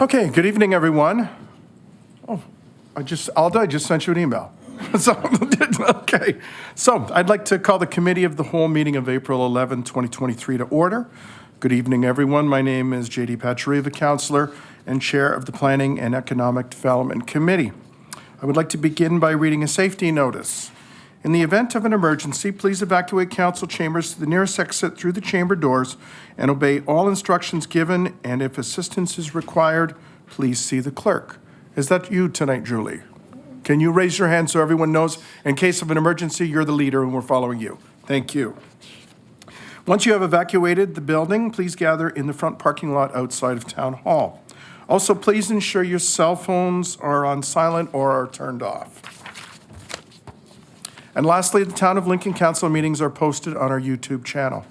Okay, good evening, everyone. Oh, Alda, I just sent you an email. Okay. So I'd like to call the Committee of the Whole meeting of April 11, 2023 to order. Good evening, everyone. My name is J.D. Pachariva, Councillor and Chair of the Planning and Economic Development Committee. I would like to begin by reading a safety notice. In the event of an emergency, please evacuate council chambers to the nearest exit through the chamber doors and obey all instructions given, and if assistance is required, please see the clerk. Is that you tonight, Julie? Can you raise your hand so everyone knows in case of an emergency, you're the leader and we're following you? Thank you. Once you have evacuated the building, please gather in the front parking lot outside of Town Hall. Also, please ensure your cell phones are on silent or are turned off. And lastly, the Town of Lincoln Council meetings are posted on our YouTube channel.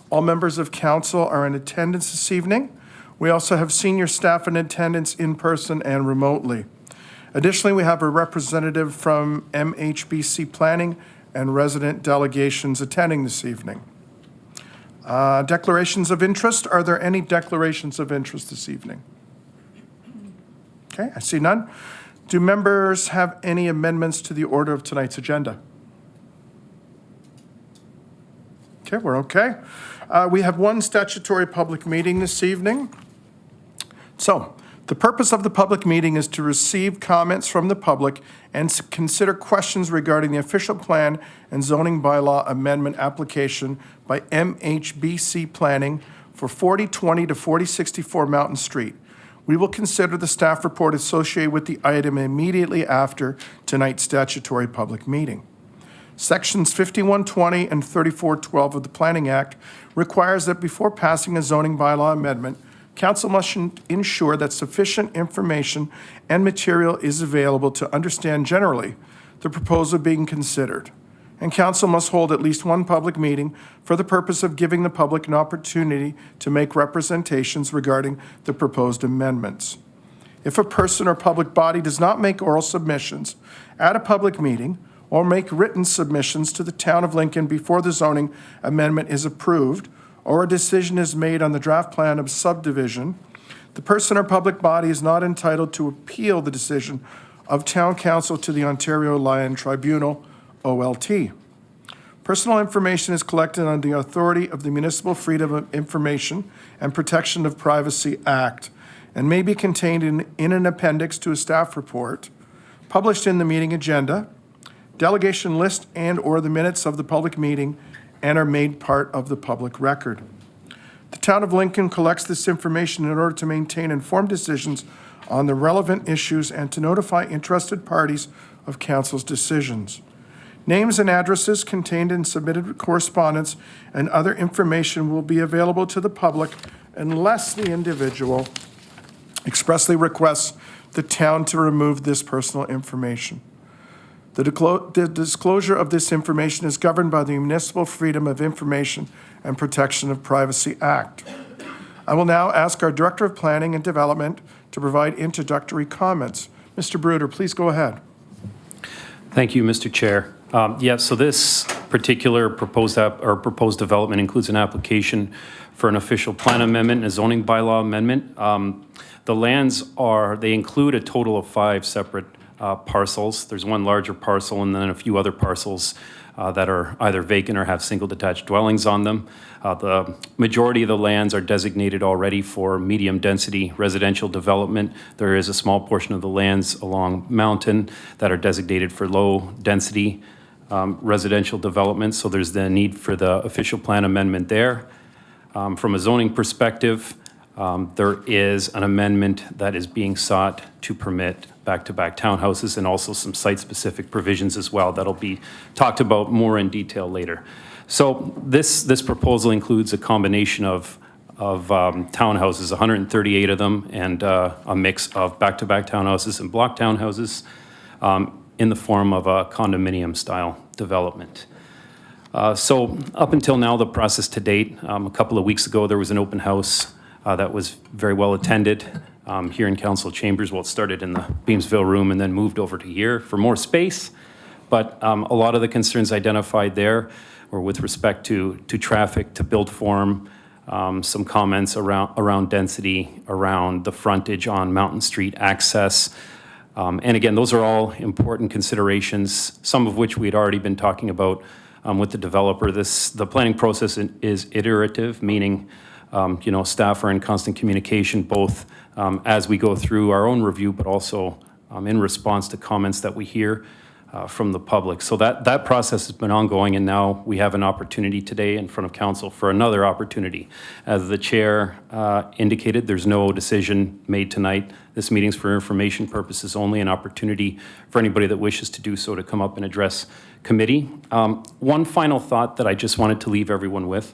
All members of council are in attendance this evening. We also have senior staff in attendance in person and remotely. Additionally, we have a representative from MHBC Planning and resident delegations attending this evening. Declarations of interest. Are there any declarations of interest this evening? Okay, I see none. Do members have any amendments to the order of tonight's agenda? Okay, we're okay. We have one statutory public meeting this evening. So, the purpose of the public meeting is to receive comments from the public and consider questions regarding the official plan and zoning bylaw amendment application by MHBC Planning for 4020 to 4064 Mountain Street. We will consider the staff report associated with the item immediately after tonight's statutory public meeting. Sections 5120 and 3412 of the Planning Act requires that before passing a zoning bylaw amendment, Council must ensure that sufficient information and material is available to understand generally the proposal being considered. And Council must hold at least one public meeting for the purpose of giving the public an opportunity to make representations regarding the proposed amendments. If a person or public body does not make oral submissions at a public meeting or make written submissions to the Town of Lincoln before the zoning amendment is approved, or a decision is made on the draft plan of subdivision, the person or public body is not entitled to appeal the decision of Town Council to the Ontario Land Tribunal, OLT. Personal information is collected under the authority of the Municipal Freedom of Information and Protection of Privacy Act and may be contained in an appendix to a staff report, published in the meeting agenda, delegation list and/or the minutes of the public meeting, and are made part of the public record. The Town of Lincoln collects this information in order to maintain informed decisions on the relevant issues and to notify interested parties of Council's decisions. Names and addresses contained in submitted correspondence and other information will be available to the public unless the individual expressly requests the town to remove this personal information. The disclosure of this information is governed by the Municipal Freedom of Information and Protection of Privacy Act. I will now ask our Director of Planning and Development to provide introductory comments. Mr. Bruder, please go ahead. Thank you, Mr. Chair. So this particular proposed development includes an application for an official plan amendment and a zoning bylaw amendment. The lands they include a total of 5 separate parcels. There's one larger parcel and then a few other parcels that are either vacant or have single detached dwellings on them. The majority of the lands are designated already for medium density residential development. There is a small portion of the lands along Mountain that are designated for low density residential development. So there's the need for the official plan amendment there. From a zoning perspective, there is an amendment that is being sought to permit back-to-back townhouses and also some site-specific provisions as well that'll be talked about more in detail later. So this proposal includes a combination of townhouses, 138 of them, and a mix of back-to-back townhouses and block townhouses in the form of a condominium-style development. So up until now, the process to date, a couple of weeks ago, there was an open house that was very well attended here in council chambers. Well, it started in the Beamsville room and then moved over to here for more space. But a lot of the concerns identified there were with respect to traffic, to build form, some comments around density, around the frontage on Mountain Street access. And again, those are all important considerations, some of which we had already been talking about with the developer. The planning process is iterative, meaning staff are in constant communication, both as we go through our own review, but also in response to comments that we hear from the public. So that process has been ongoing, and now we have an opportunity today in front of council for another opportunity. As the chair indicated, there's no decision made tonight. This meeting's for information purposes only, an opportunity for anybody that wishes to do so to come up and address committee. One final thought that I just wanted to leave everyone with.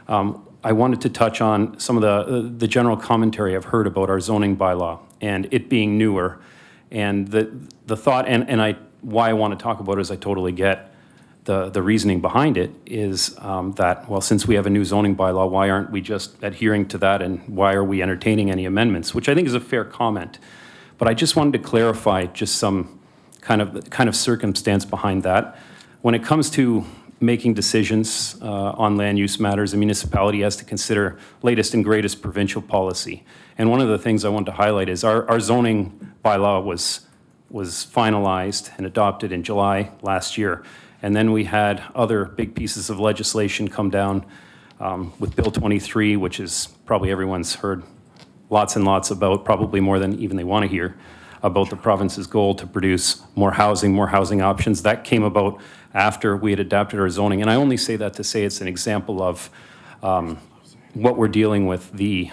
I wanted to touch on some of the general commentary I've heard about our zoning bylaw and it being newer. And the thought, and why I want to talk about it is I totally get the reasoning behind it is that, well, since we have a new zoning bylaw, why aren't we just adhering to that, and why are we entertaining any amendments, which I think is a fair comment. But I just wanted to clarify just some kind of circumstance behind that. When it comes to making decisions on land use matters, a municipality has to consider latest and greatest provincial policy. And one of the things I want to highlight is our zoning bylaw was finalized and adopted in July last year. And then we had other big pieces of legislation come down with Bill 23, which is probably everyone's heard lots and lots about, probably more than even they want to hear, about the province's goal to produce more housing options. That came about after we had adapted our zoning. And I only say that to say it's an example of what we're dealing with. The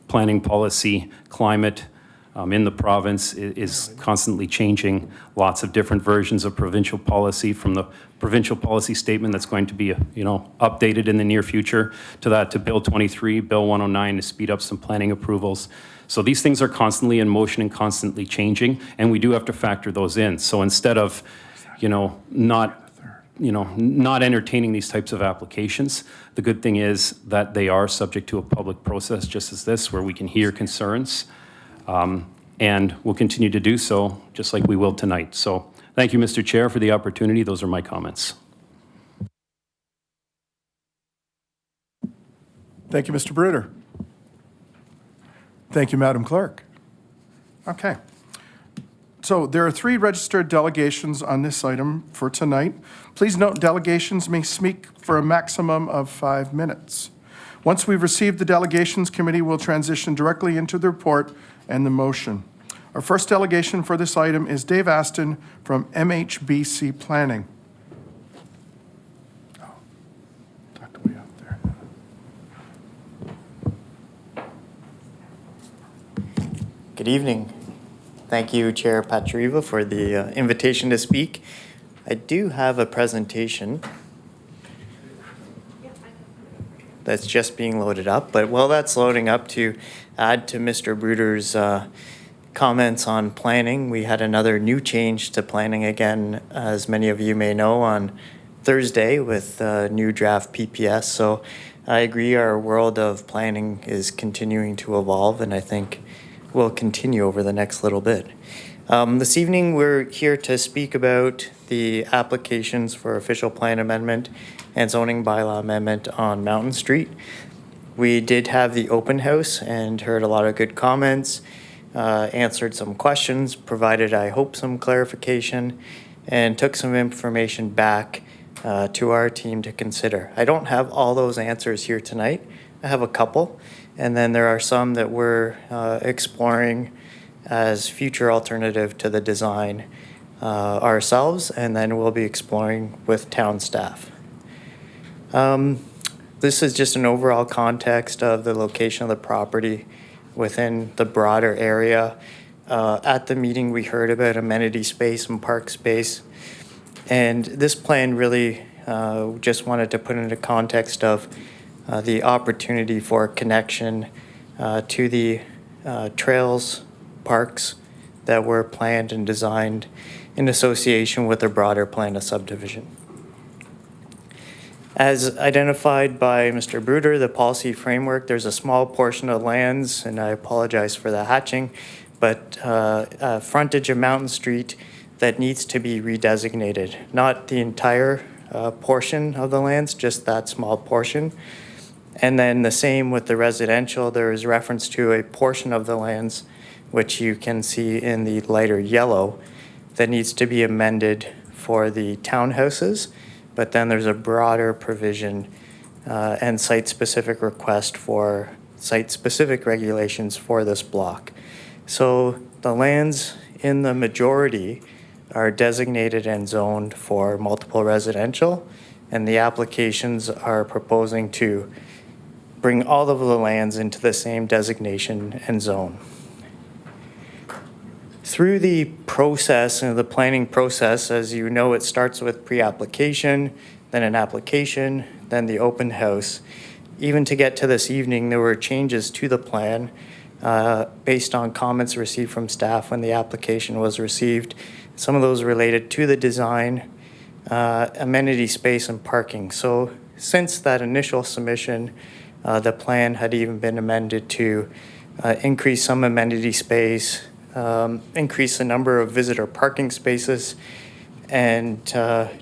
planning policy climate in the province is constantly changing. Lots of different versions of provincial policy, from the provincial policy statement that's going to be updated in the near future, to Bill 23, Bill 109 to speed up some planning approvals. So these things are constantly in motion and constantly changing, and we do have to factor those in. So instead of not entertaining these types of applications, the good thing is that they are subject to a public process just as this, where we can hear concerns. And we'll continue to do so, just like we will tonight. So thank you, Mr. Chair, for the opportunity. Those are my comments. Thank you, Mr. Bruder. Thank you, Madam Clerk. Okay. So there are 3 registered delegations on this item for tonight. Please note delegations may speak for a maximum of 5 minutes. Once we've received the delegations, committee will transition directly into the report and the motion. Our first delegation for this item is Dave Aston from MHBC Planning. Oh, tucked way up there. Good evening. Thank you, Chair Patriva, for the invitation to speak. I do have a presentation that's just being loaded up, but while that's loading up, to add to Mr. Bruder's comments on planning, we had another new change to planning again, as many of you may know, on Thursday with new draft PPS. So I agree, our world of planning is continuing to evolve, and I think will continue over the next little bit. This evening, we're here to speak about the applications for official plan amendment and zoning bylaw amendment on Mountain Street. We did have the open house and heard a lot of good comments, answered some questions, provided, I hope, some clarification, and took some information back to our team to consider. I don't have all those answers here tonight. I have a couple, and then there are some that we're exploring as future alternative to the design ourselves, and then we'll be exploring with town staff. This is just an overall context of the location of the property within the broader area. At the meeting, we heard about amenity space and park space, and this plan really just wanted to put into context of the opportunity for connection to the trails, parks that were planned and designed in association with a broader plan of subdivision. As identified by Mr. Bruder, the policy framework, there's a small portion of lands, and I apologize for the hatching, but frontage of Mountain Street that needs to be redesignated. Not the entire portion of the lands, just that small portion. And then the same with the residential, there is reference to a portion of the lands, which you can see in the lighter yellow, that needs to be amended for the townhouses. But then there's a broader provision and site-specific request for site-specific regulations for this block. So the lands in the majority are designated and zoned for multiple residential, and the applications are proposing to bring all of the lands into the same designation and zone. Through the process and the planning process, as you know, it starts with pre-application, then an application, then the open house. Even to get to this evening, there were changes to the plan based on comments received from staff when the application was received. Some of those related to the design, amenity space, and parking. So since that initial submission, the plan had even been amended to increase some amenity space, increase the number of visitor parking spaces, and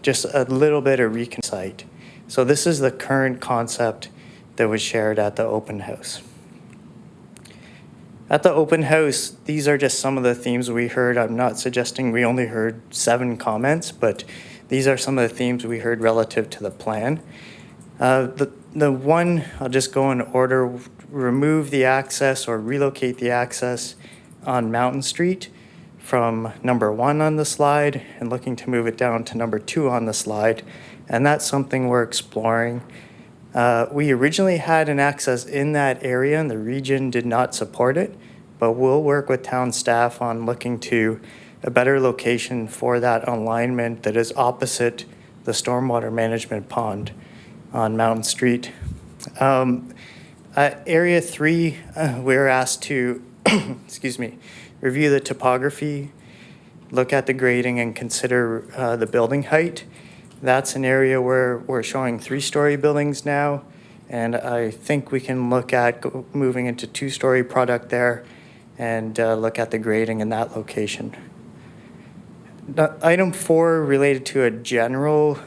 just a little bit of recon site. So this is the current concept that was shared at the open house. At the open house, these are just some of the themes we heard. I'm not suggesting we only heard 7 comments, but these are some of the themes we heard relative to the plan. The one, I'll just go in order, remove the access or relocate the access on Mountain Street from number 1 on the slide and looking to move it down to number 2 on the slide. And that's something we're exploring. We originally had an access in that area and the region did not support it, but we'll work with town staff on looking to a better location for that alignment that is opposite the stormwater management pond on Mountain Street. At Area 3, we're asked to review the topography, look at the grading, and consider the building height. That's an area where we're showing 3-story buildings now, and I think we can look at moving into 2-story product there and look at the grading in that location. Item 4 related to a general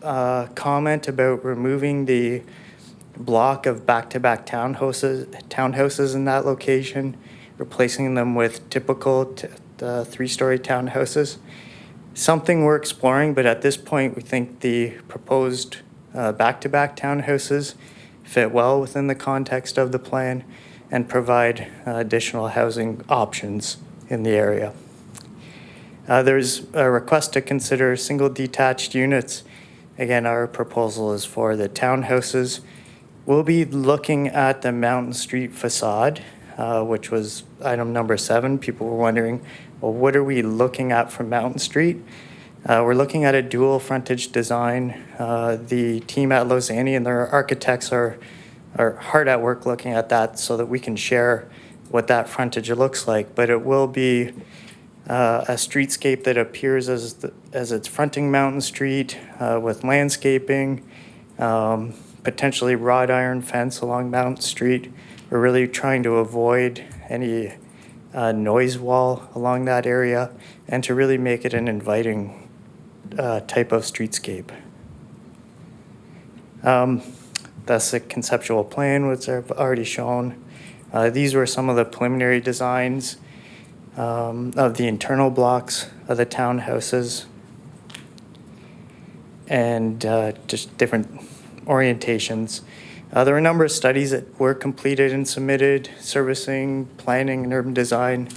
comment about removing the block of back-to-back townhouses in that location, replacing them with typical 3-story townhouses. Something we're exploring, but at this point we think the proposed back-to-back townhouses fit well within the context of the plan and provide additional housing options in the area. There's a request to consider single detached units. Again, our proposal is for the townhouses. We'll be looking at the Mountain Street facade, which was item number 7. People were wondering, well, what are we looking at from Mountain Street? We're looking at a dual frontage design. The team at Lausanne and their architects are hard at work looking at that so that we can share what that frontage looks like. But it will be a streetscape that appears as it's fronting Mountain Street with landscaping, potentially wrought iron fence along Mountain Street. We're really trying to avoid any noise wall along that area and to really make it an inviting type of streetscape. That's the conceptual plan, which I've already shown. These were some of the preliminary designs of the internal blocks of the townhouses and just different orientations. There were a number of studies that were completed and submitted, servicing, planning, and urban design.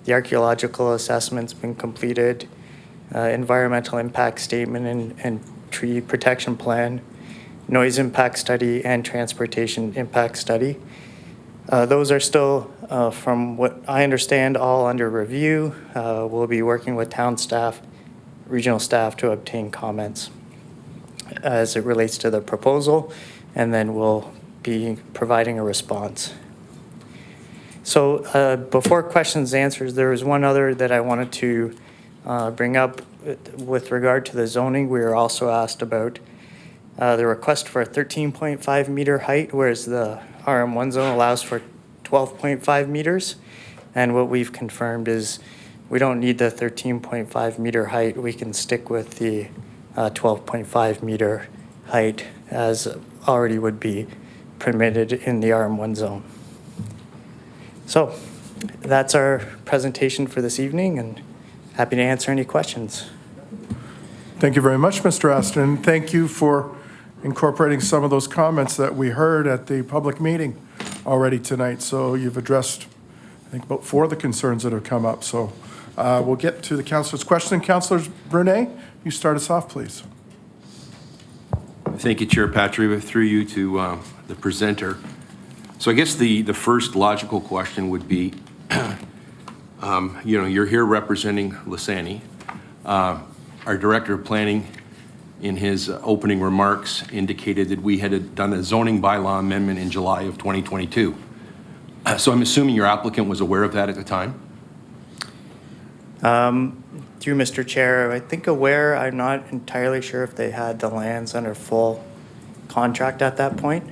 The archaeological assessment's been completed, environmental impact statement and tree protection plan, noise impact study, and transportation impact study. Those are still, from what I understand, all under review. We'll be working with town staff, regional staff to obtain comments as it relates to the proposal, and then we'll be providing a response. So before questions and answers, there was one other that I wanted to bring up with regard to the zoning. We were also asked about the request for a 13.5 meter height, whereas the RM1 zone allows for 12.5 meters. And what we've confirmed is we don't need the 13.5 meter height. We can stick with the 12.5 meter height as already would be permitted in the RM1 zone. So that's our presentation for this evening, and happy to answer any questions. Thank you very much, Mr. Aston. Thank you for incorporating some of those comments that we heard at the public meeting already tonight. So you've addressed, I think, about 4 of the concerns that have come up. So we'll get to the councilor's question. Councilor Brunet, you start us off, please. Thank you, Chair Patry. Through you to the presenter. So I guess the first logical question would be, you're here representing Lisani. Our Director of Planning, in his opening remarks, indicated that we had done a zoning bylaw amendment in July of 2022. So I'm assuming your applicant was aware of that at the time? Through Mr. Chair, I think aware, I'm not entirely sure if they had the lands under full contract at that point.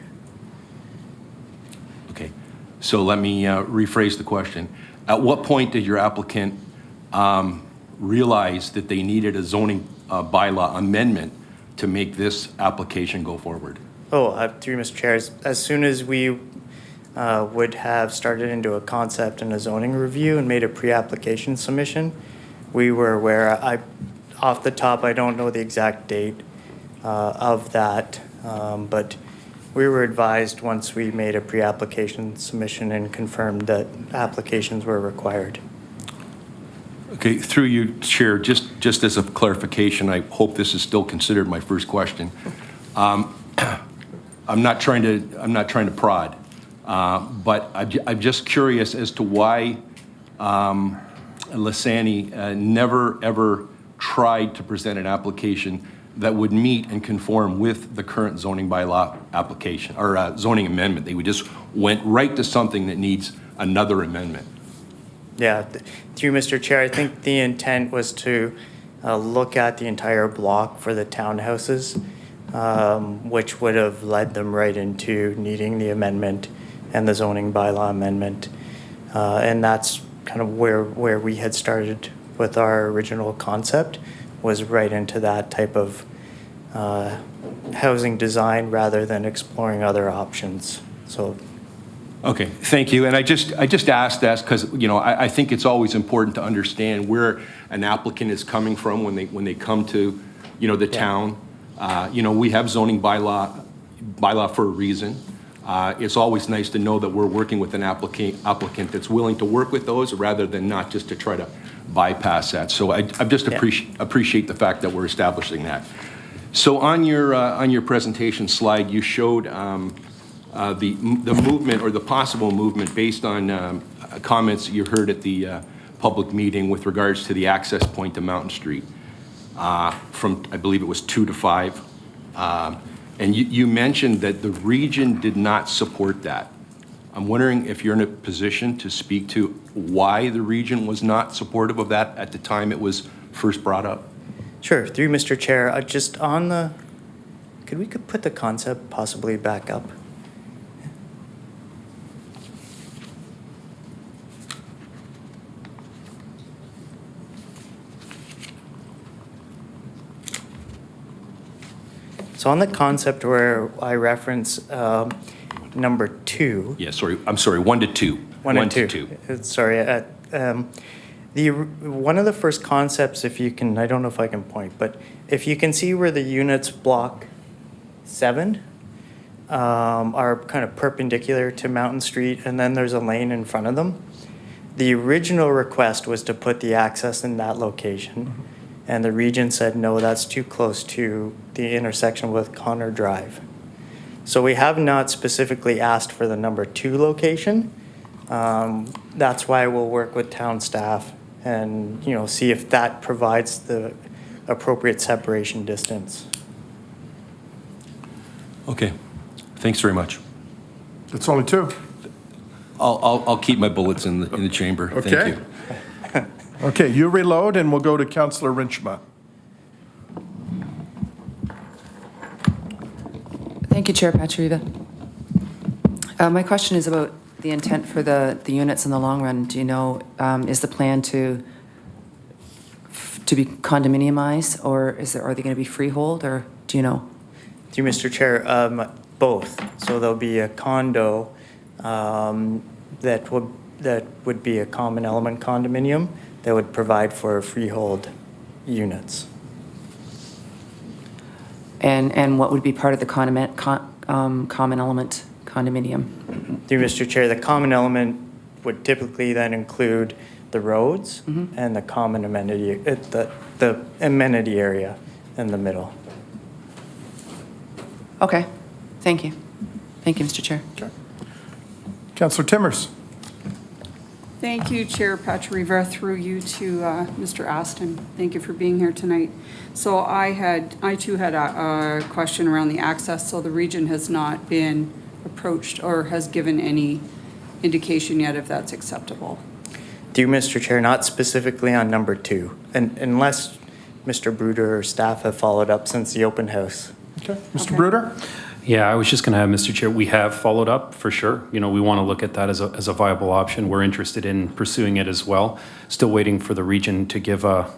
Okay, so let me rephrase the question. At what point did your applicant realize that they needed a zoning bylaw amendment to make this application go forward? Through Mr. Chair, as soon as we would have started into a concept and a zoning review and made a pre-application submission, we were aware. Off the top, I don't know the exact date of that, but we were advised once we made a pre-application submission and confirmed that applications were required. Okay, through you, Chair, just as a clarification, I hope this is still considered my first question. I'm not trying to prod, but I'm just curious as to why Lisani never ever tried to present an application that would meet and conform with the current zoning bylaw application or zoning amendment. They would just went right to something that needs another amendment. Yeah, through Mr. Chair, I think the intent was to look at the entire block for the townhouses, which would have led them right into needing the amendment and the zoning bylaw amendment. And that's kind of where we had started with our original concept, was right into that type of housing design rather than exploring other options. So. Okay, thank you. And I just asked that because, I think it's always important to understand where an applicant is coming from when they come to, the town. We have zoning bylaw for a reason. It's always nice to know that we're working with an applicant that's willing to work with those rather than not just to try to bypass that. So I just appreciate the fact that we're establishing that. So on your presentation slide, you showed the movement or the possible movement based on comments you heard at the public meeting with regards to the access point to Mountain Street from, I believe it was 2 to 5. And you mentioned that the region did not support that. I'm wondering if you're in a position to speak to why the region was not supportive of that at the time it was first brought up? Sure, through Mr. Chair, just on the, could we put the concept possibly back up? So on the concept where I reference number 2. Yeah, sorry. I'm sorry. 1 to 2. 1 and 2. Sorry. One of the first concepts, if you can, I don't know if I can point, but if you can see where the units block 7 are kind of perpendicular to Mountain Street, and then there's a lane in front of them. The original request was to put the access in that location. And the region said, no, that's too close to the intersection with Connor Drive. So we have not specifically asked for the number 2 location. That's why we'll work with town staff and see if that provides the appropriate separation distance. Okay, thanks very much. It's only 2. I'll keep my bullets in the chamber. Okay. Thank you. Okay, you reload, and we'll go to Councillor Rinchma. Thank you, Chair Patriva. My question is about the intent for the units in the long run. Do you know, is the plan to be condominiumized, or are they going to be freehold, or do you know? Through Mr. Chair, Both. So there'll be a condo that would be a common element condominium that would provide for freehold units. And what would be part of the common element condominium? Through Mr. Chair, the common element would typically then include the roads and the common amenity, the amenity area in the middle. Okay, thank you. Thank you, Mr. Chair. Councillor Timmers. Thank you, Chair Patriva, through you to Mr. Aston. Thank you for being here tonight. So I too had a question around the access. So the region has not been approached or has given any indication yet if that's acceptable. Through Mr. Chair, not specifically on number 2, unless Mr. Bruder or staff have followed up since the open house. Okay. Mr. Okay. Bruder? Yeah, I was just going to have, Mr. Chair, we have followed up for sure. You know, we want to look at that as a viable option. We're interested in pursuing it as well. Still waiting for the region to give a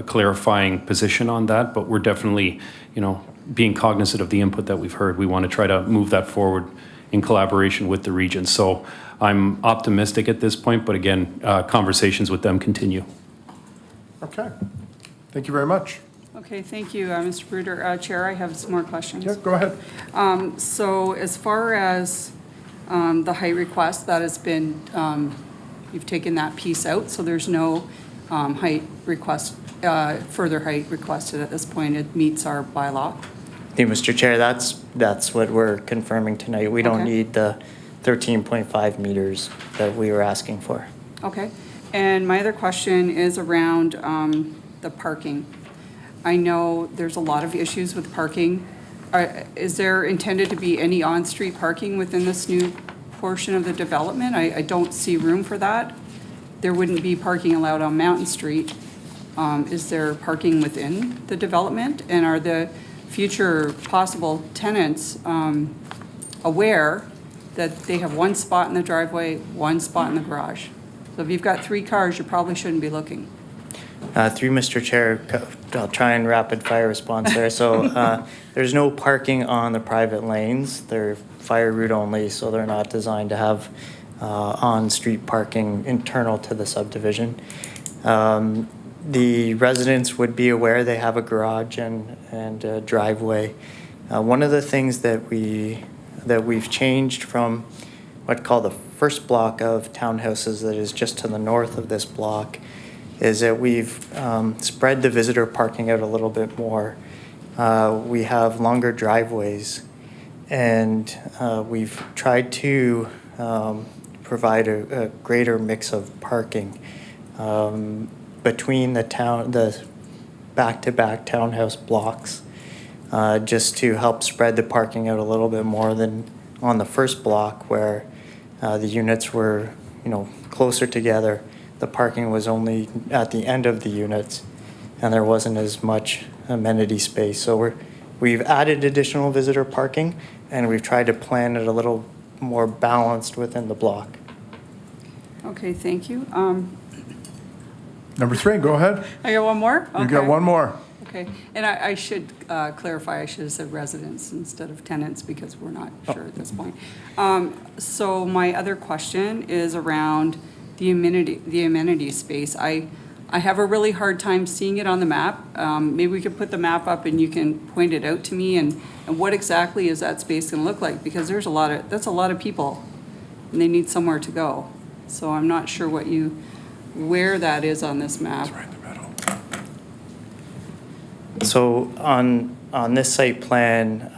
clarifying position on that, but we're definitely, you know, being cognizant of the input that we've heard. We want to try to move that forward in collaboration with the region. So I'm optimistic at this point, but again, conversations with them continue. Okay. Thank you very much. Okay, thank you, Mr. Bruder. Chair, I have some more questions. Yeah, go ahead. So as far as the height request, that has been, you've taken that piece out, so there's no height request, further height requested at this point. It meets our bylaw. Through Mr. Chair, that's what we're confirming tonight. We don't Okay. need the 13.5 meters that we were asking for. Okay. And my other question is around the parking. I know there's a lot of issues with parking. Is there intended to be any on-street parking within this new portion of the development? I don't see room for that. There wouldn't be parking allowed on Mountain Street. Is there parking within the development? And are the future possible tenants aware that they have one spot in the driveway, one spot in the garage? So if you've got 3 cars, you probably shouldn't be looking. Through Mr. Chair, I'll try and rapid fire response there. So there's no parking on the private lanes. They're fire route only, so they're not designed to have on-street parking internal to the subdivision. The residents would be aware they have a garage and a driveway. One of the things that we've changed from what's called the first block of townhouses that is just to the north of this block is that we've spread the visitor parking out a little bit more. We have longer driveways, and we've tried to provide a greater mix of parking between the back-to-back townhouse blocks, just to help spread the parking out a little bit more than on the first block where the units were, closer together. The parking was only at the end of the units, and there wasn't as much amenity space. So we've added additional visitor parking, and we've tried to plan it a little more balanced within the block. Okay, thank you. Number 3, go ahead. I got one more? You got Okay. one more. Okay, and I should clarify, I should have said residents instead of tenants because we're not sure at this point. So my other question is around the amenity space. I have a really hard time seeing it on the map. Maybe we could put the map up and you can point it out to me and what exactly is that space gonna look like? Because that's a lot of people and they need somewhere to go. So I'm not sure where that is on this map. Right in the middle. So on this site plan,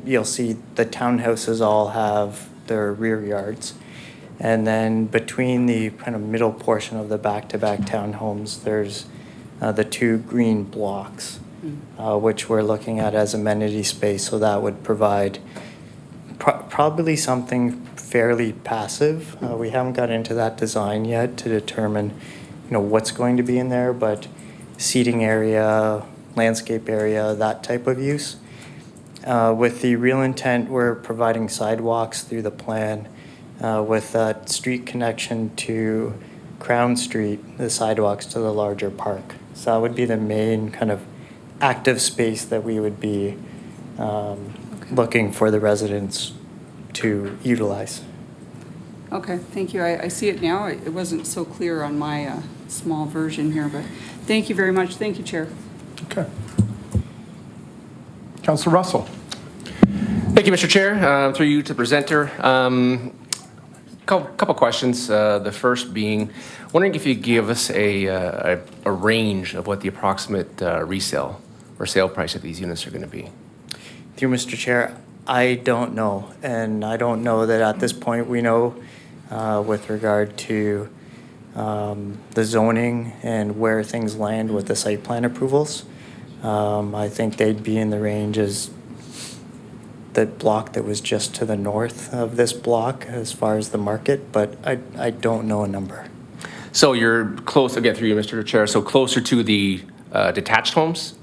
you'll see the townhouses all have their rear yards. And then between the kind of middle portion of the back-to-back townhomes, there's the 2 green blocks, which we're looking at as amenity space. So that would provide probably something fairly passive. We haven't got into that design yet to determine, what's going to be in there, but seating area, landscape area, that type of use. With the real intent, we're providing sidewalks through the plan with that street connection to Crown Street, the sidewalks to the larger park. So that would be the main kind of active space that we would be looking for the residents to utilize. Okay, thank you. I see it now. It wasn't so clear on my small version here, but thank you very much. Thank you, Chair. Okay. Councillor Russell. Thank you, Mr. Chair. Through you to the presenter. Couple questions. The first being, wondering if you could give us a range of what the approximate resale or sale price of these units are going to be. Through Mr. Chair, I don't know, and I don't know that at this point we know with regard to the zoning and where things land with the site plan approvals. I think they'd be in the range as the block that was just to the north of this block as far as the market, but I don't know a number. So you're close, again, through you, Mr. Chair, so closer to the detached homes?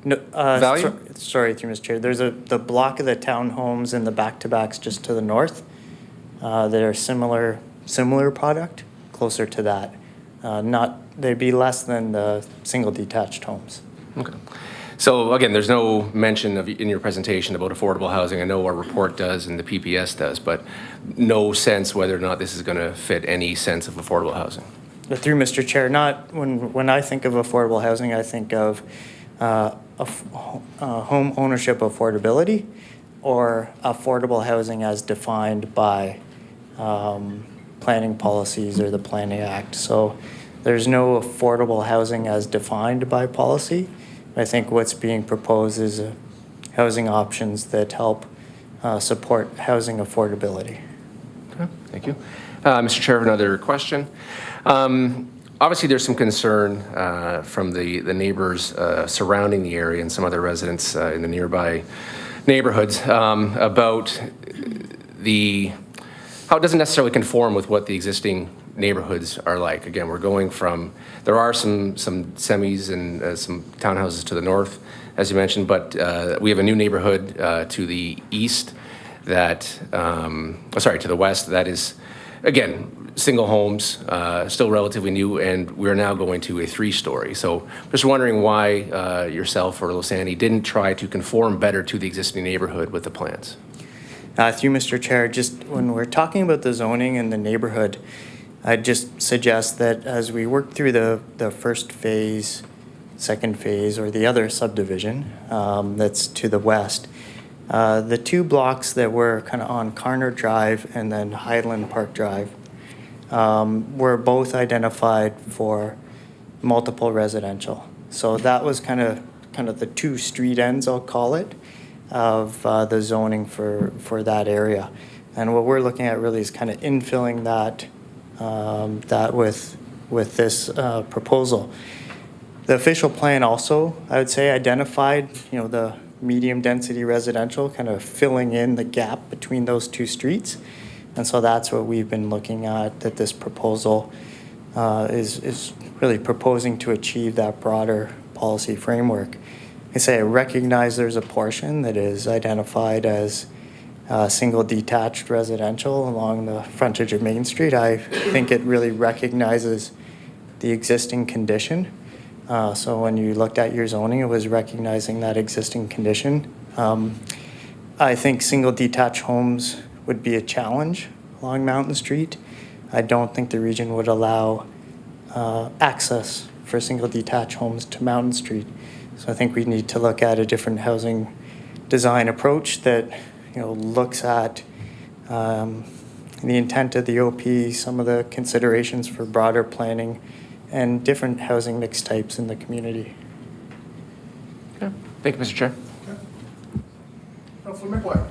No, Value? sorry, through Mr. Chair. There's the block of the townhomes and the back-to-backs just to the north that are similar product, closer to that. They'd be less than the single detached homes. Okay. So again, there's no mention in your presentation about affordable housing. I know our report does and the PPS does, but no sense whether or not this is going to fit any sense of affordable housing. But through Mr. Chair, not when I think of affordable housing, I think of home ownership affordability or affordable housing as defined by planning policies or the Planning Act. So there's no affordable housing as defined by policy. I think what's being proposed is housing options that help support housing affordability. Okay, thank you. Mr. Chair, another question. Obviously, there's some concern from the neighbors surrounding the area and some other residents in the nearby neighborhoods about how it doesn't necessarily conform with what the existing neighborhoods are like. Again, we're going from, there are some semis and some townhouses to the north, as you mentioned, but we have a new neighborhood to the east that, to the west, that is, again, single homes, still relatively new, and we're now going to a 3-story. So just wondering why yourself or Losani didn't try to conform better to the existing neighborhood with the plans. Through Mr. Chair, just when we're talking about the zoning and the neighborhood, I'd just suggest that as we work through the first phase, second phase, or the other subdivision that's to the west, the 2 blocks that were kind of on Carner Drive and then Highland Park Drive were both identified for multiple residential. So that was kind of the 2 street ends, I'll call it, of the zoning for that area. And what we're looking at really is kind of infilling that with this proposal. The official plan also, I would say, identified, the medium density residential, kind of filling in the gap between those 2 streets. And so that's what we've been looking at, that this proposal is really proposing to achieve that broader policy framework. I recognize there's a portion that is identified as single detached residential along the frontage of Main Street. I think it really recognizes the existing condition. So when you looked at your zoning, it was recognizing that existing condition. I think single detached homes would be a challenge along Mountain Street. I don't think the region would allow access for single detached homes to Mountain Street. So I think we need to look at a different housing design approach that looks at the intent of the OP, some of the considerations for broader planning, and different housing mix types in the community. Okay. Thank you, Mr. Chair. Councillor McWhite.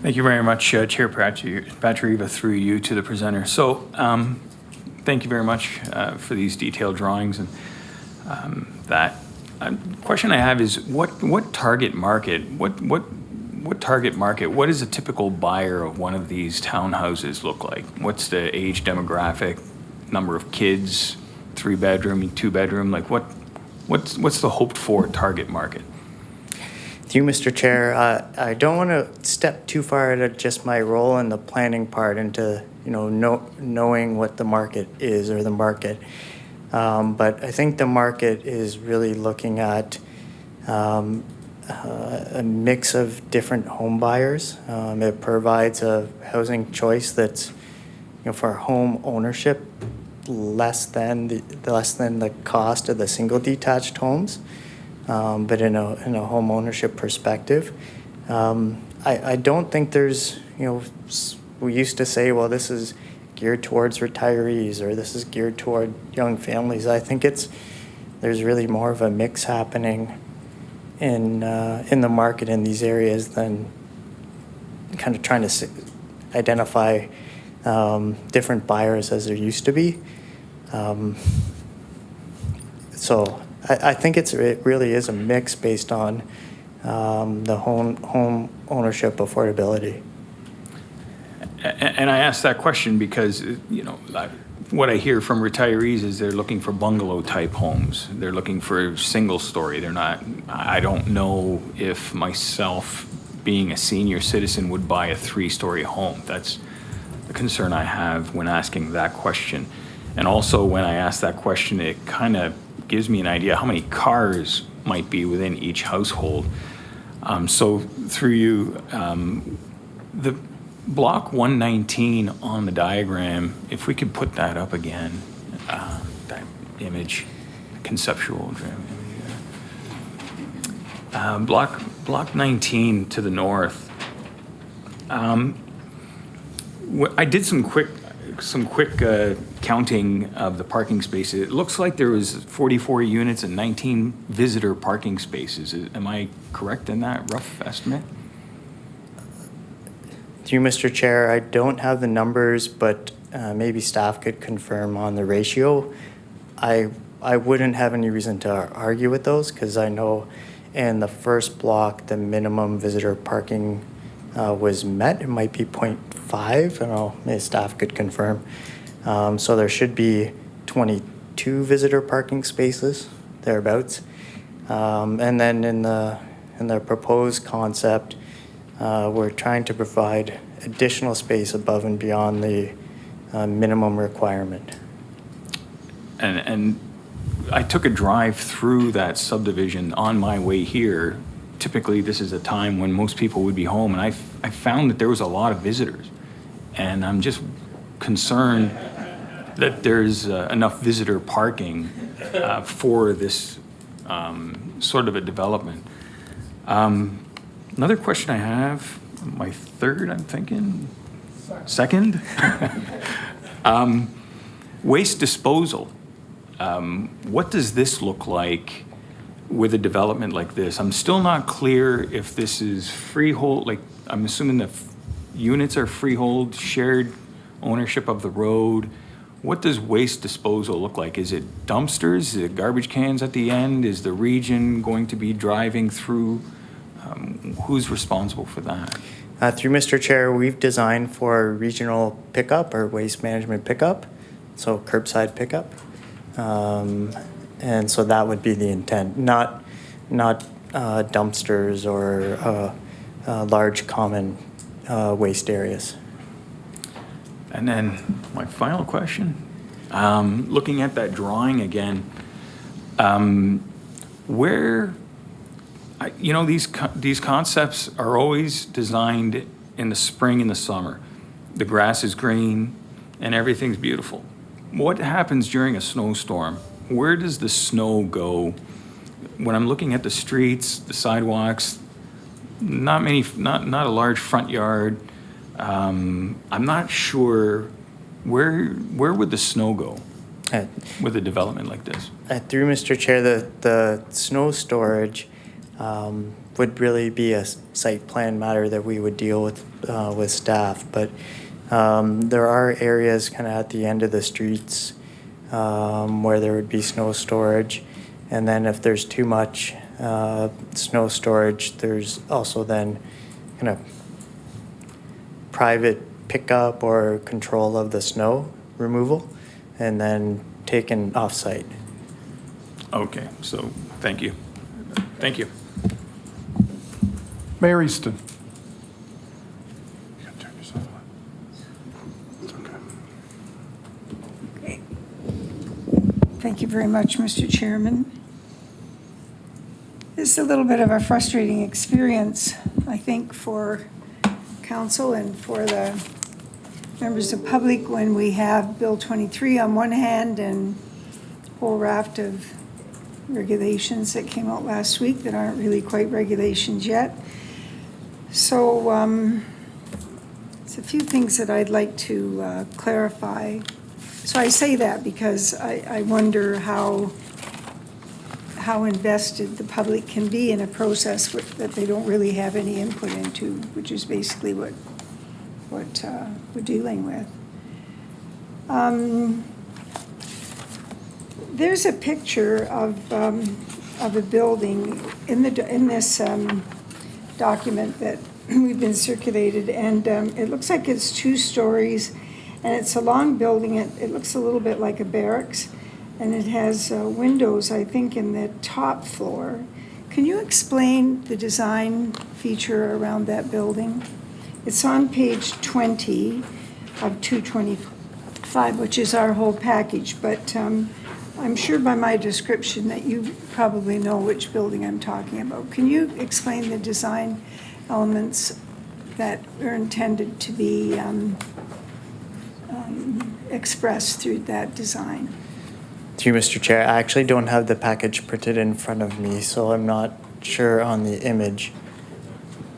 Thank you very much, Chair Patriva, through you to the presenter. So thank you very much for these detailed drawings. And that question I have is what target market, what target market, what does a typical buyer of one of these townhouses look like? What's the age demographic, number of kids, 3-bedroom, 2-bedroom? Like what's the hoped for target market? Through Mr. Chair, I don't want to step too far into just my role in the planning part into knowing what the market is or the market. But I think the market is really looking at a mix of different home buyers. It provides a housing choice that's, for home ownership, less than the cost of the single detached homes, but in a home ownership perspective. I don't think there's, we used to say, well, this is geared towards retirees or this is geared toward young families. I think there's really more of a mix happening in the market in these areas than kind of trying to identify different buyers as there used to be. So I think it really is a mix based on the home ownership affordability. And I asked that question because, what I hear from retirees is they're looking for bungalow-type homes. They're looking for single-story. They're not, I don't know if myself, being a senior citizen, would buy a 3-story home. That's the concern I have when asking that question. And also, when I ask that question, it kind of gives me an idea how many cars might be within each household. So through you, the block 119 on the diagram, if we could put that up again, that image, conceptual. Block 19 to the north. I did some quick counting of the parking spaces. It looks like there was 44 units and 19 visitor parking spaces. Am I correct in that rough estimate? Through Mr. Chair, I don't have the numbers, but maybe staff could confirm on the ratio. I wouldn't have any reason to argue with those because I know in the first block the minimum visitor parking was met. It might be 0.5. I don't know, maybe staff could confirm. So there should be 22 visitor parking spaces, thereabouts. And then in the proposed concept, we're trying to provide additional space above and beyond the minimum requirement. And I took a drive through that subdivision on my way here. Typically, this is a time when most people would be home, and I found that there was a lot of visitors. And I'm just concerned that there's enough visitor parking for this sort of a development. Another question I have, my third, I'm thinking, second? Waste disposal. What does this look like with a development like this? I'm still not clear if this is freehold, like I'm assuming the units are freehold, shared ownership of the road. What does waste disposal look like? Is it dumpsters? Is it garbage cans at the end? Is the region going to be driving through? Who's responsible for that? Through Mr. Chair, we've designed for regional pickup or waste management pickup, so curbside pickup. And so that would be the intent, not dumpsters or large common waste areas. And then my final question, looking at that drawing again, these concepts are always designed in the spring and the summer. The grass is green and everything's beautiful. What happens during a snowstorm? Where does the snow go? When I'm looking at the streets, the sidewalks, not a large front yard. I'm not sure where would the snow go with a development like this? Through Mr. Chair, the snow storage would really be a site plan matter that we would deal with staff. But there are areas kind of at the end of the streets where there would be snow storage. And then if there's too much snow storage, there's also then kind of private pickup or control of the snow removal and then taken off-site. Okay, so thank you. Thank you. Mayor Easton. You gotta turn yourself on. It's okay. Thank you very much, Mr. Chairman. This is a little bit of a frustrating experience, I think, for council and for the members of public when we have Bill 23 on one hand and a whole raft of regulations that came out last week that aren't really quite regulations yet. So it's a few things that I'd like to clarify. So I say that because I wonder how invested the public can be in a process that they don't really have any input into, which is basically what we're dealing with. There's a picture of a building in this document that we've been circulated, and it looks like it's 2 stories, and it's a long building. It looks a little bit like a barracks. And it has windows, I think, in the top floor. Can you explain the design feature around that building? It's on page 20 of 225, which is our whole package, but I'm sure by my description that you probably know which building I'm talking about. Can you explain the design elements that are intended to be expressed through that design? To you, Mr. Chair, I actually don't have the package printed in front of me, so I'm not sure on the image.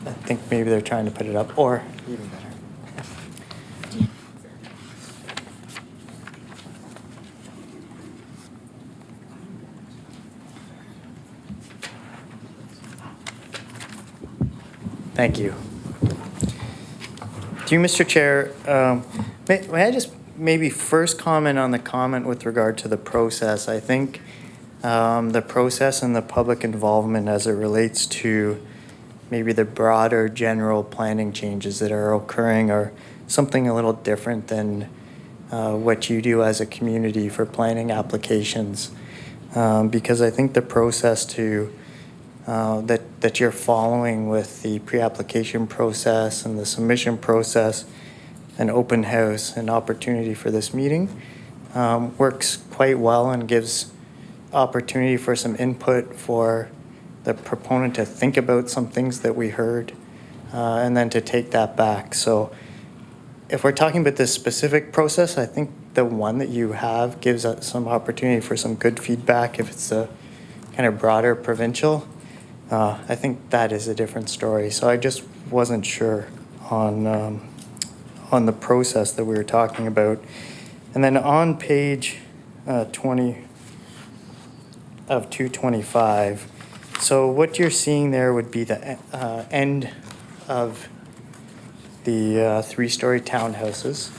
I think maybe they're trying to put it up, or even better. Thank you. To you, Mr. Chair, may I just maybe first comment on the comment with regard to the process? I think the process and the public involvement as it relates to maybe the broader general planning changes that are occurring are something a little different than what you do as a community for planning applications. Because I think the process that you're following with the pre-application process and the submission process, an open house, an opportunity for this meeting, works quite well and gives opportunity for some input for the proponent to think about some things that we heard and then to take that back. So if we're talking about this specific process, I think the one that you have gives us some opportunity for some good feedback. If it's a kind of broader provincial, I think that is a different story. So I just wasn't sure on the process that we were talking about. And then on page 20 of 225, so what you're seeing there would be the end of the 3-story townhouses.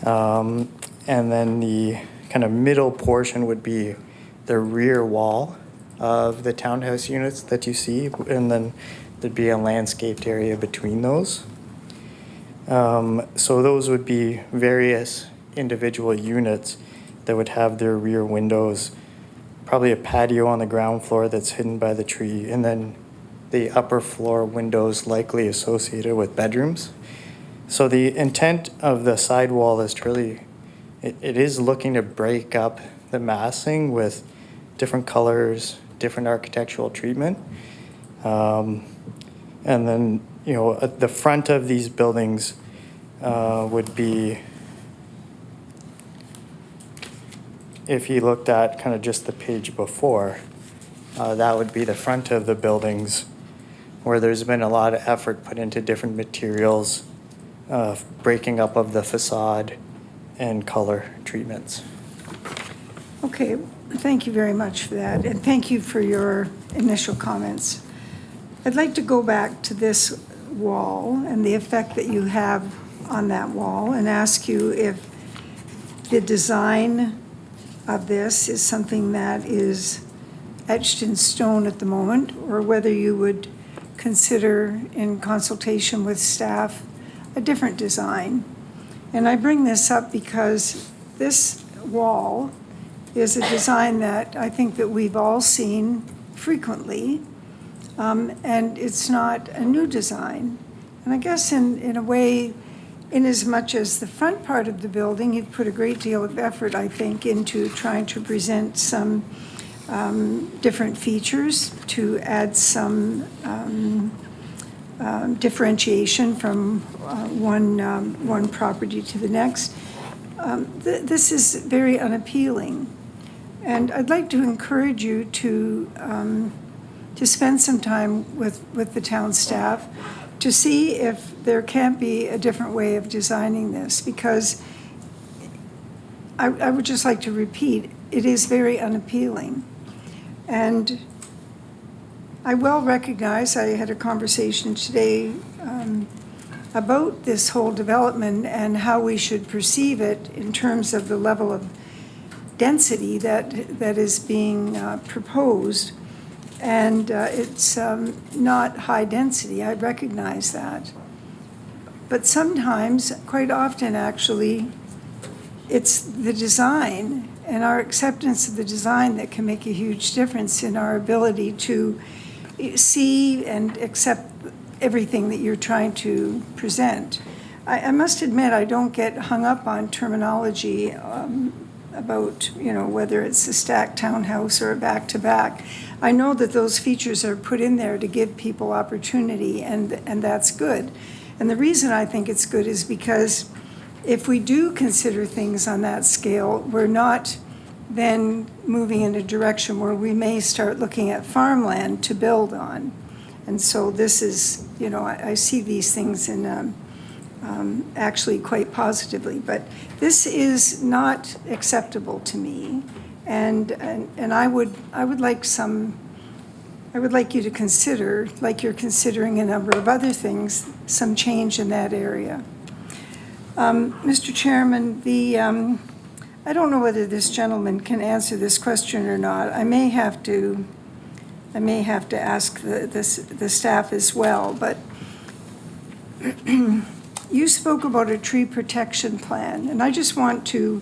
And then the kind of middle portion would be the rear wall of the townhouse units that you see, and then there'd be a landscaped area between those. So those would be various individual units that would have their rear windows, probably a patio on the ground floor that's hidden by the tree, and then the upper floor windows likely associated with bedrooms. So the intent of the sidewall is to really, it is looking to break up the massing with different colors, different architectural treatment. And then, you know, at the front of these buildings would be, if you looked at kind of just the page before, that would be the front of the buildings where there's been a lot of effort put into different materials, breaking up of the facade and color treatments. Okay, thank you very much for that, and thank you for your initial comments. I'd like to go back to this wall and the effect that you have on that wall and ask you if the design of this is something that is etched in stone at the moment, or whether you would consider, in consultation with staff, a different design. And I bring this up because this wall is a design that I think that we've all seen frequently, and it's not a new design. And I guess in a way, in as much as the front part of the building, you've put a great deal of effort, I think, into trying to present some different features to add some differentiation from one property to the next. This is very unappealing. And I'd like to encourage you to spend some time with the town staff to see if there can't be a different way of designing this, because I would just like to repeat, it is very unappealing. And I well recognize, I had a conversation today about this whole development and how we should perceive it in terms of the level of density that is being proposed. And it's not high density, I recognize that. But sometimes, quite often actually, it's the design and our acceptance of the design that can make a huge difference in our ability to see and accept everything that you're trying to present. I must admit, I don't get hung up on terminology about, whether it's a stacked townhouse or a back-to-back. I know that those features are put in there to give people opportunity, and that's good. And the reason I think it's good is because if we do consider things on that scale, we're not then moving in a direction where we may start looking at farmland to build on. And so this is, I see these things in actually quite positively, but this is not acceptable to me. And I would like you to consider, like you're considering a number of other things, some change in that area. Mr. Chairman, I don't know whether this gentleman can answer this question or not. I may have to ask the staff as well, but you spoke about a tree protection plan, and I just want to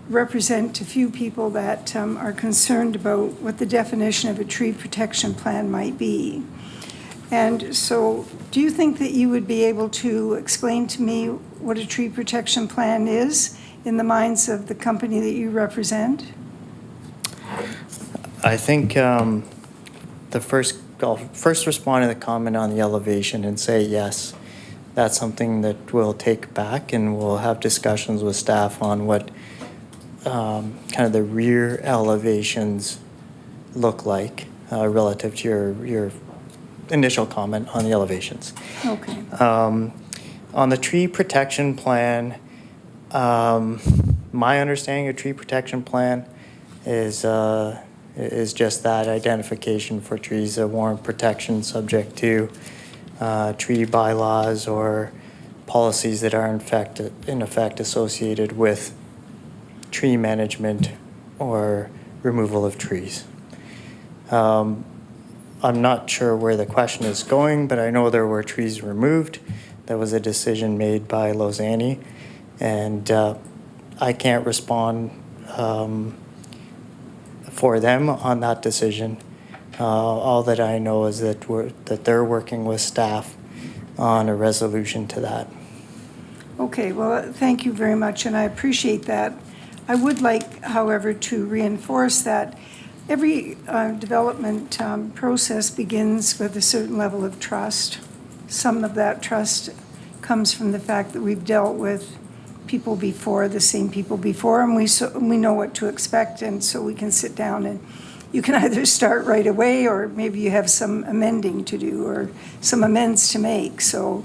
represent a few people that are concerned about what the definition of a tree protection plan might be. And so, do you think that you would be able to explain to me what a tree protection plan is in the minds of the company that you represent? I think I'll first respond to the comment on the elevation and say yes, that's something that we'll take back, and we'll have discussions with staff on what kind of the rear elevations look like relative to your initial comment on the elevations. Okay. On the tree protection plan, my understanding of tree protection plan is just that, identification for trees that warrant protection subject to tree bylaws or policies that are in effect associated with tree management or removal of trees. I'm not sure where the question is going, but I know there were trees removed. That was a decision made by Lausanne, and I can't respond for them on that decision. All that I know is that they're working with staff on a resolution to that. Okay, well, thank you very much, and I appreciate that. I would like, however, to reinforce that every development process begins with a certain level of trust. Some of that trust comes from the fact that we've dealt with people before, the same people before, and we know what to expect, and so we can sit down and you can either start right away, or maybe you have some amending to do or some amends to make. So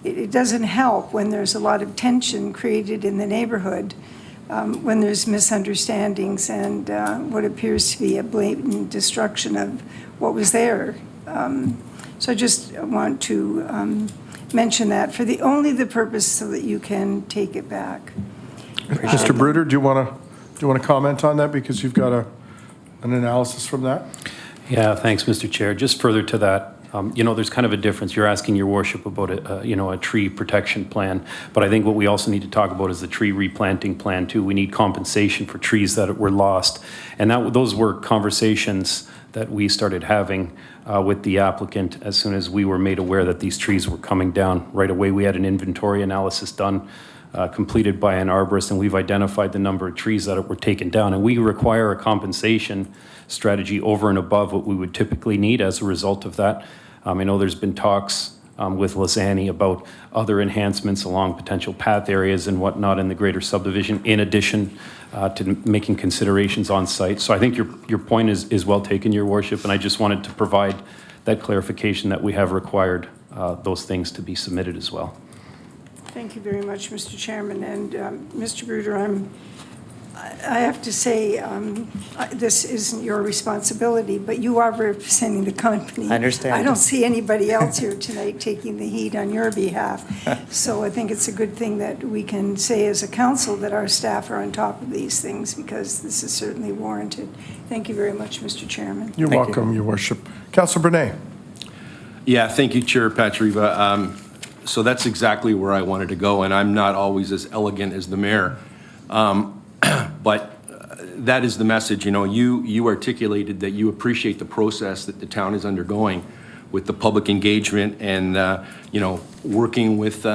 it doesn't help when there's a lot of tension created in the neighborhood, when there's misunderstandings and what appears to be a blatant destruction of what was there. So I just want to mention that for only the purpose so that you can take it back. Mr. Bruder, do you want to comment on that, because you've got an analysis from that? Yeah, thanks, Mr. Chair. Just further to that, there's kind of a difference. You're asking your worship about a tree protection plan, but I think what we also need to talk about is the tree replanting plan too. We need compensation for trees that were lost, and those were conversations that we started having with the applicant as soon as we were made aware that these trees were coming down. Right away, we had an inventory analysis done completed by an arborist, and we've identified the number of trees that were taken down. And we require a compensation strategy over and above what we would typically need as a result of that. I know there's been talks with Lizani about other enhancements along potential path areas and whatnot in the greater subdivision, in addition to making considerations on site. So I think your point is well taken, Your Worship, and I just wanted to provide that clarification that we have required those things to be submitted as well. Thank you very much, Mr. Chairman. And Mr. Bruder, I have to say, this isn't your responsibility, but you are representing the company. I understand. I don't see anybody else here tonight taking the heat on your behalf. So I think it's a good thing that we can say as a council that our staff are on top of these things, because this is certainly warranted. Thank you very much, Mr. Chairman. You're Thank you. welcome, Your Worship. Councillor Brunei? Yeah, thank you, Chair Patriva. So that's exactly where I wanted to go, and I'm not always as elegant as the mayor. But that is the message. You know, you articulated that you appreciate the process that the town is undergoing with the public engagement and, you know, working with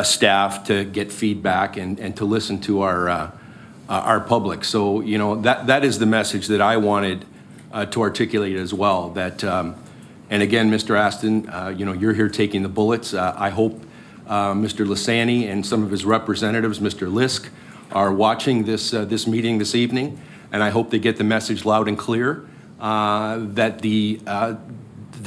staff to get feedback and to listen to our public. So, you know, that is the message that I wanted to articulate as well. That, and again, Mr. Aston, you know, you're here taking the bullets. I hope Mr. Lizani and some of his representatives, Mr. Lisk, are watching this meeting this evening, and I hope they get the message loud and clear that the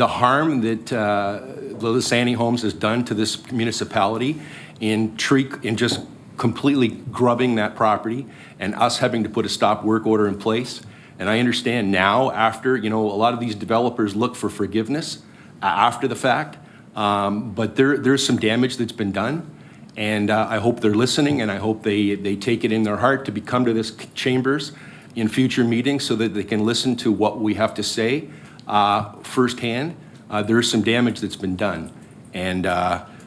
harm that the Lizani Homes has done to this municipality in just completely grubbing that property and us having to put a stop work order in place. And I understand now, after, you know, a lot of these developers look for forgiveness after the fact, but there's some damage that's been done. And I hope they're listening, and I hope they take it in their heart to come to this chambers in future meetings so that they can listen to what we have to say firsthand. There is some damage that's been done. And,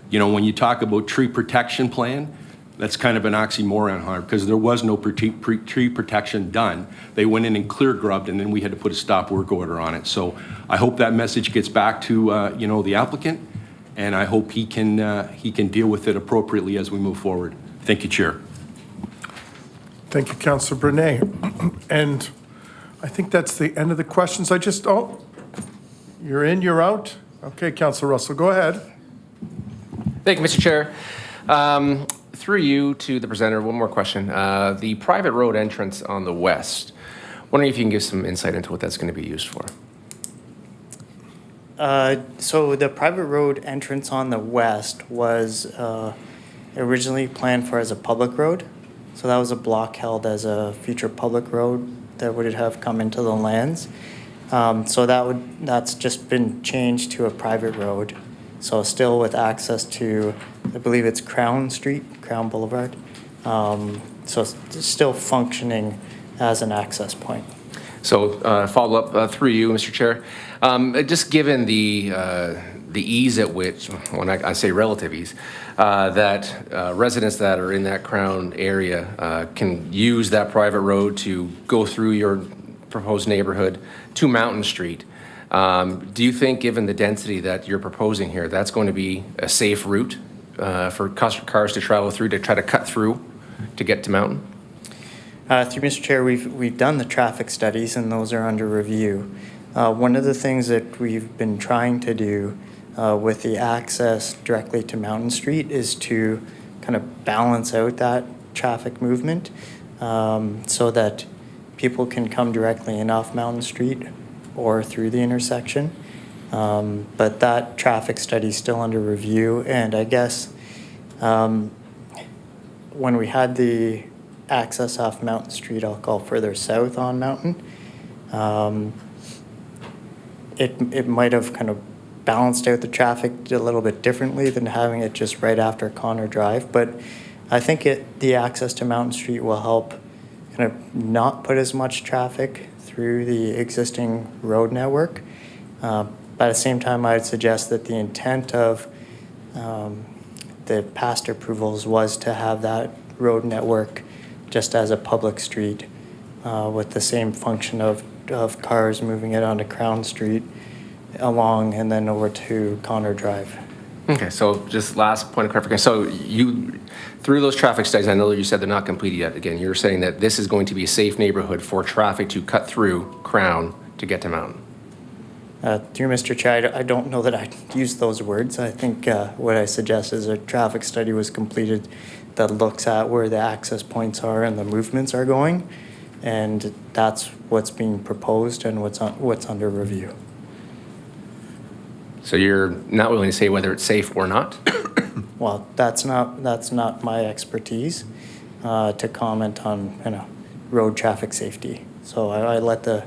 you know, when you talk about tree protection plan, that's kind of an oxymoron, because there was no tree protection done. They went in and clear grubbed, and then we had to put a stop work order on it. So I hope that message gets back to, you know, the applicant, and I hope he can deal with it appropriately as we move forward. Thank you, Chair. Thank you, Councillor Brunei. And I think that's the end of the questions. You're in, you're out? Okay, Councillor Russell, go ahead. Thank you, Mr. Chair. Through you to the presenter, one more question. The private road entrance on the west, wondering if you can give some insight into what that's going to be used for. So the private road entrance on the west was originally planned for as a public road. So that was a block held as a future public road that would have come into the lands. So that's just been changed to a private road. So still with access to, I believe it's Crown Boulevard. So it's still functioning as an access point. So follow up through you, Mr. Chair. Just given the ease at which, when I say relative ease, that residents that are in that Crown area can use that private road to go through your proposed neighborhood to Mountain Street. Do you think, given the density that you're proposing here, that's going to be a safe route for cars to travel through to try to cut through to get to Mountain? Through Mr. Chair, we've done the traffic studies, and those are under review. One of the things that we've been trying to do with the access directly to Mountain Street is to kind of balance out that traffic movement so that people can come directly in off Mountain Street or through the intersection. But that traffic study is still under review, and I guess when we had the access off Mountain Street, I'll call further south on Mountain, it might have kind of balanced out the traffic a little bit differently than having it just right after Connor Drive. But I think the access to Mountain Street will help kind of not put as much traffic through the existing road network. But at the same time, I'd suggest that the intent of the past approvals was to have that road network just as a public street with the same function of cars moving it onto Crown Street along and then over to Connor Drive. Okay, so just last point of clarification. So you, through those traffic studies, I know you said they're not completed yet. Again, you're saying that this is going to be a safe neighborhood for traffic to cut through Crown to get to Mountain. Through Mr. Chair, I don't know that I'd use those words. I think what I suggest is a traffic study was completed that looks at where the access points are and the movements are going. And that's what's being proposed and what's under review. So you're not willing to say whether it's safe or not? Well, that's not my expertise to comment on, road traffic safety. So I let the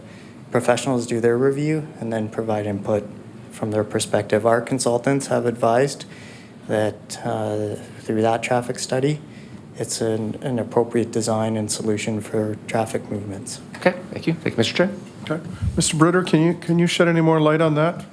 professionals do their review and then provide input from their perspective. Our consultants have advised that through that traffic study, it's an appropriate design and solution for traffic movements. Okay, thank you. Thank you, Mr. Chair. Okay. Mr. Bruder, can you shed any more light on that?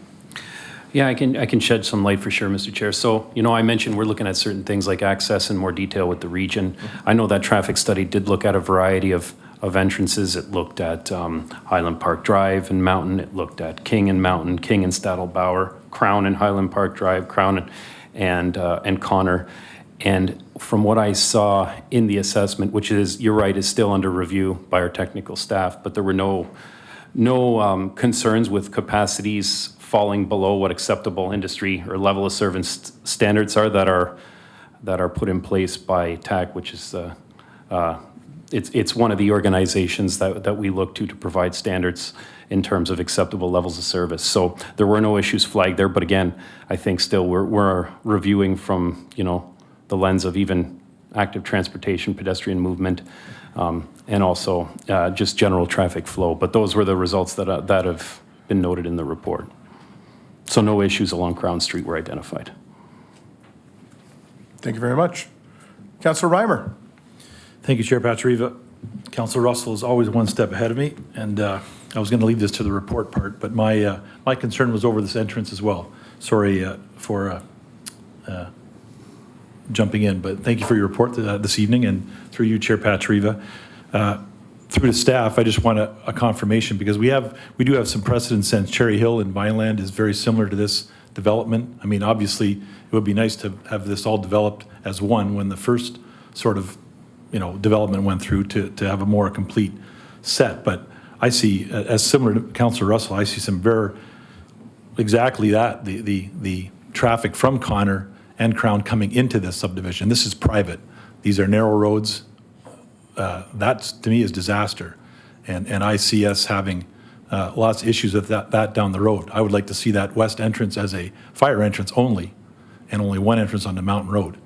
Yeah, I can shed some light for sure, Mr. Chair. So, I mentioned we're looking at certain things like access in more detail with the region. I know that traffic study did look at a variety of entrances. It looked at Highland Park Drive and Mountain. It looked at King and Mountain, King and Stadelbauer, Crown and Highland Park Drive, Crown and Connor. And from what I saw in the assessment, which is, you're right, is still under review by our technical staff, but there were no concerns with capacities falling below what acceptable industry or level of service standards are that are put in place by TAC, which is it's one of the organizations that we look to provide standards in terms of acceptable levels of service. So there were no issues flagged there, but again, I think still we're reviewing from the lens of even active transportation, pedestrian movement, and also just general traffic flow. But those were the results that have been noted in the report. So no issues along Crown Street were identified. Thank you very much. Councillor Reimer. Thank you, Chair Patriva. Councillor Russell is always one step ahead of me, and I was going to leave this to the report part, but my concern was over this entrance as well. Sorry for jumping in, but thank you for your report this evening, and through you, Chair Patriva. Through the staff, I just want a confirmation, because we do have some precedent since Cherry Hill and Vineland is very similar to this development. I mean, obviously, it would be nice to have this all developed as one when the first sort of, development went through to have a more complete set. But I see, as similar to Councillor Russell, I see some exactly that, the traffic from Connor and Crown coming into this subdivision. This is private. These are narrow roads. That, to me, is disaster. And I see us having lots of issues with that down the road. I would like to see that west entrance as a fire entrance only, and only one entrance onto Mountain Road.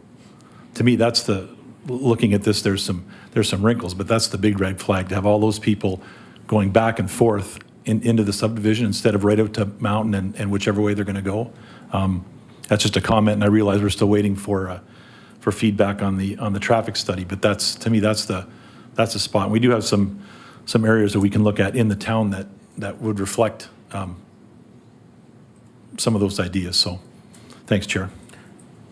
To me, that's looking at this, there's some wrinkles, but that's the big red flag, to have all those people going back and forth into the subdivision instead of right out to Mountain and whichever way they're going to go. That's just a comment, and I realize we're still waiting for feedback on the traffic study, but to me, that's the spot. And we do have some areas that we can look at in the town that would reflect some of those ideas. So, thanks, Chair.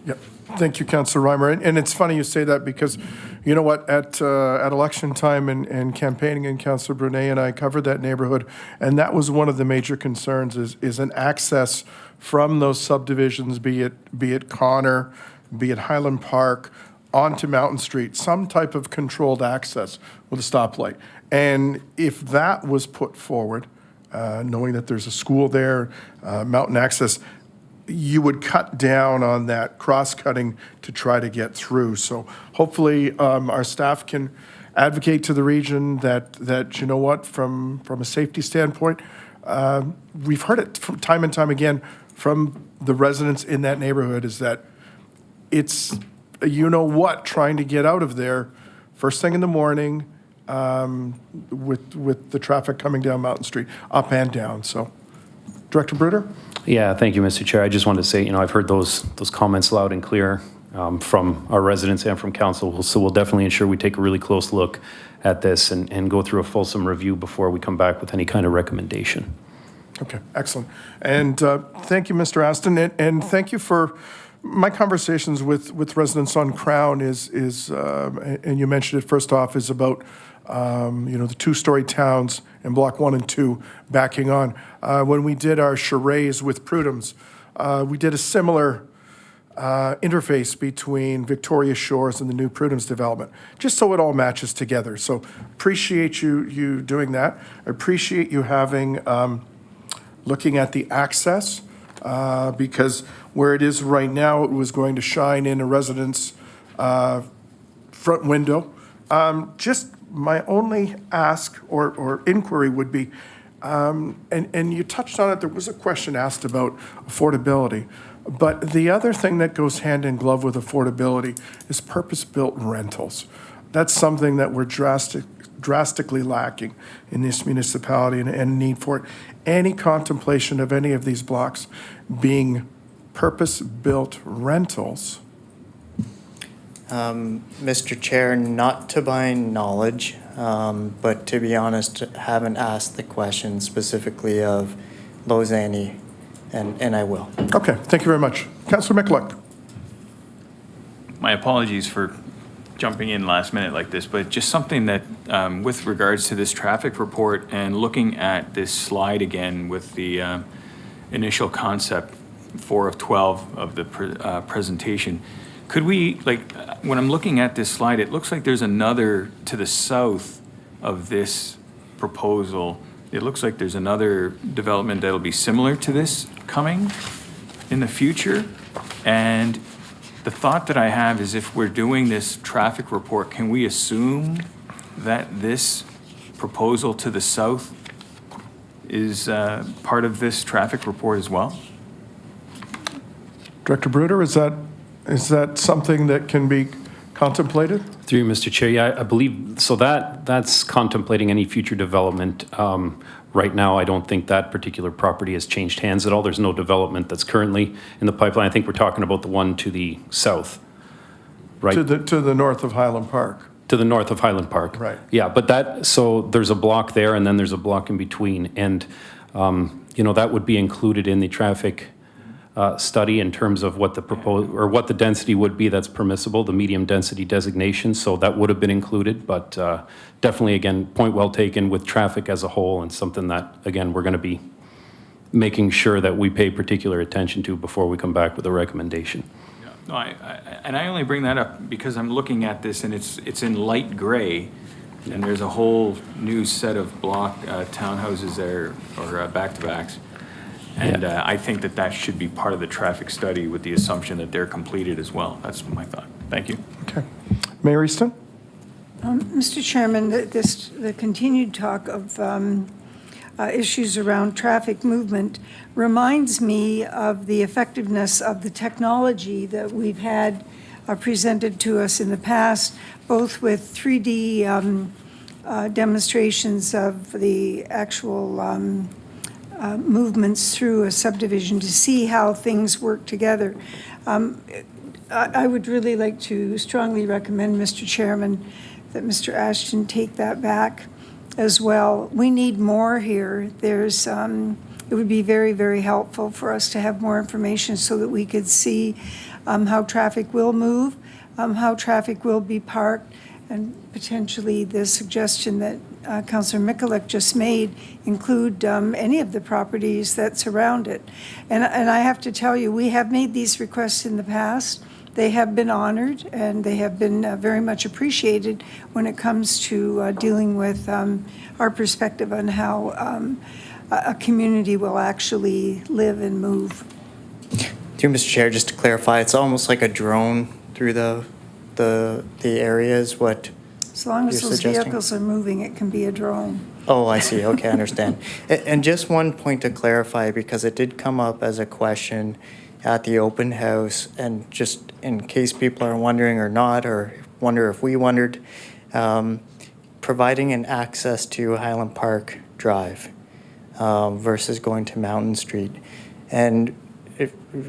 Yep. Thank you, Councillor Reimer. And it's funny you say that, because you know what, at election time and campaigning, and Councillor Brunet and I covered that neighborhood, and that was one of the major concerns is an access from those subdivisions, be it Connor, be it Highland Park, onto Mountain Street, some type of controlled access with a stoplight. And if that was put forward, knowing that there's a school there, mountain access, you would cut down on that cross-cutting to try to get through. So hopefully our staff can advocate to the region that you know what, from a safety standpoint, we've heard it from time and time again from the residents in that neighborhood, is that it's trying to get out of there first thing in the morning with the traffic coming down Mountain Street, up and down. So, Director Bruder? Yeah, thank you, Mr. Chair. I just wanted to say, I've heard those comments loud and clear from our residents and from council. So we'll definitely ensure we take a really close look at this and go through a fulsome review before we come back with any kind of recommendation. Okay, excellent. And thank you, Mr. Aston, and thank you for my conversations with residents on Crown is and you mentioned it first off, is about the two-story towns in Block 1 and 2 backing on. When we did our charades with Prudhome's, we did a similar interface between Victoria Shores and the new Prudence development, just so it all matches together. So appreciate you doing that. I appreciate you having, looking at the access, because where it is right now, it was going to shine in a resident's front window. Just my only ask or inquiry would be, and you touched on it, there was a question asked about affordability. But the other thing that goes hand in glove with affordability is purpose-built rentals. That's something that we're drastically lacking in this municipality and need for it. Any contemplation of any of these blocks being purpose-built rentals? Mr. Chair, not to my knowledge, but to be honest, haven't asked the question specifically of Lausanne, and I will. Okay, thank you very much. Councillor Mikulik. My apologies for jumping in last minute like this, but just something that, with regards to this traffic report and looking at this slide again with the initial concept 4 of 12 of the presentation, could we, like, when I'm looking at this slide, it looks like there's another to the south of this proposal. It looks like there's another development that'll be similar to this coming in the future. And the thought that I have is if we're doing this traffic report, can we assume that this proposal to the south is part of this traffic report as well? Director Bruder, is that something that can be contemplated? Through you, Mr. Chair, yeah, I believe, so that's contemplating any future development. Right now, I don't think that particular property has changed hands at all. There's no development that's currently in the pipeline. I think we're talking about the one to the south, right? To the north of Highland Park. To the north of Highland Park. Right. Yeah, but so there's a block there and then there's a block in between. And, that would be included in the traffic study in terms of what the density would be that's permissible, the medium density designation. So that would have been included, but definitely, again, point well taken with traffic as a whole, and something that, again, we're going to be making sure that we pay particular attention to before we come back with a recommendation. No, I only bring that up because I'm looking at this and it's in light gray, and there's a whole new set of block townhouses there, or back-to-backs. And I think that should be part of the traffic study with the assumption that they're completed as well. That's my thought. Thank you. Okay. Mayor Easton? Mr. Chairman, the continued talk of issues around traffic movement reminds me of the effectiveness of the technology that we've had presented to us in the past, both with 3D demonstrations of the actual movements through a subdivision to see how things work together. I would really like to strongly recommend, Mr. Chairman, that Mr. Ashton take that back as well. We need more here. It would be very, very helpful for us to have more information so that we could see how traffic will move, how traffic will be parked, and potentially the suggestion that Councillor Mikulik just made include any of the properties that surround it. And I have to tell you, we have made these requests in the past. They have been honored and they have been very much appreciated when it comes to dealing with our perspective on how a community will actually live and move. Through Mr. Chair, just to clarify, it's almost like a drone through the areas, what As long as you're those suggesting? vehicles are moving, it can be a drone. Oh, I see. Okay, I understand. And just one point to clarify, because it did come up as a question at the open house, and just in case people are wondering or not, or wonder if we wondered, providing an access to Highland Park Drive versus going to Mountain Street. And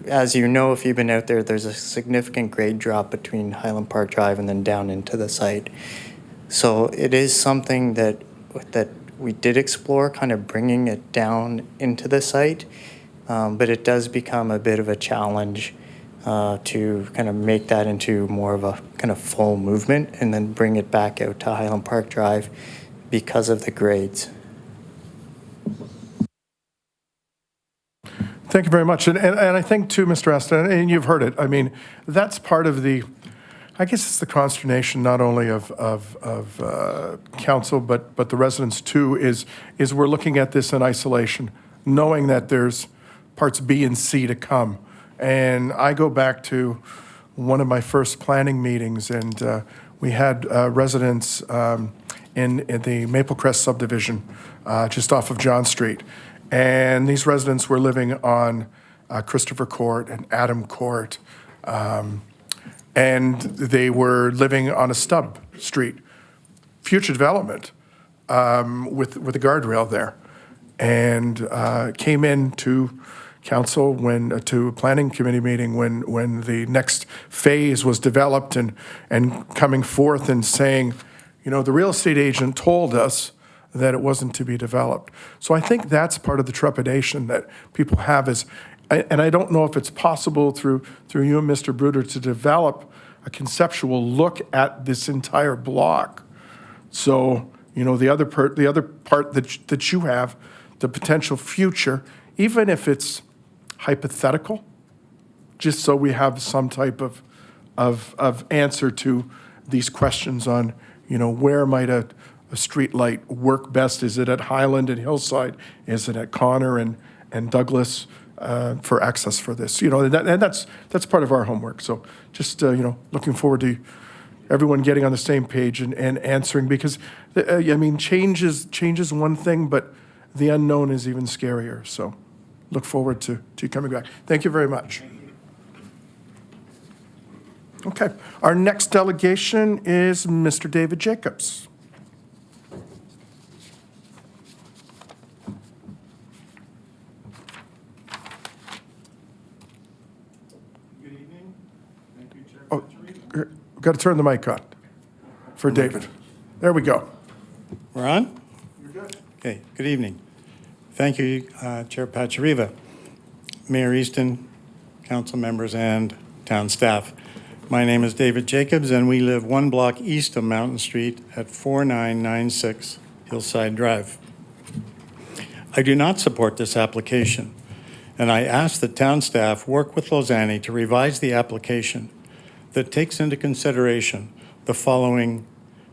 as you know, if you've been out there, there's a significant grade drop between Highland Park Drive and then down into the site. So it is something that we did explore, kind of bringing it down into the site, but it does become a bit of a challenge to kind of make that into more of a kind of full movement and then bring it back out to Highland Park Drive because of the grades. Thank you very much. And I think too, Mr. Aston, and you've heard it, I mean, that's part of the, I guess it's the consternation not only of council, but the residents too, is we're looking at this in isolation, knowing that there's parts B and C to come. And I go back to one of my first planning meetings, and we had residents in the Maple Crest subdivision, just off of John Street. And these residents were living on Christopher Court and Adam Court. And they were living on a stub street, future development, with a guardrail there. And came in to council to a planning committee meeting when the next phase was developed and coming forth and saying, you know, the real estate agent told us that it wasn't to be developed. So I think that's part of the trepidation that people have is, and I don't know if it's possible through you and Mr. Bruder to develop a conceptual look at this entire block. So, you know, the other part that you have, the potential future, even if it's hypothetical, just so we have some type of answer to these questions on, you know, where might a street light work best? Is it at Highland and Hillside? Is it at Connor and Douglas for access for this? You know, and that's part of our homework. So just, you know, looking forward to everyone getting on the same page and answering, because, I mean, change is one thing, but the unknown is even scarier. So look forward to you coming back. Thank you very much. Okay, our next delegation is Mr. David Jacobs. Good evening. Thank you, Chair. Oh, we've got to turn the mic on for David. There we go. We're on? You're good. Okay, good evening. Thank you, Chair Pachariva, Mayor Easton, council members, and town staff. My name is David Jacobs, and we live one block east of Mountain Street at 4996 Hillside Drive. I do not support this application, and I ask that town staff work with Lozani to revise the application that takes into consideration the following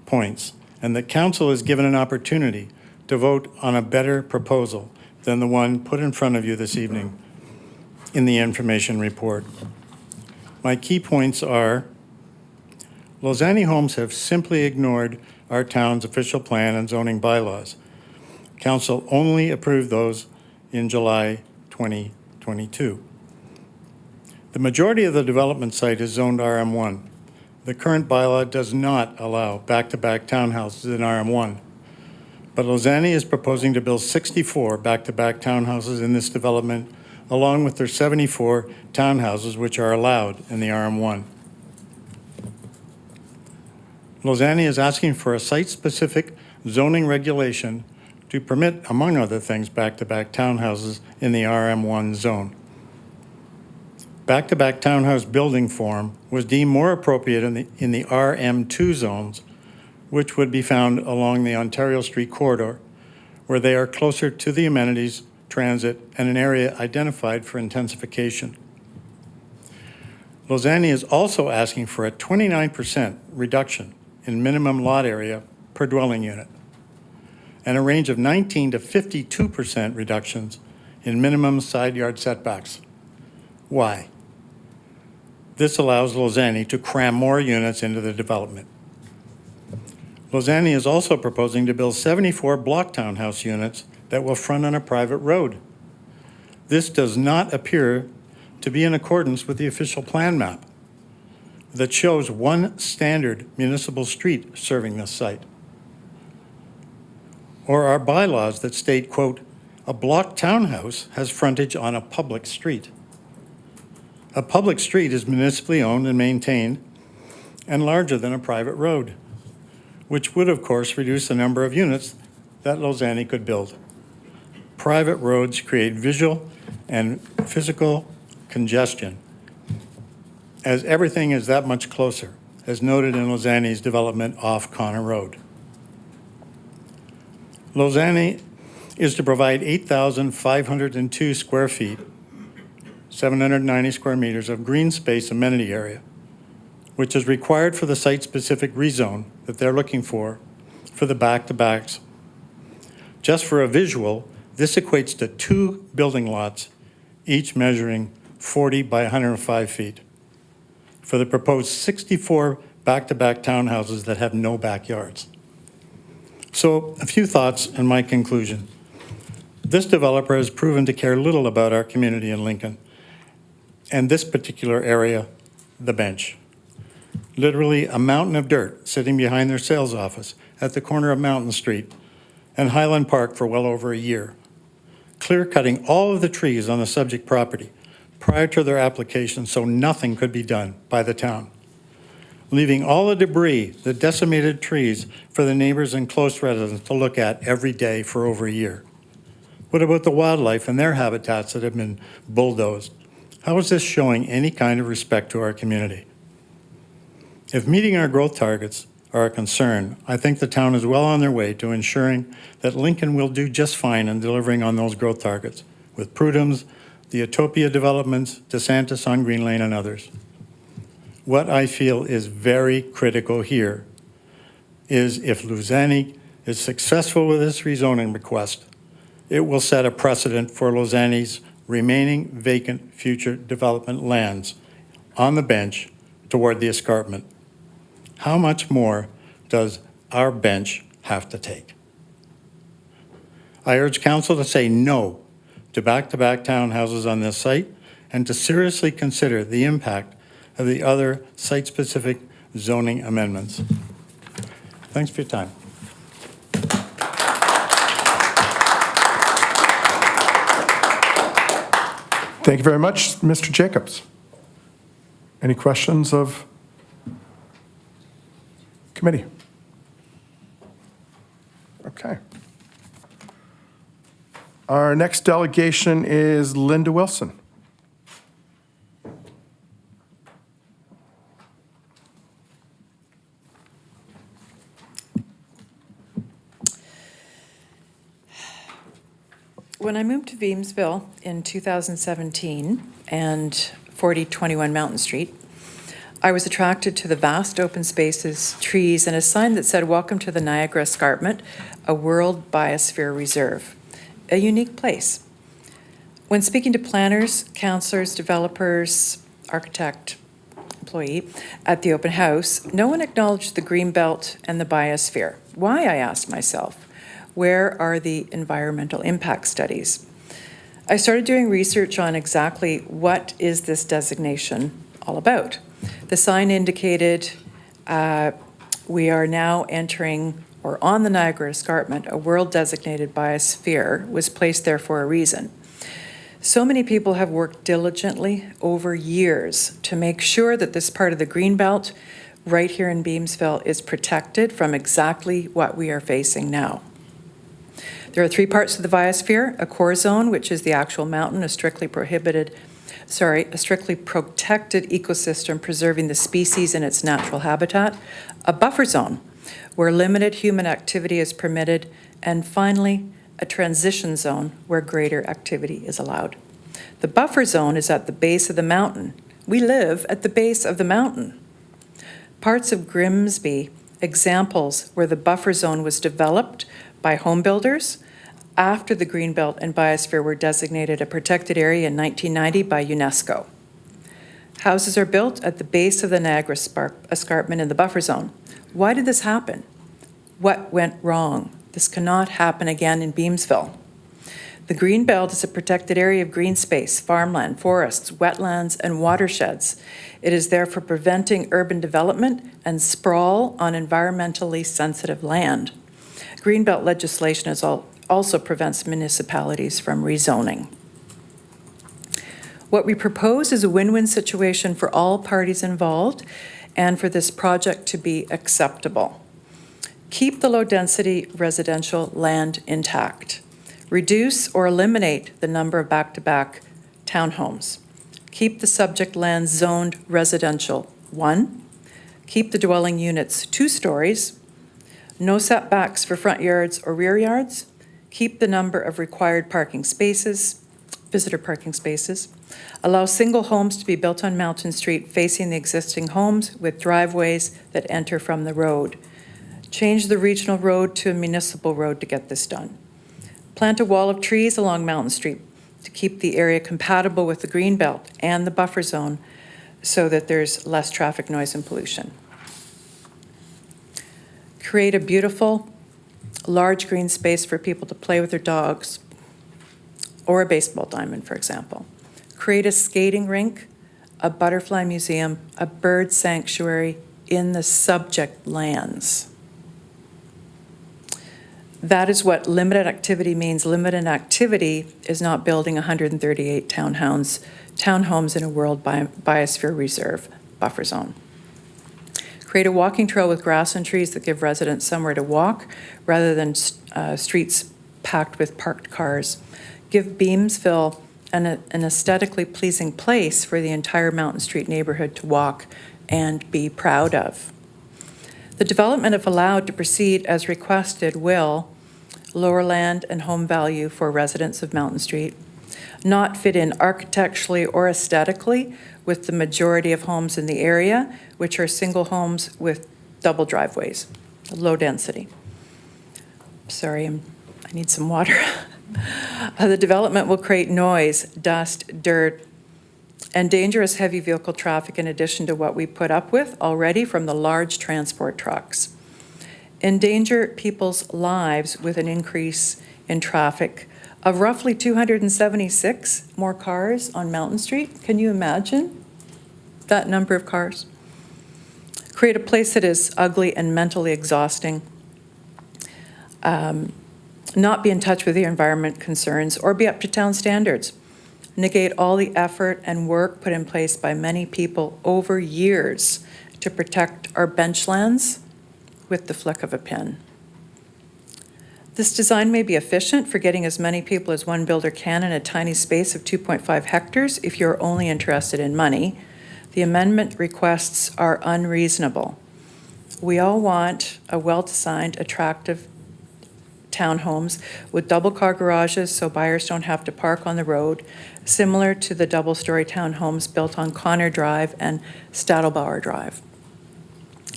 points, and that council is given an opportunity to vote on a better proposal than the one put in front of you this evening in the information report. My key points are: Lozani Homes have simply ignored our town's official plan and zoning bylaws. Council only approved those in July 2022. The majority of the development site is zoned RM1. The current bylaw does not allow back-to-back townhouses in RM1, but Lozani is proposing to build 64 back-to-back townhouses in this development, along with their 74 townhouses which are allowed in the RM1. Lozani is asking for a site-specific zoning regulation to permit, among other things, back-to-back townhouses in the RM1 zone. Back-to-back townhouse building form was deemed more appropriate in the RM2 zones, which would be found along the Ontario Street corridor, where they are closer to the amenities, transit, and an area identified for intensification. Lozani is also asking for a 29% reduction in minimum lot area per dwelling unit, and a range of 19 to 52% reductions in minimum side yard setbacks. Why? This allows Lozani to cram more units into the development. Lozani is also proposing to build 74 block townhouse units that will front on a private road. This does not appear to be in accordance with the official plan map that shows one standard municipal street serving this site, or our bylaws that state, quote, a block townhouse has frontage on a public street. A public street is municipally owned and maintained and larger than a private road, which would, of course, reduce the number of units that Lozani could build. Private roads create visual and physical congestion, as everything is that much closer, as noted in Lozani's development off Connor Road. Lozani is to provide 8,502 square feet 790 square meters of green space amenity area, which is required for the site-specific rezone that they're looking for the back-to-backs. Just for a visual, this equates to 2 building lots, each measuring 40 by 105 feet, for the proposed 64 back-to-back townhouses that have no backyards. So a few thoughts in my conclusion. This developer has proven to care little about our community in Lincoln, and this particular area, the bench. Literally a mountain of dirt sitting behind their sales office at the corner of Mountain Street and Highland Park for well over a year. Clear-cutting all of the trees on the subject property prior to their application so nothing could be done by the town. Leaving all the debris, the decimated trees, for the neighbors and close residents to look at every day for over a year. What about the wildlife and their habitats that have been bulldozed? How is this showing any kind of respect to our community? If meeting our growth targets are a concern, I think the town is well on their way to ensuring that Lincoln will do just fine in delivering on those growth targets with Prudhome's, the Utopia developments, DeSantis on Green Lane, and others. What I feel is very critical here is if Luzani is successful with this rezoning request, it will set a precedent for Luzani's remaining vacant future development lands on the bench toward the escarpment. How much more does our bench have to take? I urge council to say no to back-to-back townhouses on this site and to seriously consider the impact of the other site-specific zoning amendments. Thanks for your time. Thank you very much, Mr. Jacobs. Any questions of committee? Okay. Our next delegation is Linda Wilson. When I moved to Beamsville in 2017 and 4021 Mountain Street, I was attracted to the vast open spaces, trees, and a sign that said, "Welcome to the Niagara Escarpment, a World Biosphere Reserve," a unique place. When speaking to planners, councillors, developers, architect, employee at the open house, no one acknowledged the greenbelt and the biosphere. Why, I asked myself. Where are the environmental impact studies? I started doing research on exactly what is this designation all about. The sign indicated we are now entering, or on the Niagara Escarpment, a world-designated biosphere was placed there for a reason. So many people have worked diligently over years to make sure that this part of the Greenbelt right here in Beamsville is protected from exactly what we are facing now. There are 3 parts to the biosphere: a core zone, which is the actual mountain, a strictly protected ecosystem preserving the species in its natural habitat, a buffer zone, where limited human activity is permitted, and finally, a transition zone where greater activity is allowed. The buffer zone is at the base of the mountain. We live at the base of the mountain. Parts of Grimsby, examples where the buffer zone was developed by home builders after the Greenbelt and Biosphere were designated a protected area in 1990 by UNESCO. Houses are built at the base of the Niagara Escarpment in the buffer zone. Why did this happen? What went wrong? This cannot happen again in Beamsville. The Greenbelt is a protected area of green space, farmland, forests, wetlands, and watersheds. It is there for preventing urban development and sprawl on environmentally sensitive land. Greenbelt legislation also prevents municipalities from rezoning. What we propose is a win-win situation for all parties involved and for this project to be acceptable. Keep the low-density residential land intact. Reduce or eliminate the number of back-to-back townhomes. Keep the subject land zoned residential 1. Keep the dwelling units 2 stories. No setbacks for front yards or rear yards. Keep the number of required parking spaces. visitor parking spaces. Allow single homes to be built on Mountain Street facing the existing homes with driveways that enter from the road. Change the regional road to a municipal road to get this done. Plant a wall of trees along Mountain Street to keep the area compatible with the green belt and the buffer zone so that there's less traffic noise and pollution. Create a beautiful, large green space for people to play with their dogs, or a baseball diamond, for example. Create a skating rink, a butterfly museum, a bird sanctuary in the subject lands. That is what limited activity means. Limited activity is not building 138 townhomes in a World Biosphere Reserve buffer zone. Create a walking trail with grass and trees that give residents somewhere to walk rather than streets packed with parked cars. Give Beamsville an aesthetically pleasing place for the entire Mountain Street neighborhood to walk and be proud of. The development, if allowed to proceed as requested, will lower land and home value for residents of Mountain Street, not fit in architecturally or aesthetically with the majority of homes in the area, which are single homes with double driveways, low density. Sorry, I need some water. The development will create noise, dust, dirt, and dangerous heavy vehicle traffic in addition to what we put up with already from the large transport trucks. Endanger people's lives with an increase in traffic of roughly 276 more cars on Mountain Street. Can you imagine that number of cars? Create a place that is ugly and mentally exhausting. Not be in touch with your environment concerns or be up to town standards. Negate all the effort and work put in place by many people over years to protect our benchlands with the flick of a pen. This design may be efficient for getting as many people as one builder can in a tiny space of 2.5 hectares if you're only interested in money. The amendment requests are unreasonable. We all want a well-designed, attractive townhomes with double-car garages so buyers don't have to park on the road, similar to the double-story townhomes built on Connor Drive and Stadelbauer Drive.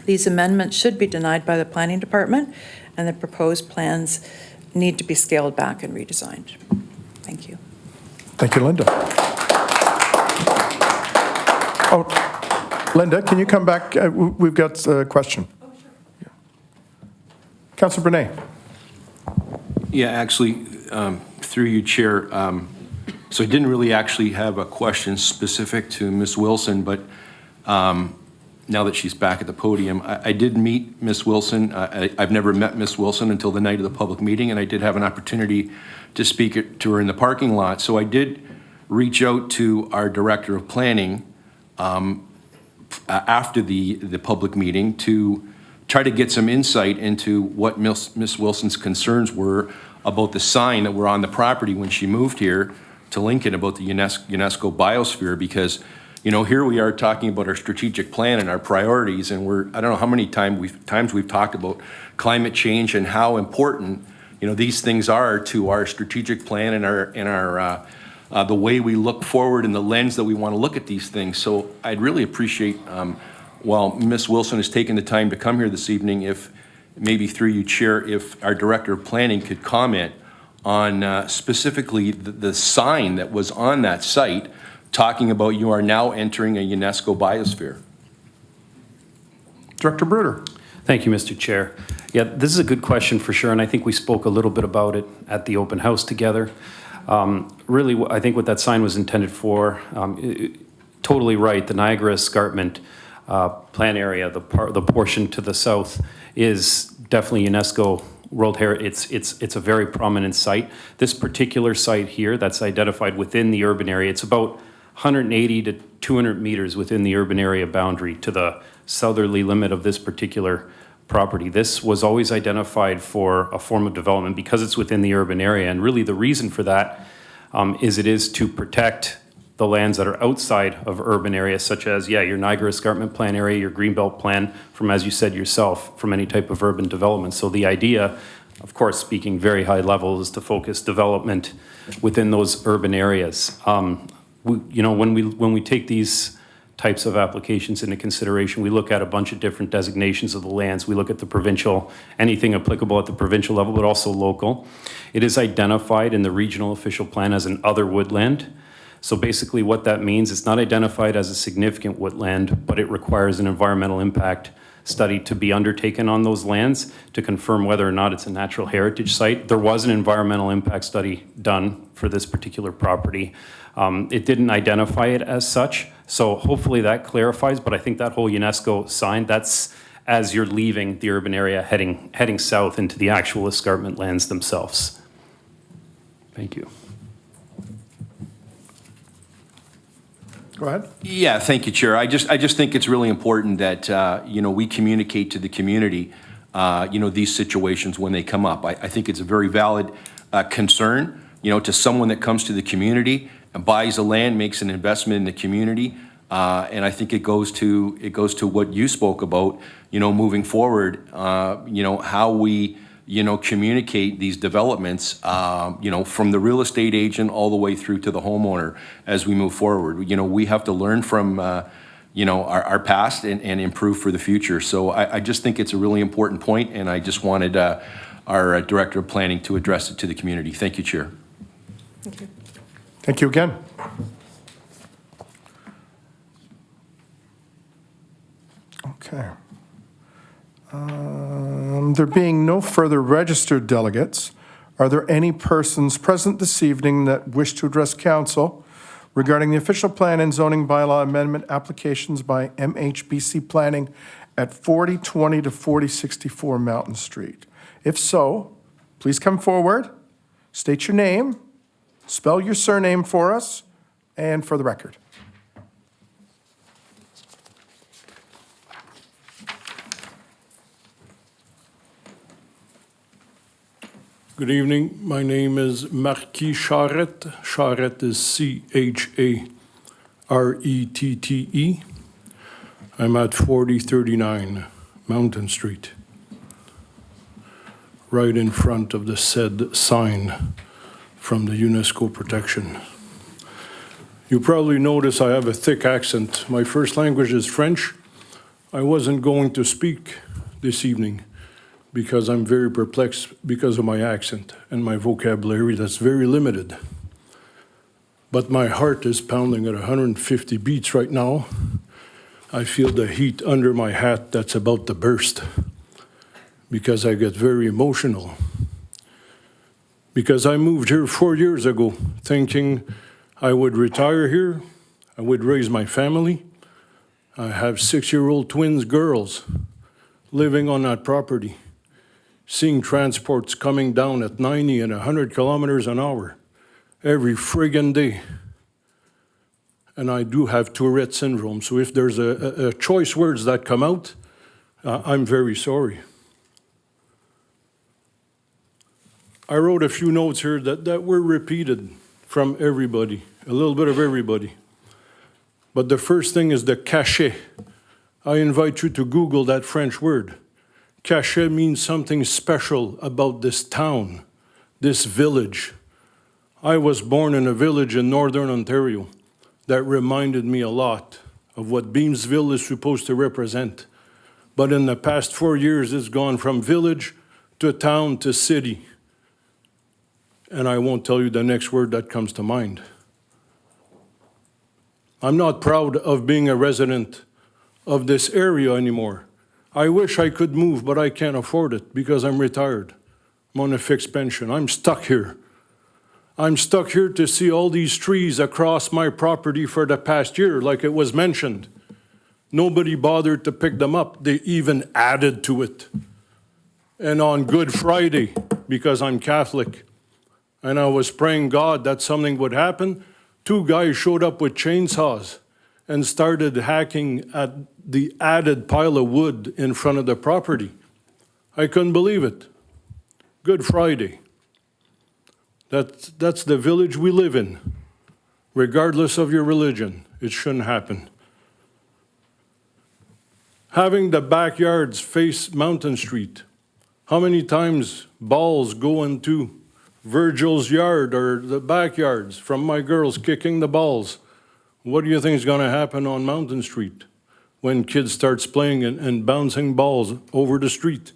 These amendments should be denied by the Planning Department, and the proposed plans need to be scaled back and redesigned. Thank you. Thank you, Linda. Oh, Linda, can you come back? We've got a question. Oh, sure. Councilor Brunet. Yeah, actually, through you, Chair, so I didn't really actually have a question specific to Ms. Wilson, but now that she's back at the podium, I did meet Ms. Wilson. I've never met Ms. Wilson until the night of the public meeting, and I did have an opportunity to speak to her in the parking lot. So I did reach out to our Director of Planning after the public meeting to try to get some insight into what Ms. Wilson's concerns were about the sign that were on the property when she moved here to Lincoln about the UNESCO biosphere, because, you know, here we are talking about our strategic plan and our priorities, and I don't know how many times we've talked about climate change and how important, you know, these things are to our strategic plan and our the way we look forward and the lens that we want to look at these things. So I'd really appreciate, while Ms. Wilson has taken the time to come here this evening, if maybe through you, Chair, if our Director of Planning could comment on specifically the sign that was on that site talking about you are now entering a UNESCO biosphere. Director Bruder. Thank you, Mr. Chair. Yeah, this is a good question for sure, and I think we spoke a little bit about it at the open house together. Really, I think what that sign was intended for, totally right, the Niagara Escarpment plan area, the portion to the south is definitely UNESCO World Heritage. It's a very prominent site. This particular site here that's identified within the urban area, it's about 180 to 200 meters within the urban area boundary to the southerly limit of this particular property. This was always identified for a form of development because it's within the urban area, and really the reason for that is it is to protect the lands that are outside of urban areas, such as, your Niagara Escarpment Plan area, your Greenbelt Plan, from, as you said yourself, from any type of urban development. So the idea of course, speaking very high level, is to focus development within those urban areas. When we take these types of applications into consideration, we look at a bunch of different designations of the lands. We look at the provincial, anything applicable at the provincial level, but also local. It is identified in the regional official plan as an other woodland. So basically what that means, it's not identified as a significant woodland, but it requires an environmental impact study to be undertaken on those lands to confirm whether or not it's a natural heritage site. There was an environmental impact study done for this particular property. It didn't identify it as such, so hopefully that clarifies, but I think that whole UNESCO sign, that's as you're leaving the urban area, heading south into the actual escarpment lands themselves. Thank you. Go ahead. Yeah, thank you, Chair. I just think it's really important that, we communicate to the community, these situations when they come up. I think it's a very valid concern, to someone that comes to the community and buys the land, makes an investment in the community. And I think it goes to what you spoke about, moving forward, how we, communicate these developments, from the real estate agent all the way through to the homeowner as we move forward. We have to learn from, our past and improve for the future. So I just think it's a really important point, and I just wanted our Director of Planning to address it to the community. Thank you, Chair. Thank you. Thank you again. Okay. There being no further registered delegates, are there any persons present this evening that wish to address council regarding the official plan and zoning bylaw amendment applications by MHBC Planning at 4020 to 4064 Mountain Street? If so, please come forward, state your name, spell your surname for us, and for the record. Good evening. My name is Marquis Charette. Charette is Charrette. I'm at 4039 Mountain Street, right in front of the said sign from the UNESCO protection. You probably notice I have a thick accent. My first language is French. I wasn't going to speak this evening because I'm very perplexed because of my accent and my vocabulary that's very limited. But my heart is pounding at 150 beats right now. I feel the heat under my hat that's about to burst because I get very emotional. Because I moved here 4 years ago thinking I would retire here, I would raise my family. I have 6-year-old twins girls living on that property, seeing transports coming down at 90 and 100 kilometers an hour every friggin' day. And I do have Tourette syndrome, so if there's a choice words that come out, I'm very sorry. I wrote a few notes here that were repeated from everybody, a little bit of everybody. But the first thing is the cachet. I invite you to Google that French word. Cachet means something special about this town, this village. I was born in a village in northern Ontario that reminded me a lot of what Beamsville is supposed to represent. But in the past 4 years, it's gone from village to town to city. And I won't tell you the next word that comes to mind. I'm not proud of being a resident of this area anymore. I wish I could move, but I can't afford it because I'm retired. I'm on a fixed pension. I'm stuck here. I'm stuck here to see all these trees across my property for the past year, like it was mentioned. Nobody bothered to pick them up. They even added to it. And on Good Friday, because I'm Catholic, and I was praying God that something would happen, 2 guys showed up with chainsaws and started hacking at the added pile of wood in front of the property. I couldn't believe it. Good Friday. That's the village we live in. Regardless of your religion, it shouldn't happen. Having the backyards face Mountain Street, How many times balls go into Virgil's yard or the backyards from my girls kicking the balls? What do you think is going to happen on Mountain Street when kids starts playing and bouncing balls over the street?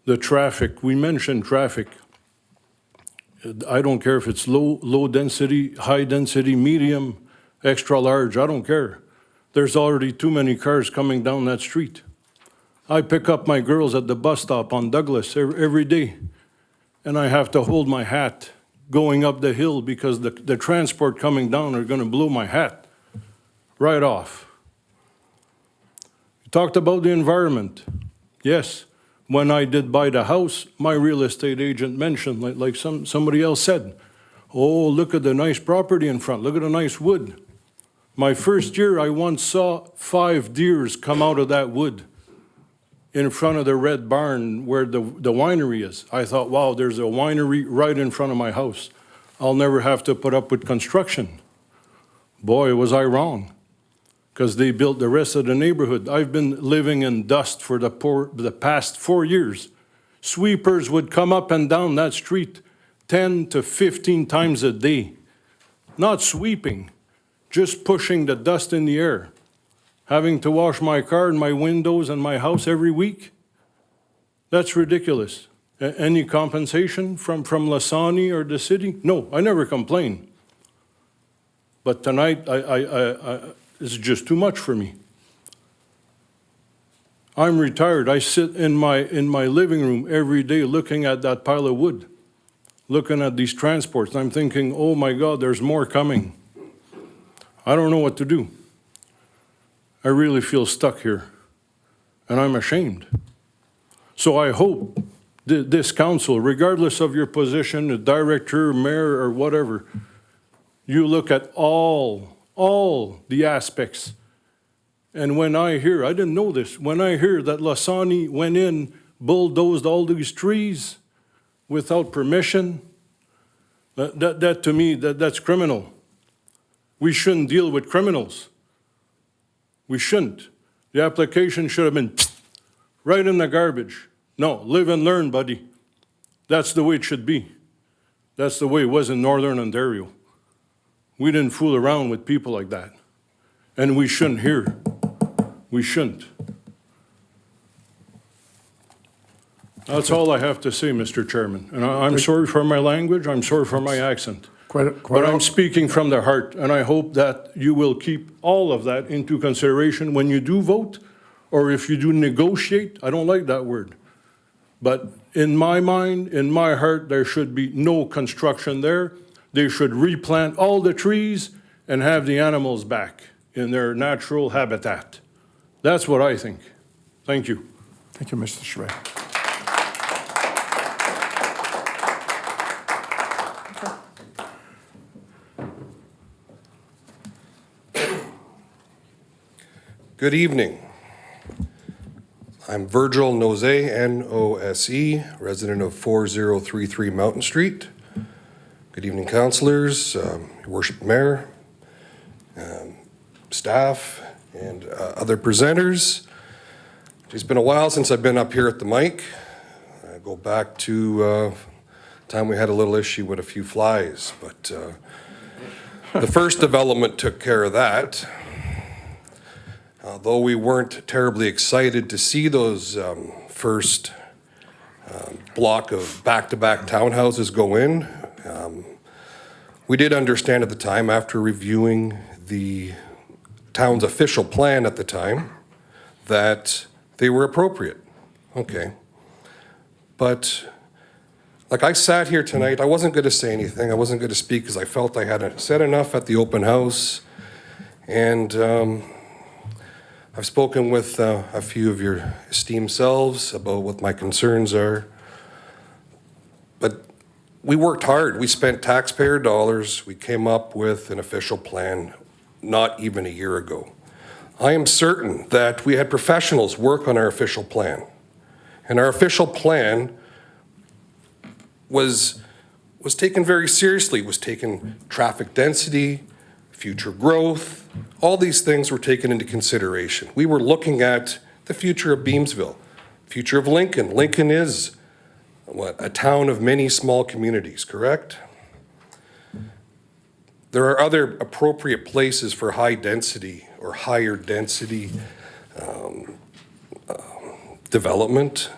The traffic, we mentioned traffic. I don't care if it's low density, high density, medium, extra large, I don't care. There's already too many cars coming down that street. I pick up my girls at the bus stop on Douglas every day, and I have to hold my hat going up the hill because the transport coming down are gonna blow my hat right off. You talked about the environment. Yes, when I did buy the house, my real estate agent mentioned, like somebody else said, oh, look at the nice property in front, look at the nice wood. My first year, I once saw 5 deers come out of that wood in front of the red barn where the winery is. I thought, wow, there's a winery right in front of my house. I'll never have to put up with construction. Boy, was I wrong, because they built the rest of the neighborhood. I've been living in dust for the past 4 years. Sweepers would come up and down that street 10 to 15 times a day. Not sweeping, just pushing the dust in the air. Having to wash my car and my windows and my house every week? That's ridiculous. Any compensation from Lasani or the city? No, I never complain. But tonight, it's just too much for me. I'm retired. I sit in my living room every day looking at that pile of wood, looking at these transports. I'm thinking, oh my God, there's more coming. I don't know what to do. I really feel stuck here, and I'm ashamed. So I hope this council, regardless of your position, the director, mayor, or whatever, you look at all the aspects. And when I hear, I didn't know this, when I hear that Lasani went in, bulldozed all these trees without permission, that to me, that's criminal. We shouldn't deal with criminals. We shouldn't. The application should have been right in the garbage. No, live and learn, buddy. That's the way it should be. That's the way it was in Northern Ontario. We didn't fool around with people like that. And we shouldn't here. We shouldn't. That's all I have to say, Mr. Chairman. And I'm sorry for my language, I'm sorry for my accent. But I'm speaking from the heart, and I hope that you will keep all of that into consideration when you do vote, or if you do negotiate. I don't like that word. But in my mind, in my heart, there should be no construction there. They should replant all the trees and have the animals back in their natural habitat. That's what I think. Thank you. Thank you, Mr. Schray. Good evening. I'm Virgil Nose, N-O-S-E, resident of 4033 Mountain Street. Good evening, councilors, Your Worship Mayor, staff, and other presenters. It's been a while since I've been up here at the mic. I go back to time we had a little issue with a few flies, but the first development took care of that. Although we weren't terribly excited to see those first block of back-to-back townhouses go in, we did understand at the time, after reviewing the town's official plan at the time, that they were appropriate. Okay. But like I sat here tonight, I wasn't going to say anything. I wasn't going to speak because I felt I had said enough at the open house. And I've spoken with a few of your esteemed selves about what my concerns are. But we worked hard. We spent taxpayer dollars. We came up with an official plan not even a year ago. I am certain that we had professionals work on our official plan. And our official plan was taken very seriously. It was taken traffic density, future growth, all these things were taken into consideration. We were looking at the future of Beamsville, future of Lincoln. Lincoln is, what, a town of many small communities, correct? There are other appropriate places for high density or higher density development.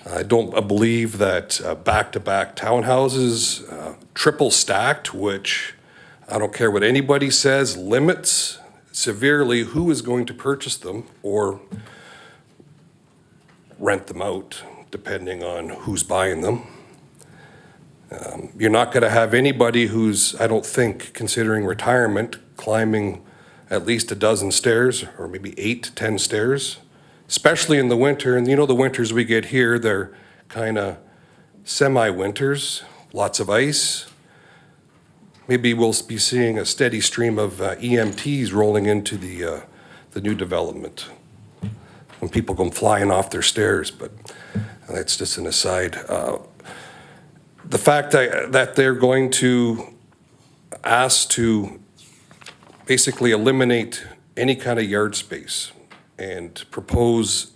I don't believe that back-to-back townhouses, triple stacked, which I don't care what anybody says, limits severely who is going to purchase them or rent them out, depending on who's buying them. You're not going to have anybody who's, I don't think, considering retirement, climbing at least a dozen stairs, or maybe 8 to 10 stairs, especially in the winter. And you know the winters we get here, they're kind of semi-winters, lots of ice. Maybe we'll be seeing a steady stream of EMTs rolling into the new development when people come flying off their stairs, but that's just an aside. The fact that they're going to ask to basically eliminate any kind of yard space and propose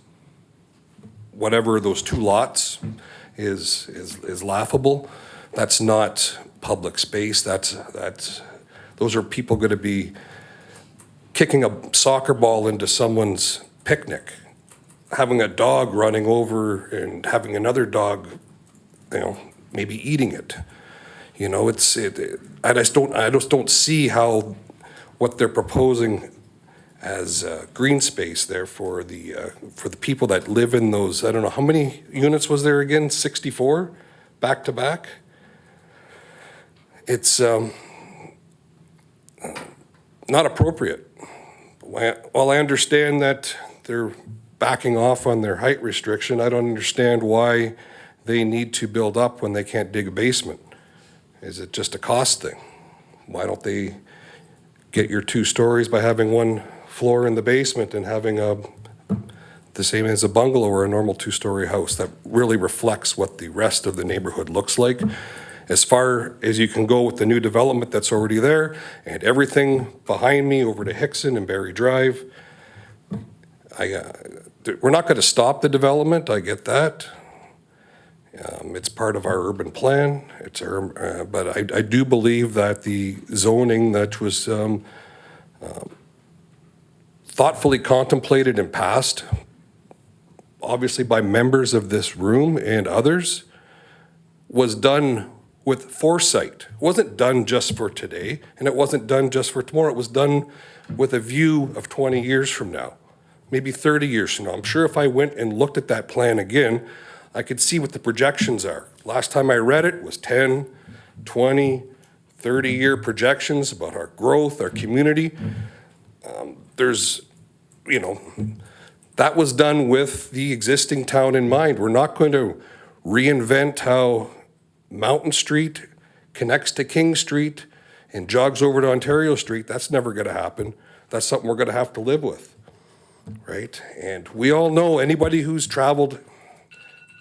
whatever those 2 lots is laughable. That's not public space. Those are people going to be kicking a soccer ball into someone's picnic, having a dog running over and having another dog, maybe eating it. I just don't see how what they're proposing as green space there for the people that live in those. I don't know how many units was there again. 64, back to back. It's not appropriate. While I understand that they're backing off on their height restriction, I don't understand why they need to build up when they can't dig a basement. Is it just a cost thing? Why don't they get your 2 stories by having 1 floor in the basement and having the same as a bungalow or a normal 2-story house that really reflects what the rest of the neighborhood looks like? As far as you can go with the new development that's already there and everything behind me over to Hickson and Barry Drive, we're not going to stop the development, I get that. It's part of our urban plan. But I do believe that the zoning that was thoughtfully contemplated and passed, obviously by members of this room and others, was done with foresight. It wasn't done just for today, and it wasn't done just for tomorrow. It was done with a view of 20 years from now, maybe 30 years from now. I'm sure if I went and looked at that plan again, I could see what the projections are. Last time I read it was 10, 20, 30-year projections about our growth, our community. That was done with the existing town in mind. We're not going to reinvent how Mountain Street connects to King Street and jogs over to Ontario Street. That's never going to happen. That's something we're going to have to live with, right? And we all know, anybody who's traveled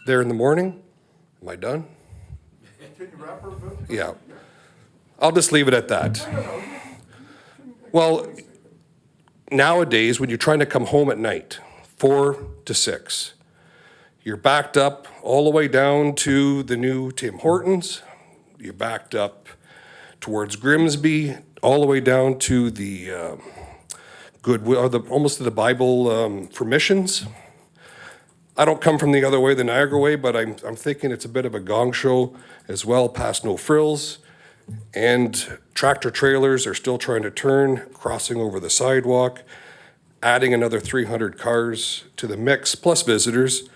there in the morning. Am I done? Yeah. I'll just leave it at that. Well, nowadays, when you're trying to come home at night, 4 to 6, you're backed up all the way down to the new Tim Hortons. You're backed up towards Grimsby, all the way down to the Goodwill, almost to the Bible for Missions. I don't come from the other way, the Niagara way, but I'm thinking it's a bit of a gong show as well, past No Frills. And tractor trailers are still trying to turn, crossing over the sidewalk, adding another 300 cars to the mix, plus visitors.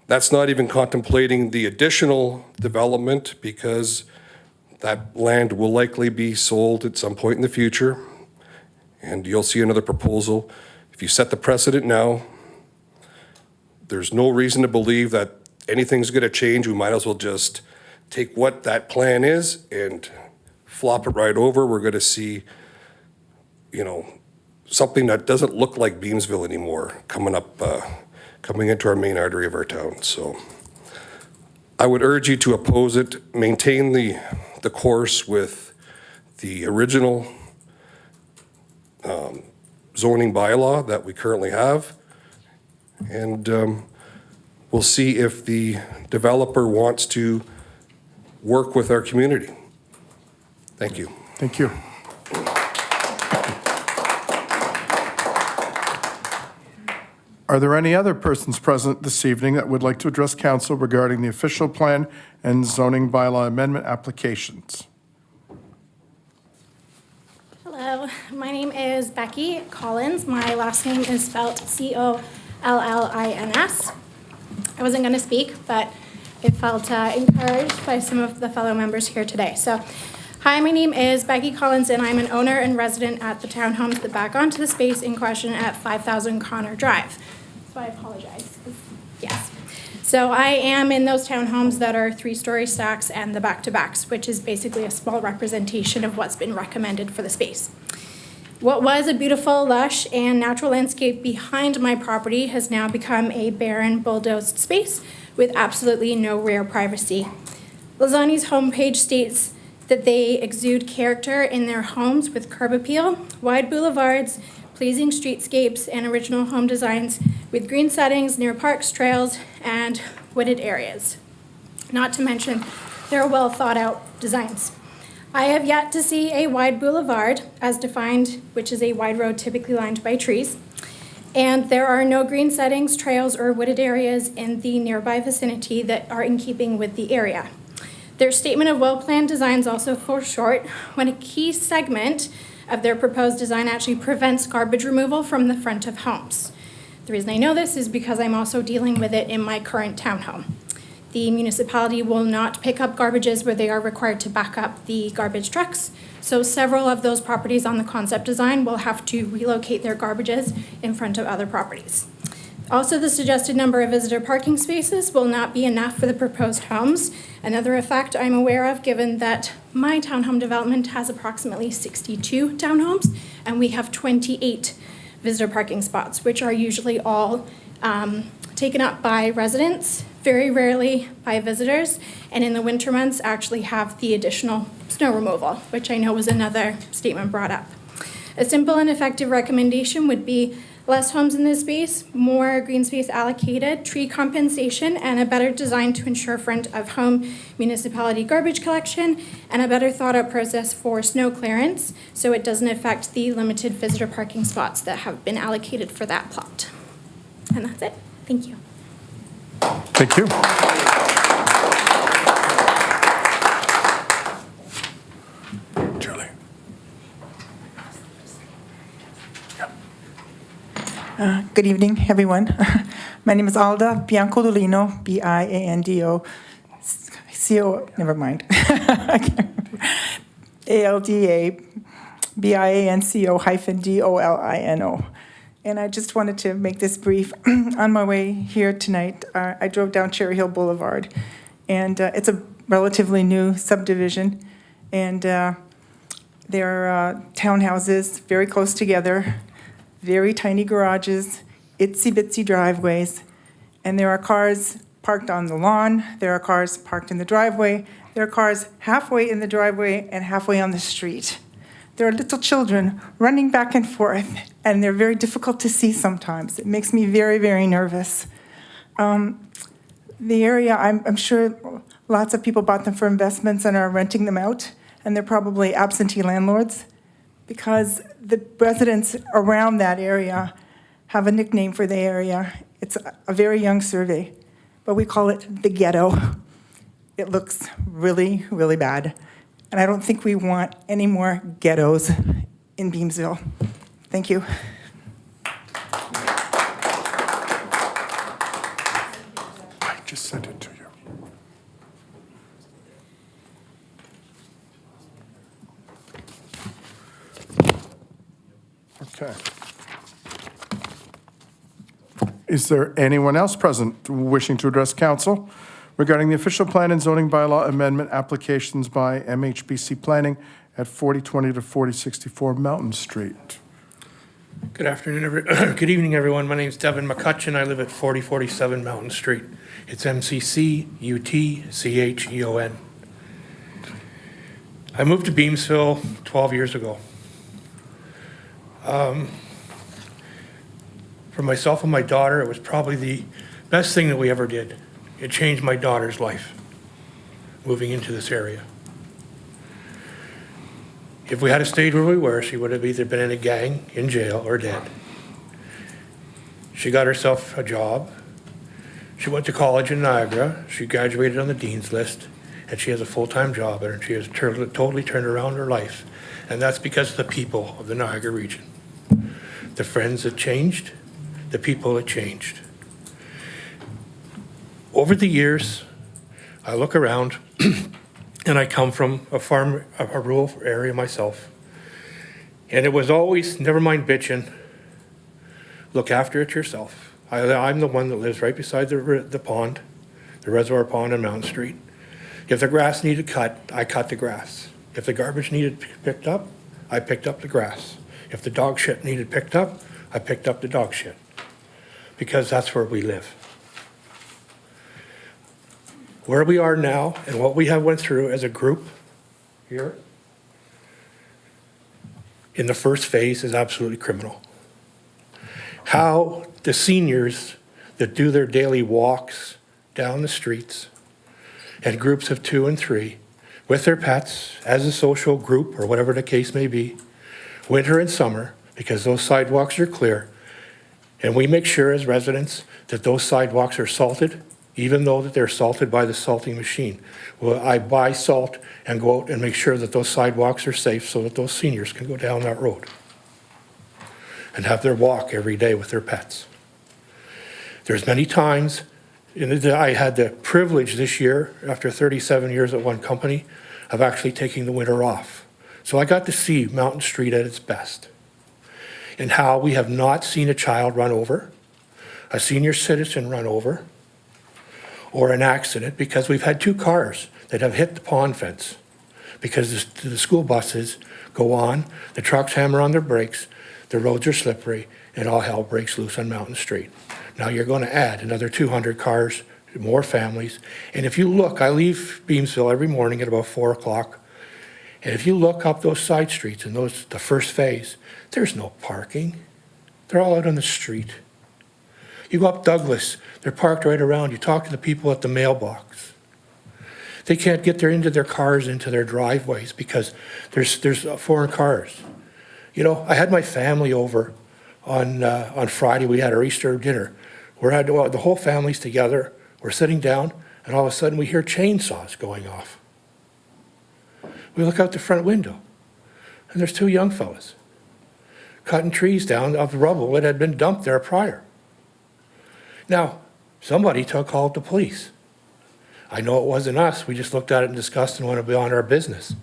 That's not even contemplating the additional development, because that land will likely be sold at some point in the future. And you'll see another proposal. If you set the precedent now, there's no reason to believe that anything's going to change. We might as well just take what that plan is and flop it right over. We're going to see, something that doesn't look like Beamsville anymore coming into our main artery of our town. So I would urge you to oppose it, maintain the course with the original zoning bylaw that we currently have, and we'll see if the developer wants to work with our community. Thank you. Thank you. Are there any other persons present this evening that would like to address council regarding the official plan and zoning bylaw amendment applications? Hello, my name is Becky Collins. My last name is spelled Collins. I wasn't going to speak, but I felt encouraged by some of the fellow members here today. So, hi, my name is Becky Collins, and I'm an owner and resident at the townhomes that back onto the space in question at 5,000 Connor Drive. So I apologize. Yes. So I am in those townhomes that are 3-story stacks and the back-to-backs, which is basically a small representation of what's been recommended for the space. What was a beautiful, lush, and natural landscape behind my property has now become a barren, bulldozed space with absolutely no rear privacy. Lozani's homepage states that they exude character in their homes with curb appeal, wide boulevards, pleasing streetscapes, and original home designs with green settings near parks, trails, and wooded areas. Not to mention their well thought out designs. I have yet to see a wide boulevard as defined, which is a wide road typically lined by trees. And there are no green settings, trails, or wooded areas in the nearby vicinity that are in keeping with the area. Their statement of well-planned designs also falls short when a key segment of their proposed design actually prevents garbage removal from the front of homes. The reason I know this is because I'm also dealing with it in my current townhome. The municipality will not pick up garbages where they are required to back up the garbage trucks, so several of those properties on the concept design will have to relocate their garbages in front of other properties. Also, the suggested number of visitor parking spaces will not be enough for the proposed homes. Another effect I'm aware of, given that my townhome development has approximately 62 townhomes, and we have 28 visitor parking spots, which are usually all taken up by residents, very rarely by visitors, and in the winter months actually have the additional snow removal, which I know was another statement brought up. A simple and effective recommendation would be less homes in this space, more green space allocated, tree compensation, and a better design to ensure front of home municipality garbage collection, and a better thought out process for snow clearance so it doesn't affect the limited visitor parking spots that have been allocated for that plot. And that's it. Thank you. Thank you. Julie. Good evening, everyone. My name is Alda Biancodolino, B-I-A-N-D-O, C-O, never mind. A-L-D-A, B-I-A-N-C-O hyphen D-O-L-I-N-O. And I just wanted to make this brief. On my way here tonight, I drove down Cherry Hill Boulevard, and it's a relatively new subdivision, and there are townhouses very close together, very tiny garages, itsy-bitsy driveways, and there are cars parked on the lawn, there are cars parked in the driveway, there are cars halfway in the driveway and halfway on the street. There are little children running back and forth, and they're very difficult to see sometimes. It makes me very, very nervous. The area, I'm sure lots of people bought them for investments and are renting them out, and they're probably absentee landlords, because the residents around that area have a nickname for the area. It's a very young survey, but we call it the ghetto. It looks really, really bad. And I don't think we want any more ghettos in Beamsville. Thank you. I just sent it to you. Okay. Is there anyone else present wishing to address council regarding the official plan and zoning bylaw amendment applications by MHBC Planning at 4020 to 4064 Mountain Street? Good afternoon, good evening, everyone. My name is Devin McCutcheon. I live at 4047 Mountain Street. It's MCC-UT-CHEON. I moved to Beamsville 12 years ago. For myself and my daughter, it was probably the best thing that we ever did. It changed my daughter's life, moving into this area. If we had stayed where we were, she would have either been in a gang, in jail, or dead. She got herself a job. She went to college in Niagara. She graduated on the dean's list, and she has a full-time job, and she has totally turned around her life. And that's because of the people of the Niagara region. The friends that changed, the people that changed. Over the years, I look around, and I come from a rural area myself. And it was always, never mind bitching, look after it yourself. I'm the one that lives right beside the pond, the reservoir pond on Mountain Street. If the grass needed cut, I cut the grass. If the garbage needed picked up, I picked up the grass. If the dog shit needed picked up, I picked up the dog shit. Because that's where we live. Where we are now and what we have went through as a group here in the first phase is absolutely criminal. How the seniors that do their daily walks down the streets and groups of 2 and 3 with their pets as a social group or whatever the case may be, winter and summer, because those sidewalks are clear, and we make sure as residents that those sidewalks are salted, even though that they're salted by the salting machine. Well, I buy salt and go out and make sure that those sidewalks are safe so that those seniors can go down that road and have their walk every day with their pets. There's many times, I had the privilege this year, after 37 years at one company, of actually taking the winter off. So I got to see Mountain Street at its best and how we have not seen a child run over, a senior citizen run over, or an accident, because we've had 2 cars that have hit the pond fence because the school buses go on, the trucks hammer on their brakes, the roads are slippery, and all hell breaks loose on Mountain Street. Now you're going to add another 200 cars, more families, and if you look, I leave Beamsville every morning at about 4 o'clock, and if you look up those side streets and the first phase, there's no parking. They're all out on the street. You go up Douglas, they're parked right around. You talk to the people at the mailbox. They can't get into their cars, into their driveways because there's foreign cars. You know, I had my family over on Friday. We had our Easter dinner. The whole family's together. We're sitting down, and all of a sudden we hear chainsaws going off. We look out the front window, and there's 2 young fellas cutting trees down of rubble that had been dumped there prior. Now, somebody called the police. I know it wasn't us. We just looked at it and discussed and wanted to be on our business.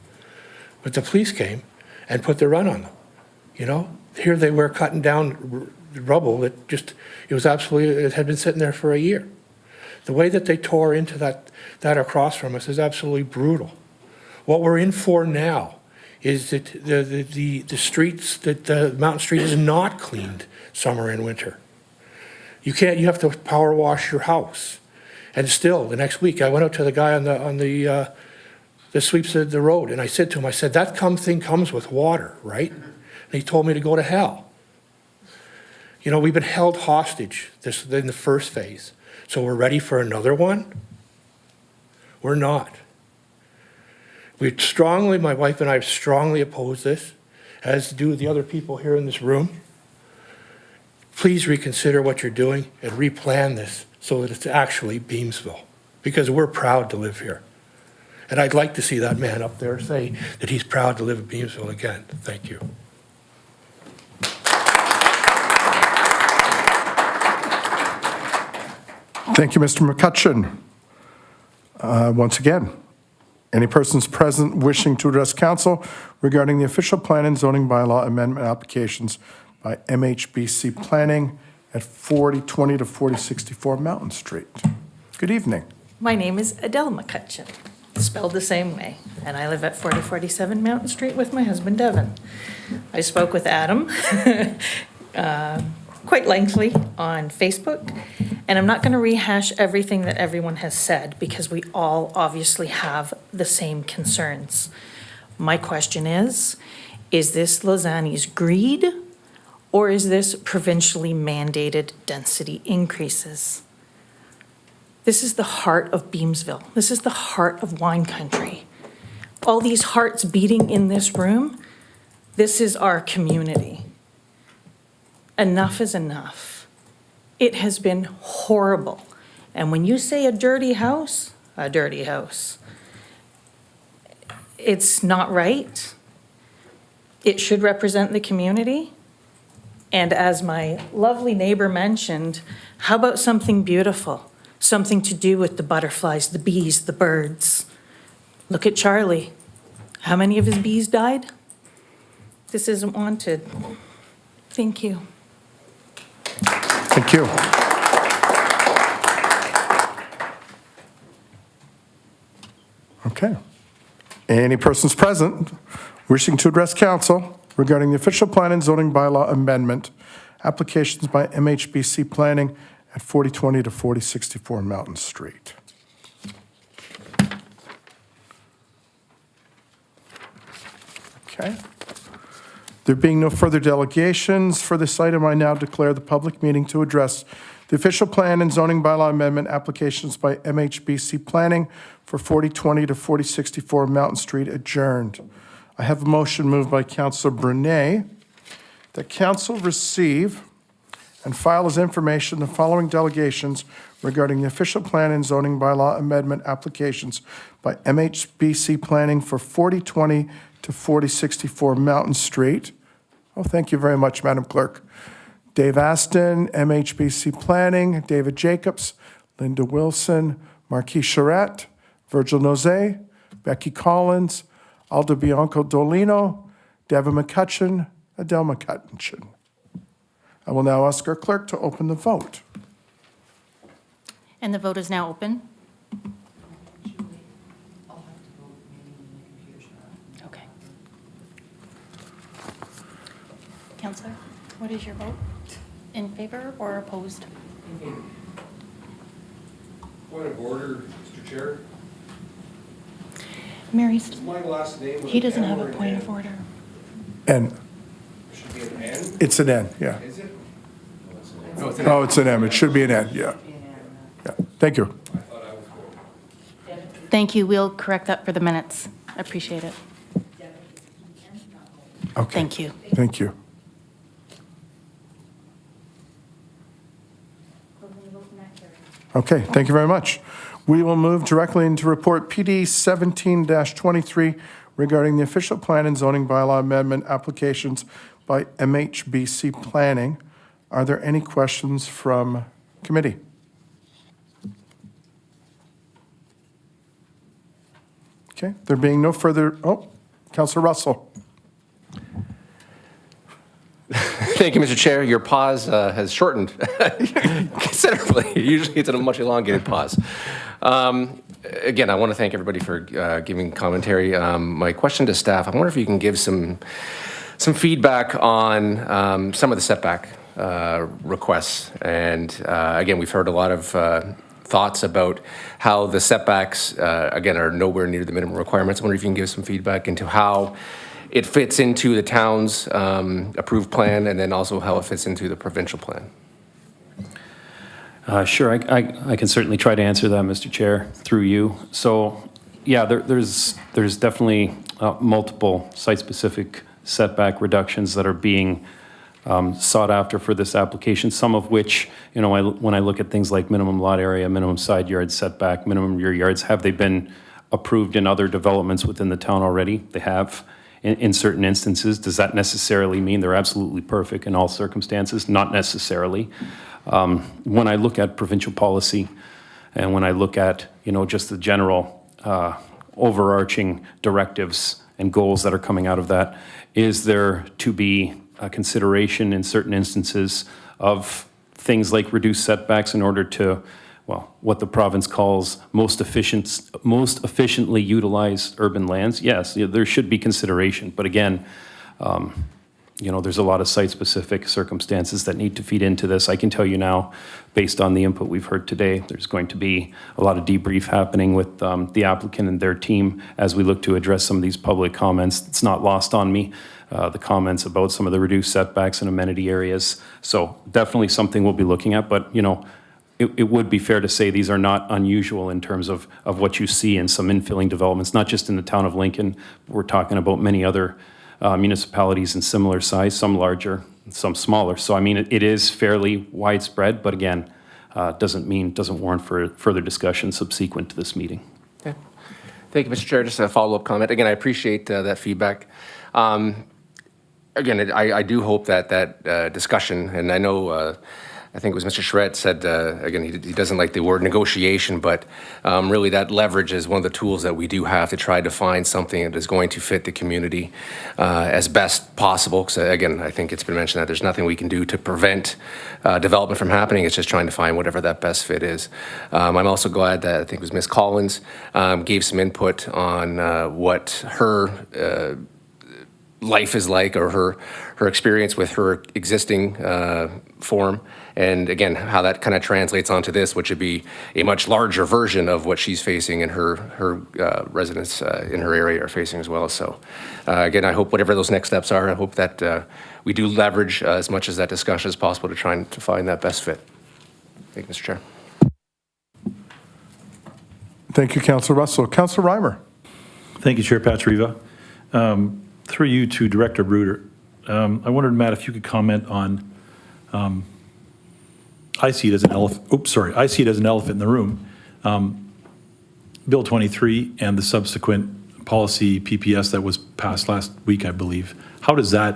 But the police came and put the run on them. You know, here they were cutting down rubble that it had been sitting there for a year. The way that they tore into that across from us is absolutely brutal. What we're in for now is that the streets, that the Mountain Street is not cleaned summer and winter. You have to power wash your house. And still, the next week, I went out to the guy on the sweeps of the road, and I said to him, that thing comes with water, right? And he told me to go to hell. You know, we've been held hostage in the first phase. So we're ready for another one? We're not. My wife and I strongly oppose this, as do the other people here in this room. Please reconsider what you're doing and replan this so that it's actually Beamsville, because we're proud to live here. And I'd like to see that man up there say that he's proud to live in Beamsville again. Thank you. Thank you, Mr. McCutcheon. Once again, any persons present wishing to address council regarding the official plan and zoning bylaw amendment applications by MHBC Planning at 4020 to 4064 Mountain Street. Good evening. My name is Adele McCutcheon, spelled the same way, and I live at 4047 Mountain Street with my husband Devin. I spoke with Adam quite lengthily on Facebook, and I'm not going to rehash everything that everyone has said because we all obviously have the same concerns. My question is this Lozani's greed Or is this provincially mandated density increases? This is the heart of Beamsville. This is the heart of wine country. All these hearts beating in this room, this is our community. Enough is enough. It has been horrible. And when you say a dirty house, it's not right. It should represent the community. And as my lovely neighbor mentioned, how about something beautiful? Something to do with the butterflies, the bees, the birds. Look at Charlie. How many of his bees died? This isn't wanted. Thank you. Thank you. Okay. Any persons present wishing to address council regarding the official plan and zoning bylaw amendment, applications by MHBC Planning at 4020 to 4064 Mountain Street? Okay. There being no further delegations for this item, I now declare the public meeting to address the official plan and zoning bylaw amendment applications by MHBC Planning for 4020 to 4064 Mountain Street adjourned. I have a motion moved by Councilor Brunet that council receive and file as information the following delegations regarding the official plan and zoning bylaw amendment applications by MHBC Planning for 4020 to 4064 Mountain Street. Oh, thank you very much, Madam Clerk. Dave Aston, MHBC Planning, David Jacobs, Linda Wilson, Marquis Charette, Virgil Nozay, Becky Collins, Aldo Bianco Dolino, Devin McCutcheon, Adele McCutcheon. I will now ask our clerk to open the vote. And the vote is now open. Okay. Counselor, what is your vote? In favor or opposed? In favor. Point of order, Mr. Chair. Mary, Is my last name with he doesn't an have N a or an point N? of order. And It should be an N? it's an N, yeah. Is it? Oh, it's an M. It should be an N, yeah. Yeah, thank you. I thought I was going. Thank you. We'll correct that for the minutes. I appreciate it. Okay. Thank you. Thank you. Okay, thank you very much. We will move directly into report PD 17-23 regarding the official plan and zoning bylaw amendment applications by MHBC Planning. Are there any questions from committee? Okay, there being no further, Councillor Russell. Thank you, Mr. Chair. Your pause has shortened considerably. Usually it's a much elongated pause. Again, I want to thank everybody for giving commentary. My question to staff, I wonder if you can give some feedback on some of the setback requests. And again, we've heard a lot of thoughts about how the setbacks, again, are nowhere near the minimum requirements. I wonder if you can give some feedback into how it fits into the town's approved plan, and then also how it fits into the provincial plan. Sure, I can certainly try to answer that, Mr. Chair, through you. So, yeah, there's definitely multiple site-specific setback reductions that are being sought after for this application, some of which, you know, when I look at things like minimum lot area, minimum side yard setback, minimum rear yards, have they been approved in other developments within the town already? They have. In certain instances, does that necessarily mean they're absolutely perfect in all circumstances? Not necessarily. When I look at provincial policy and when I look at, you know, just the general overarching directives and goals that are coming out of that, is there to be a consideration in certain instances of things like reduced setbacks in order to, well, what the province calls most efficiently utilized urban lands? Yes, there should be consideration. But again, there's a lot of site-specific circumstances that need to feed into this. I can tell you now, based on the input we've heard today, there's going to be a lot of debrief happening with the applicant and their team as we look to address some of these public comments. It's not lost on me, the comments about some of the reduced setbacks and amenity areas. So definitely something we'll be looking at, but it would be fair to say these are not unusual in terms of what you see in some infilling developments, not just in the town of Lincoln. We're talking about many other municipalities in similar size, some larger, some smaller. So I mean, it is fairly widespread, but again, doesn't warrant for further discussion subsequent to this meeting. Okay. Thank you, Mr. Chair. Just a follow-up comment. Again, I appreciate that feedback. Again, I do hope that discussion, and I know I think it was Mr. Charette said, again, he doesn't like the word negotiation, but really that leverage is one of the tools that we do have to try to find something that is going to fit the community as best possible. Because again, I think it's been mentioned that there's nothing we can do to prevent development from happening. It's just trying to find whatever that best fit is. I'm also glad that I think it was Ms. Collins gave some input on what her life is like, or her experience with her existing form, and again, how that kind of translates onto this, which would be a much larger version of what she's facing and her residents in her area are facing as well. So again, I hope whatever those next steps are, I hope that we do leverage as much as that discussion as possible to try and to find that best fit. Thank you, Mr. Chair. Thank you, Councillor Russell. Councillor Reimer. Thank you, Chair Patriva. Through you to Director Bruder, I wondered, Matt, if you could comment on, I see it as an elephant in the room. Bill 23 and the subsequent policy PPS that was passed last week, I believe. How does that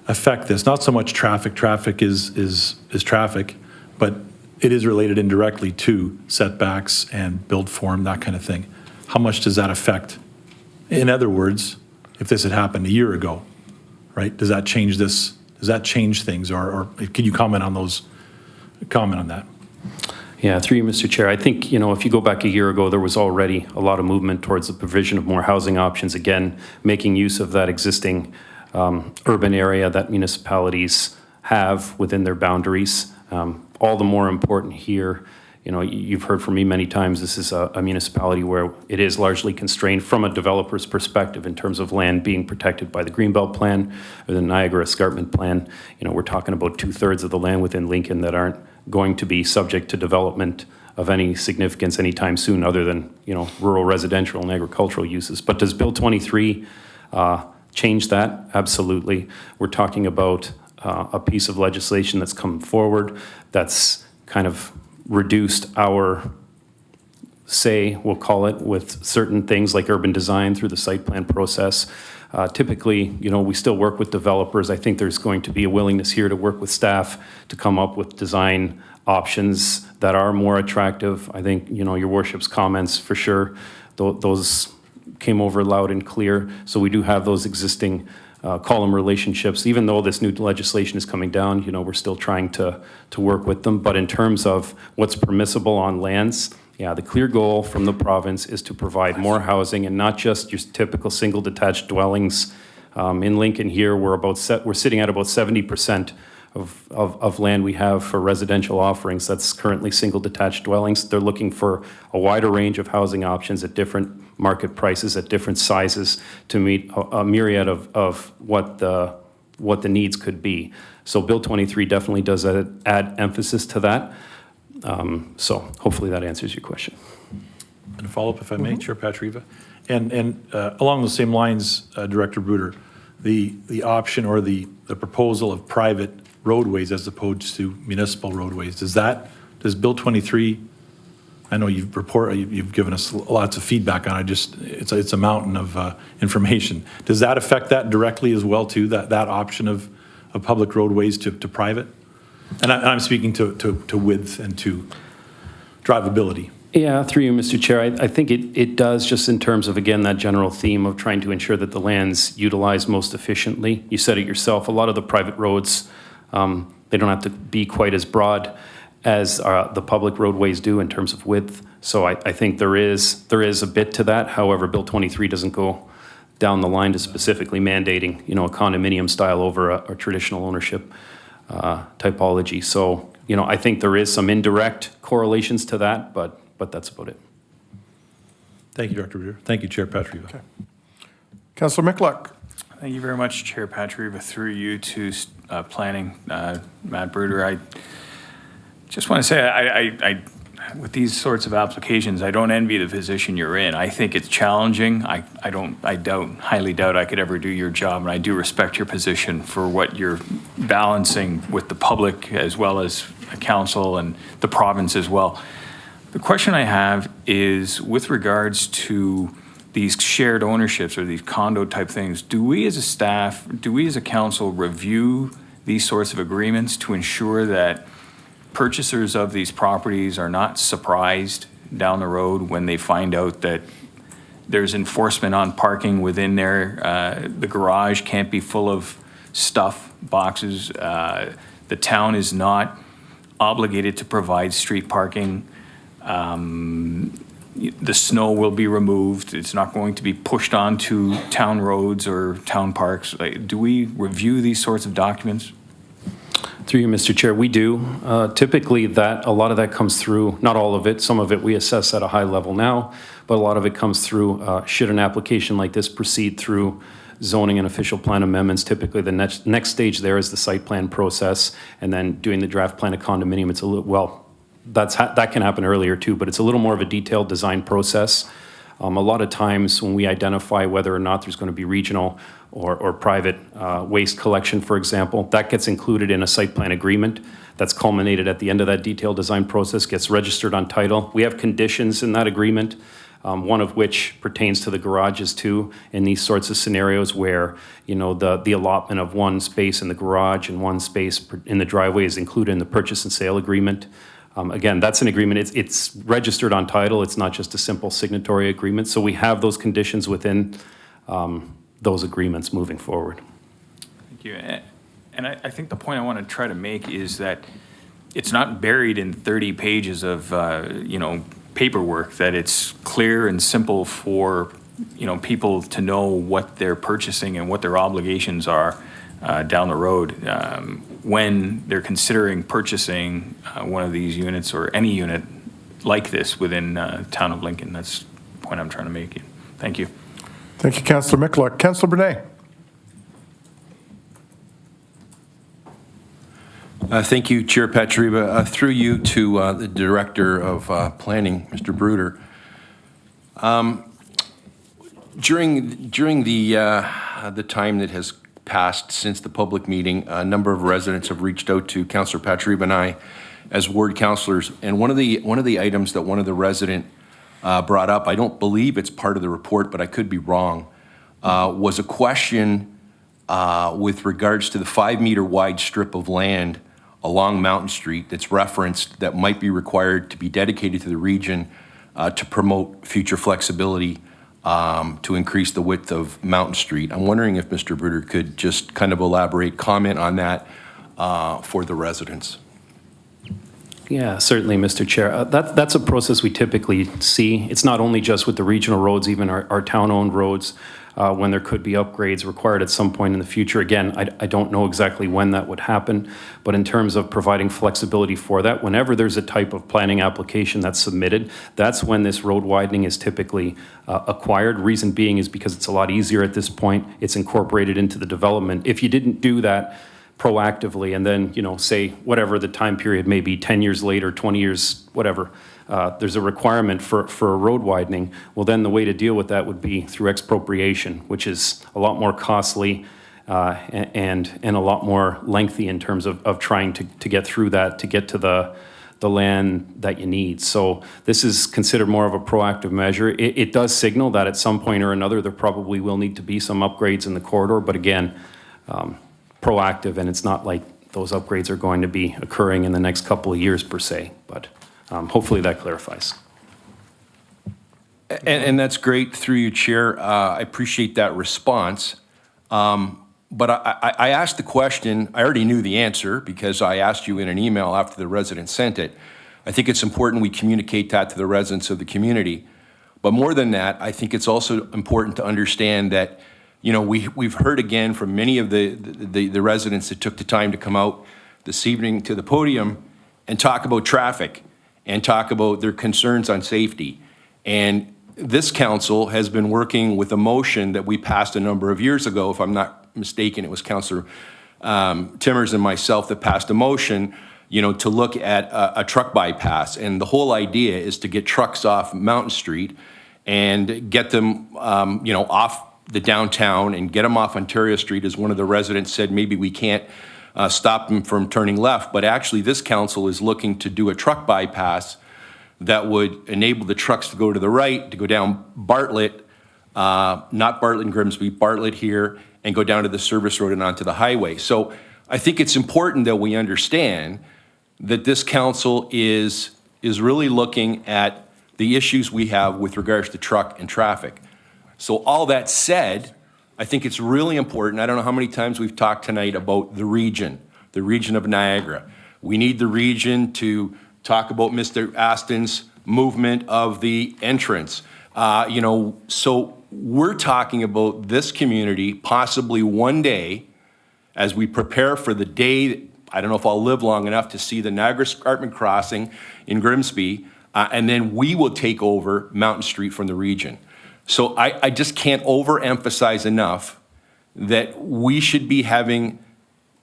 affect this? Not so much traffic. Traffic is traffic, but it is related indirectly to setbacks and build form, that kind of thing. How much does that affect? In other words, if this had happened a year ago, right? Does that change this? Does that change things, or can you comment on those? Comment on that. Yeah, through you, Mr. Chair. I think, if you go back a year ago, there was already a lot of movement towards the provision of more housing options, again, making use of that existing urban area that municipalities have within their boundaries. All the more important here, you've heard from me many times, this is a municipality where it is largely constrained from a developer's perspective in terms of land being protected by the Greenbelt Plan or the Niagara Escarpment Plan. We're talking about 2/3 of the land within Lincoln that aren't going to be subject to development of any significance anytime soon, other than, rural residential and agricultural uses. But does Bill 23 change that? Absolutely. We're talking about a piece of legislation that's come forward that's kind of reduced our say, we'll call it, with certain things like urban design through the site plan process. Typically, we still work with developers. I think there's going to be a willingness here to work with staff to come up with design options that are more attractive. I think, your worship's comments for sure, those came over loud and clear. So we do have those existing column relationships. Even though this new legislation is coming down, we're still trying to work with them. But in terms of what's permissible on lands, yeah, the clear goal from the province is to provide more housing, and not just your typical single detached dwellings. In Lincoln here, we're sitting at about 70% of land we have for residential offerings. That's currently single detached dwellings. They're looking for a wider range of housing options at different market prices, at different sizes, to meet a myriad of what the needs could be. So Bill 23 definitely does add emphasis to that. So hopefully that answers your question. And a follow-up, if I may, Chair Patriva. And along those same lines, Director Bruder, the option or the proposal of private roadways as opposed to municipal roadways, does Bill 23, I know you've given us lots of feedback on it, it's a mountain of information. Does that affect that directly as well too, that option of public roadways to private? And I'm speaking to width and to drivability. Yeah, through you, Mr. Chair, I think it does, just in terms of, again, that general theme of trying to ensure that the land's utilized most efficiently. You said it yourself, a lot of the private roads, they don't have to be quite as broad as the public roadways do in terms of width. So I think there is a bit to that. However, Bill 23 doesn't go down the line to specifically mandating, a condominium style over a traditional ownership typology. So, I think there is some indirect correlations to that, but that's about it. Thank you, Dr. Bruder. Thank you, Chair Patriva. Okay. Councillor Michalak. Thank you very much, Chair Patriva, through you to planning, Matt Bruder. I just want to say, I with these sorts of applications, I don't envy the position you're in. I think it's challenging. I highly doubt I could ever do your job, and I do respect your position for what you're balancing with the public as well as the council and the province as well. The question I have is with regards to these shared ownerships or these condo type things, do we as a staff, do we as a council review these sorts of agreements to ensure that purchasers of these properties are not surprised down the road when they find out that there's enforcement on parking within there? The garage can't be full of stuff, boxes. The town is not obligated to provide street parking. The snow will be removed. It's not going to be pushed onto town roads or town parks. Do we review these sorts of documents? Through you, Mr. Chair, we do. Typically, a lot of that comes through, not all of it, some of it we assess at a high level now, but a lot of it comes through, should an application like this proceed through zoning and official plan amendments. Typically, the next stage there is the site plan process, and then doing the draft plan of condominium. It's a little, well, that can happen earlier too, but it's a little more of a detailed design process. A lot of times when we identify whether or not there's going to be regional or private waste collection, for example, that gets included in a site plan agreement that's culminated at the end of that detailed design process, gets registered on title. We have conditions in that agreement, one of which pertains to the garages too, in these sorts of scenarios where, the allotment of one space in the garage and one space in the driveway is included in the purchase and sale agreement. Again, that's an agreement. It's registered on title. It's not just a simple signatory agreement. So we have those conditions within those agreements moving forward. Thank you. And I think the point I want to try to make is that it's not buried in 30 pages of, paperwork, that it's clear and simple for, people to know what they're purchasing and what their obligations are down the road when they're considering purchasing one of these units or any unit like this within town of Lincoln. That's the point I'm trying to make. Thank you. Thank you, Councillor Michalak. Councillor Bernay. Thank you, Chair Patriva. Through you to the Director of Planning, Mr. Bruder. During the time that has passed since the public meeting, a number of residents have reached out to Councillor Patriva and I as ward councillors. And one of the items that one of the resident brought up, I don't believe it's part of the report, but I could be wrong, was a question with regards to the 5-meter wide strip of land along Mountain Street that's referenced that might be required to be dedicated to the region to promote future flexibility to increase the width of Mountain Street. I'm wondering if Mr. Bruder could just kind of elaborate, comment on that for the residents. Yeah, certainly, Mr. Chair. That's a process we typically see. It's not only just with the regional roads, even our town-owned roads, when there could be upgrades required at some point in the future. Again, I don't know exactly when that would happen, but in terms of providing flexibility for that, whenever there's a type of planning application that's submitted, that's when this road widening is typically acquired. Reason being is because it's a lot easier at this point. It's incorporated into the development. If you didn't do that proactively and then, say whatever the time period may be, 10 years later, 20 years, whatever, there's a requirement for a road widening, well, then the way to deal with that would be through expropriation, which is a lot more costly and a lot more lengthy in terms of trying to get through that, to get to the land that you need. So this is considered more of a proactive measure. It does signal that at some point or another, there probably will need to be some upgrades in the corridor, but again, proactive, and it's not like those upgrades are going to be occurring in the next couple of years per se, but hopefully that clarifies. And that's great through you, Chair. I appreciate that response. But I asked the question, I already knew the answer because I asked you in an email after the resident sent it. I think it's important we communicate that to the residents of the community. But more than that, I think it's also important to understand that You know, we've heard again from many of the residents that took the time to come out this evening to the podium and talk about traffic and talk about their concerns on safety. And this council has been working with a motion that we passed a number of years ago. If I'm not mistaken, it was Councillor Timmers and myself that passed a motion, you know, to look at a truck bypass. And the whole idea is to get trucks off Mountain Street and get them, you know, off the downtown and get them off Ontario Street. As one of the residents said, maybe we can't stop them from turning left. But actually, this council is looking to do a truck bypass that would enable the trucks to go to the right, to go down Bartlett, not Bartlett and Grimsby, Bartlett here, and go down to the service road and onto the highway. So I think it's important that we understand that this council is really looking at the issues we have with regards to truck and traffic. So all that said, I think it's really important. I don't know how many times we've talked tonight about the region of Niagara. We need the region to talk about Mr. Aston's movement of the entrance. You know, so we're talking about this community possibly one day as we prepare for the day, I don't know if I'll live long enough to see the Niagara Escarpment Crossing in Grimsby, and then we will take over Mountain Street from the region. So I just can't overemphasize enough that we should be having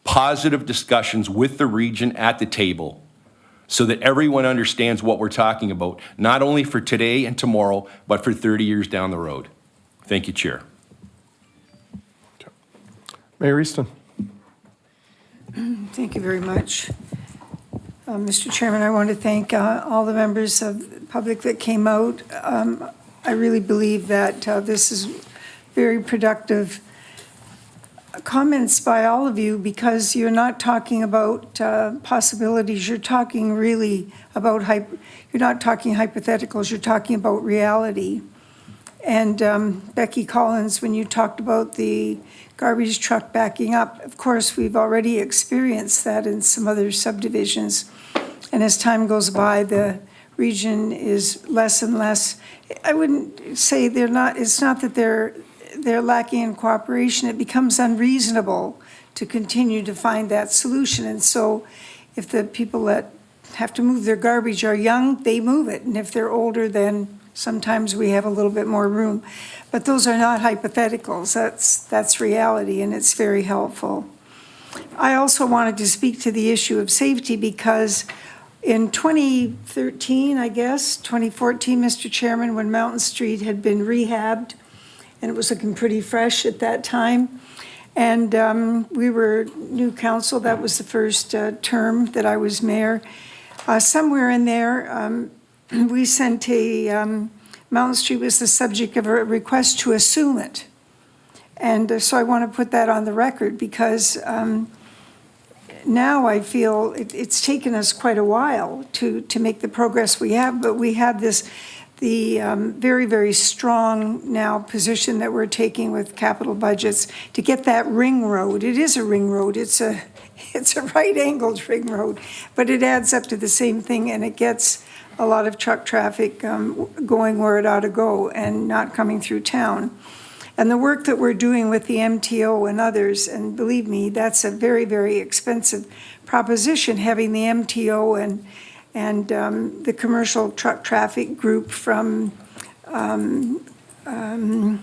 positive discussions with the region at the table so that everyone understands what we're talking about, not only for today and tomorrow, but for 30 years down the road. Thank you, Chair. Mayor Easton. Thank you very much. Mr. Chairman, I want to thank all the members of the public that came out. I really believe that this is very productive comments by all of you, because you're not talking about possibilities. You're talking really about, you're not talking hypotheticals, you're talking about reality. And Becky Collins, when you talked about the garbage truck backing up, of course, we've already experienced that in some other subdivisions. And as time goes by, the region is less and less. I wouldn't say they're not, it's not that they're lacking in cooperation. It becomes unreasonable to continue to find that solution. And so if the people that have to move their garbage are young, they move it. And if they're older, then sometimes we have a little bit more room. But those are not hypotheticals. That's reality, and it's very helpful. I also wanted to speak to the issue of safety, because in 2013, I guess, 2014, Mr. Chairman, when Mountain Street had been rehabbed, and it was looking pretty fresh at that time, and we were new council. That was the first term that I was mayor. Somewhere in there, we sent a, Mountain Street was the subject of a request to assume it. And so I want to put that on the record, because now I feel it's taken us quite a while to make the progress we have, but we have the very, very strong now position that we're taking with capital budgets to get that ring road. It is a ring road. It's a right-angled ring road, but it adds up to the same thing, and it gets a lot of truck traffic going where it ought to go and not coming through town. And the work that we're doing with the MTO and others, and believe me, that's a very, very expensive proposition, having the MTO and the commercial truck traffic group from, I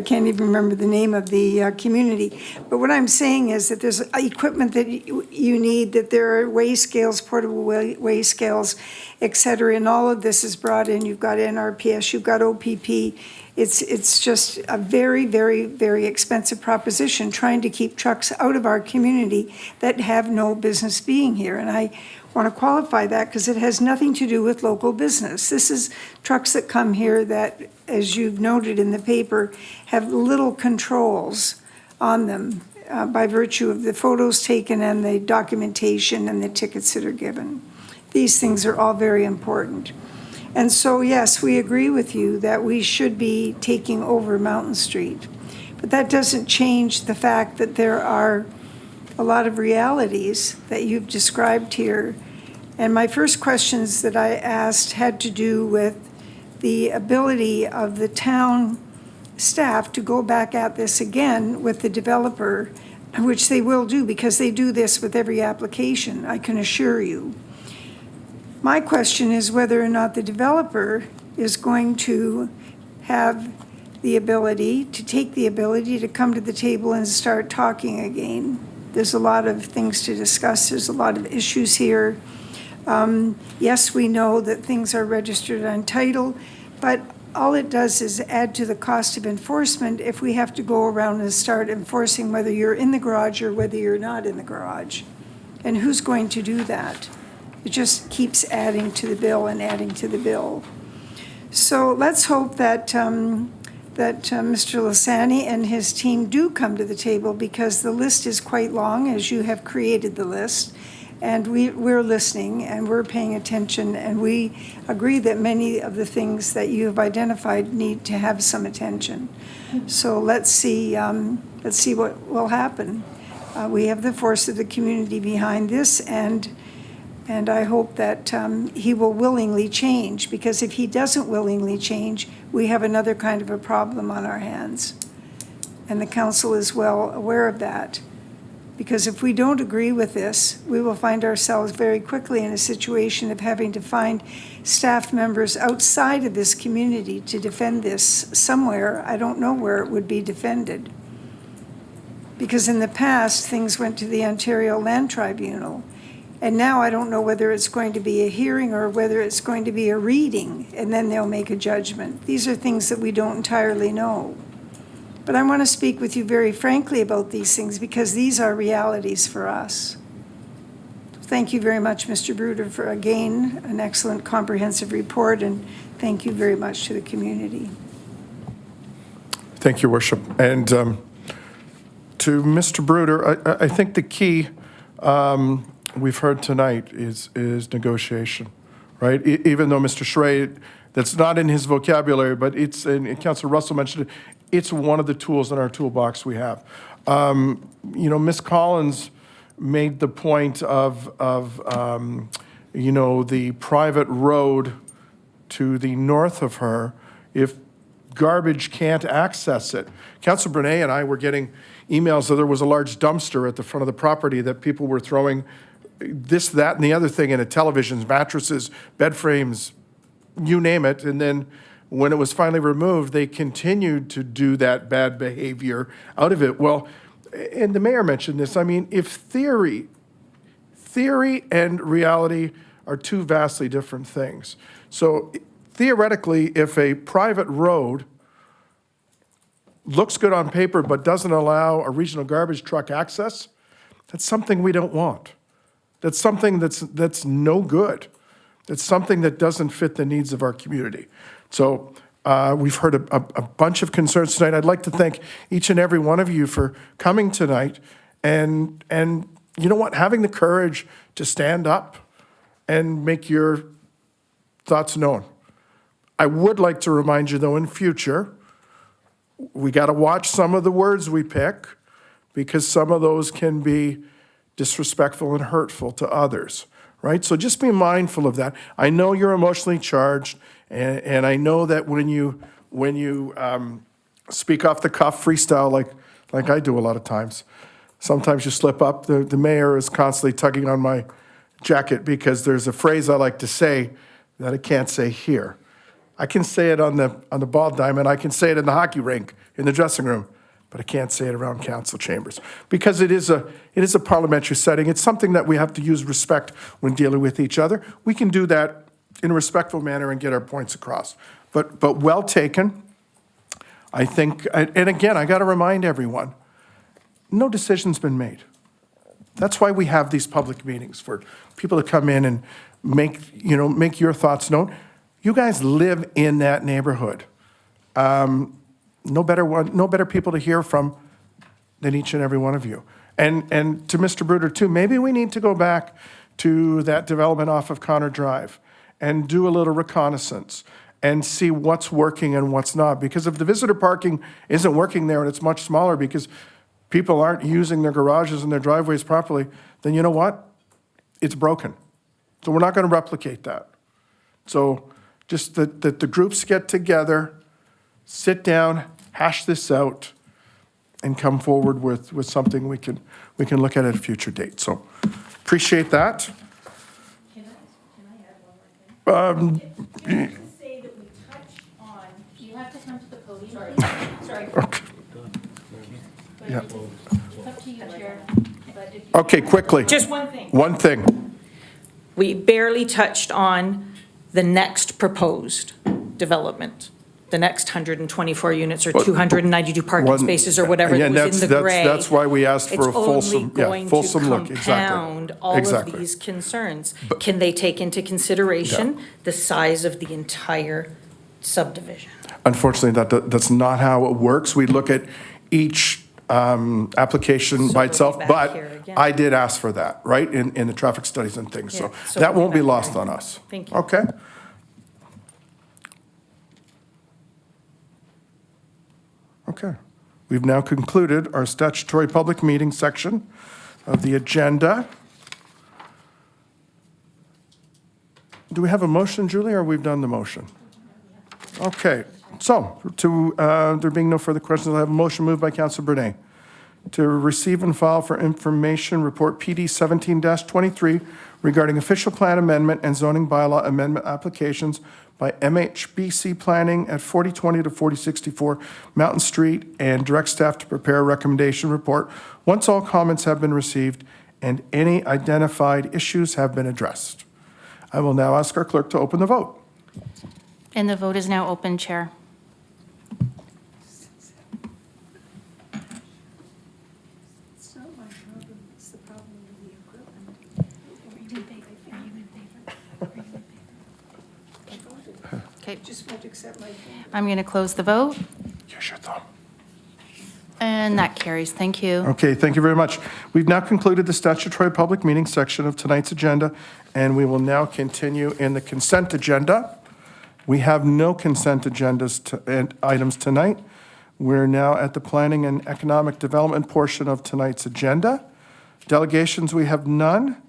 can't even remember the name of the community. But what I'm saying is that there's equipment that you need, that there are weigh scales, portable weigh scales, et cetera, and all of this is brought in. You've got NRPS, you've got OPP. It's just a very, very, very expensive proposition trying to keep trucks out of our community that have no business being here. And I want to qualify that because it has nothing to do with local business. This is trucks that come here that, as you've noted in the paper, have little controls on them by virtue of the photos taken and the documentation and the tickets that are given. These things are all very important. And so, yes, we agree with you that we should be taking over Mountain Street. But that doesn't change the fact that there are a lot of realities that you've described here. And my first questions that I asked had to do with the ability of the town staff to go back at this again with the developer, which they will do because they do this with every application, I can assure you. My question is whether or not the developer is going to have the ability, to take the ability to come to the table and start talking again. There's a lot of things to discuss. There's a lot of issues here. Yes, we know that things are registered on title, but all it does is add to the cost of enforcement if we have to go around and start enforcing whether you're in the garage or whether you're not in the garage. And who's going to do that? It just keeps adding to the bill and adding to the bill. So let's hope that Mr. Lasani and his team do come to the table, because the list is quite long, as you have created the list. And we're listening and we're paying attention, and we agree that many of the things that you have identified need to have some attention. So let's see what will happen. We have the force of the community behind this, and I hope that he will willingly change, because if he doesn't willingly change, we have another kind of a problem on our hands. And the council is well aware of that. Because if we don't agree with this, we will find ourselves very quickly in a situation of having to find staff members outside of this community to defend this somewhere. I don't know where it would be defended. Because in the past, things went to the Ontario Land Tribunal. And now I don't know whether it's going to be a hearing or whether it's going to be a reading, and then they'll make a judgment. These are things that we don't entirely know. But I want to speak with you very frankly about these things, because these are realities for us. Thank you very much, Mr. Bruder, for, again, an excellent comprehensive report, and thank you very much to the community. Thank you, Worship. And to Mr. Bruder, I think the key we've heard tonight is negotiation, right? Even though Mr. Schray, that's not in his vocabulary, but it's, and Councillor Russell mentioned it, it's one of the tools in our toolbox we have. Ms. Collins made the point of the private road to the north of her, if garbage can't access it. Councillor Brunet and I were getting emails that there was a large dumpster at the front of the property that people were throwing this, that, and the other thing in it, televisions, mattresses, bed frames, you name it, and then when it was finally removed, they continued to do that bad behavior out of it. Well, and the mayor mentioned this, I mean, if theory and reality are two vastly different things. So theoretically, if a private road looks good on paper but doesn't allow a regional garbage truck access, that's something we don't want. That's something that's no good. It's something that doesn't fit the needs of our community. So we've heard a bunch of concerns tonight. I'd like to thank each and every one of you for coming tonight and you know what, having the courage to stand up and make your thoughts known. I would like to remind you, though, in future, we got to watch some of the words we pick, because some of those can be disrespectful and hurtful to others. Right? So just be mindful of that. I know you're emotionally charged, and I know that when you speak off the cuff, freestyle like I do a lot of times, sometimes you slip up. The mayor is constantly tugging on my jacket because there's a phrase I like to say that I can't say here. I can say it on the ball diamond. I can say it in the hockey rink, in the dressing room, but I can't say it around council chambers because it is a parliamentary setting. It's something that we have to use respect when dealing with each other. We can do that in a respectful manner and get our points across. But well taken. I think, and again, I got to remind everyone, no decision's been made. That's why we have these public meetings, for people to come in and make your thoughts known. You guys live in that neighborhood. No better people to hear from than each and every one of you. And to Mr. Bruder too, maybe we need to go back to that development off of Connor Drive and do a little reconnaissance and see what's working and what's not. Because if the visitor parking isn't working there and it's much smaller because people aren't using their garages and their driveways properly, then you know what? It's broken. So we're not going to replicate that. So just that the groups get together, sit down, hash this out and come forward with something we can look at a future date. So appreciate that. You have to come to the podium. Sorry. Okay. Yeah. It's up to you, Chair. But if Okay, quickly. Just one thing. One thing. We barely touched on the next proposed development, the next 124 units or 292 parking One- spaces or whatever yeah, that was in the that's- gray. that's why we asked for a fulsome- yeah, It's fulsome only look, going to exactly. compound all of Exactly. these concerns. Can they take into consideration the size of the entire subdivision? Unfortunately, that's not how it works. We look at each application So by we'll be itself, back but here again. I did ask for that, right, in the traffic studies and things. So Yeah, so that we'll won't be be back lost here. on us. Thank you. Okay? Okay. We've now concluded our statutory public meeting section of the agenda. Do we have a motion, Julie, or we've done the motion? Okay, so there being no further questions, I have a motion moved by Councillor Brunei to receive and file for information report PD 17-23 regarding official plan amendment and zoning bylaw amendment applications by MHBC Planning at 4020 to 4064 Mountain Street, and direct staff to prepare a recommendation report once all comments have been received and any identified issues have been addressed. I will now ask our clerk to open the vote. And the vote is now open, Chair. It's not my problem, it's the problem with the equipment. Are you in favor? Are you in favor? Are you in favor? Okay, Just won't accept my thing. I'm going to close the vote, Use your thumb. and that carries. Thank you. Okay, thank you very much. We've now concluded the statutory public meeting section of tonight's agenda, and we will now continue in the consent agenda. We have no consent agendas and items tonight. We're now at the planning and economic development portion of tonight's agenda. Delegations, we have none.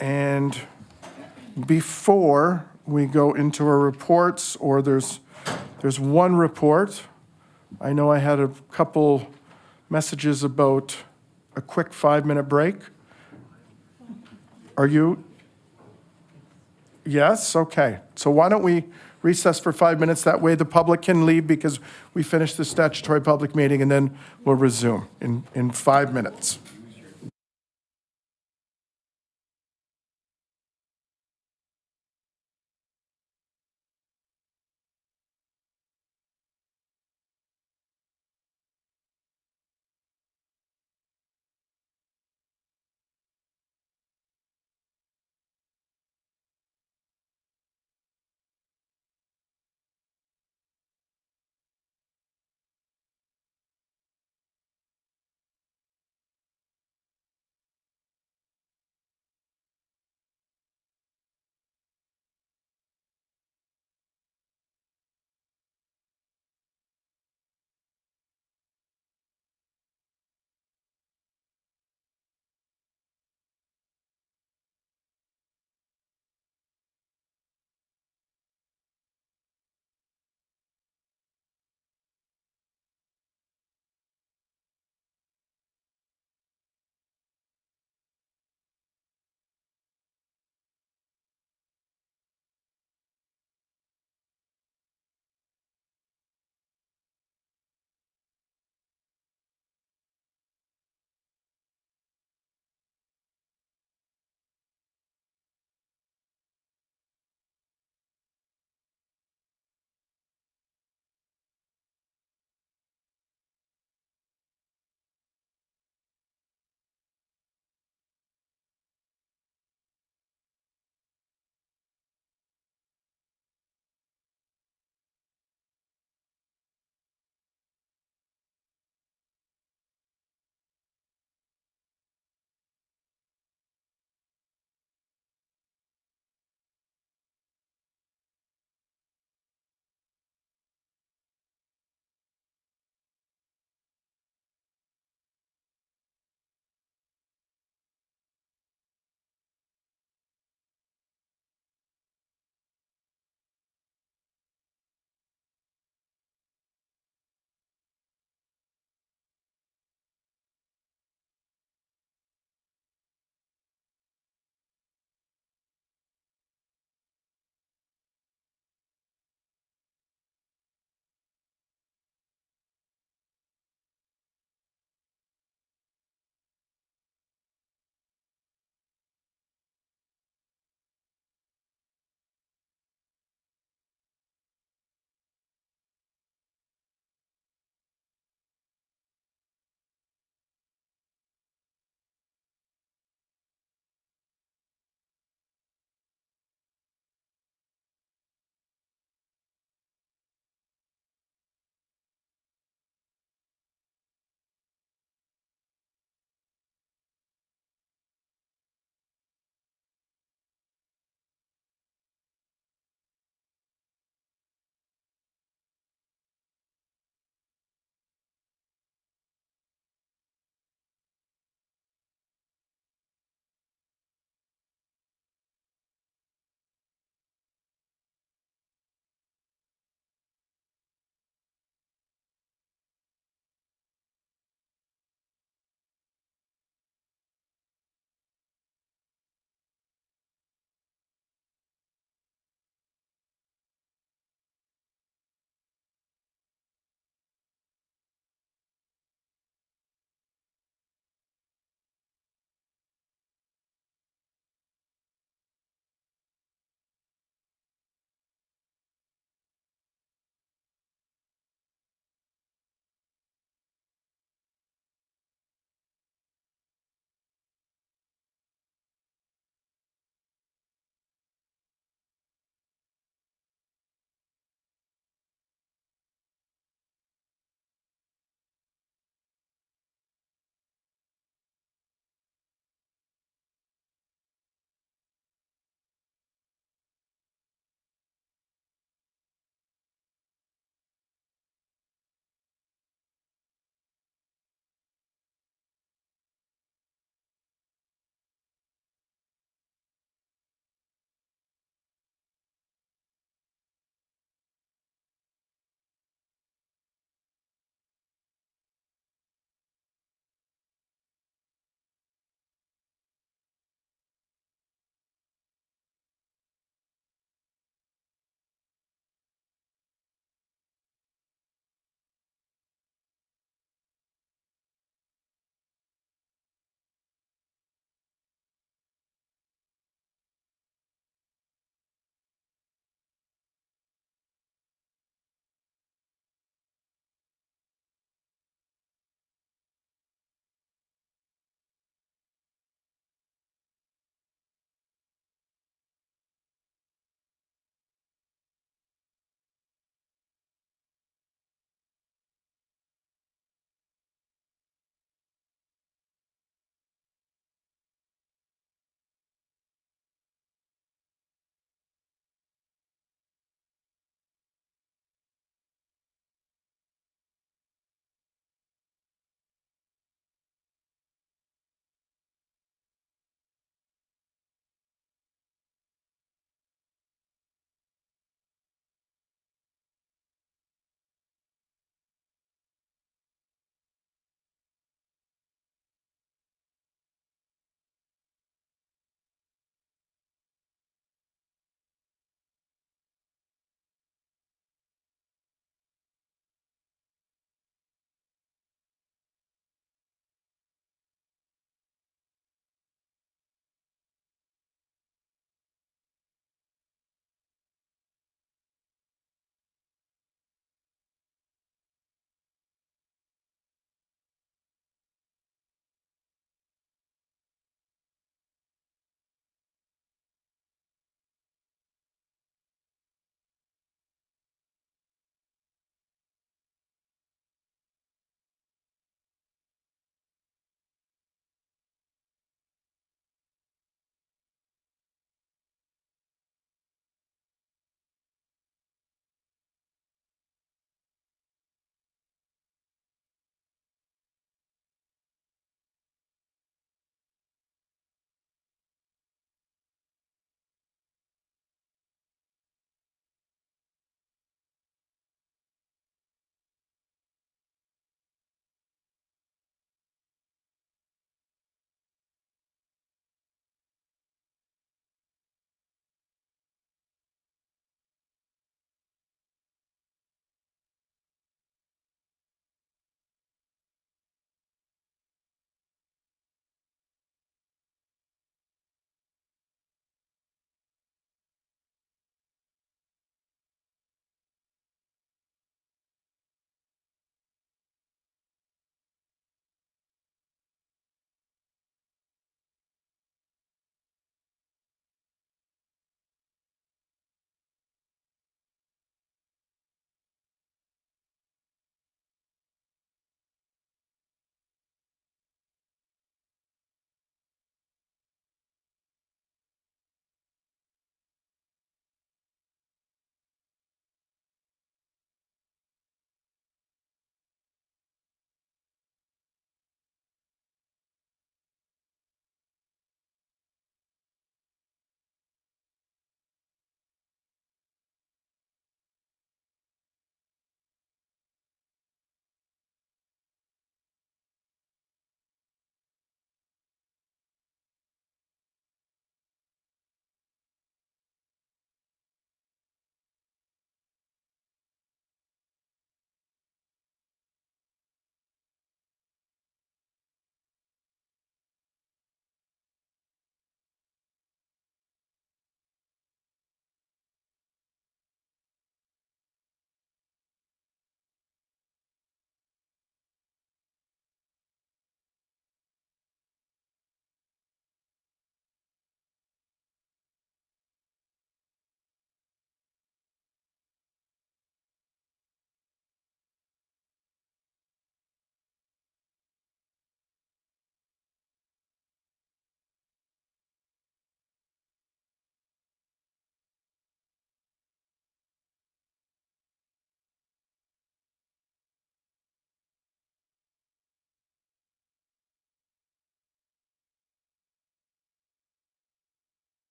And before we go into our reports, or there's one report. I know I had a couple messages about a quick 5-minute break. Are you? Yes, okay. So why don't we recess for 5 minutes? That way the public can leave because we finished the statutory public meeting, and then we'll resume in 5 minutes.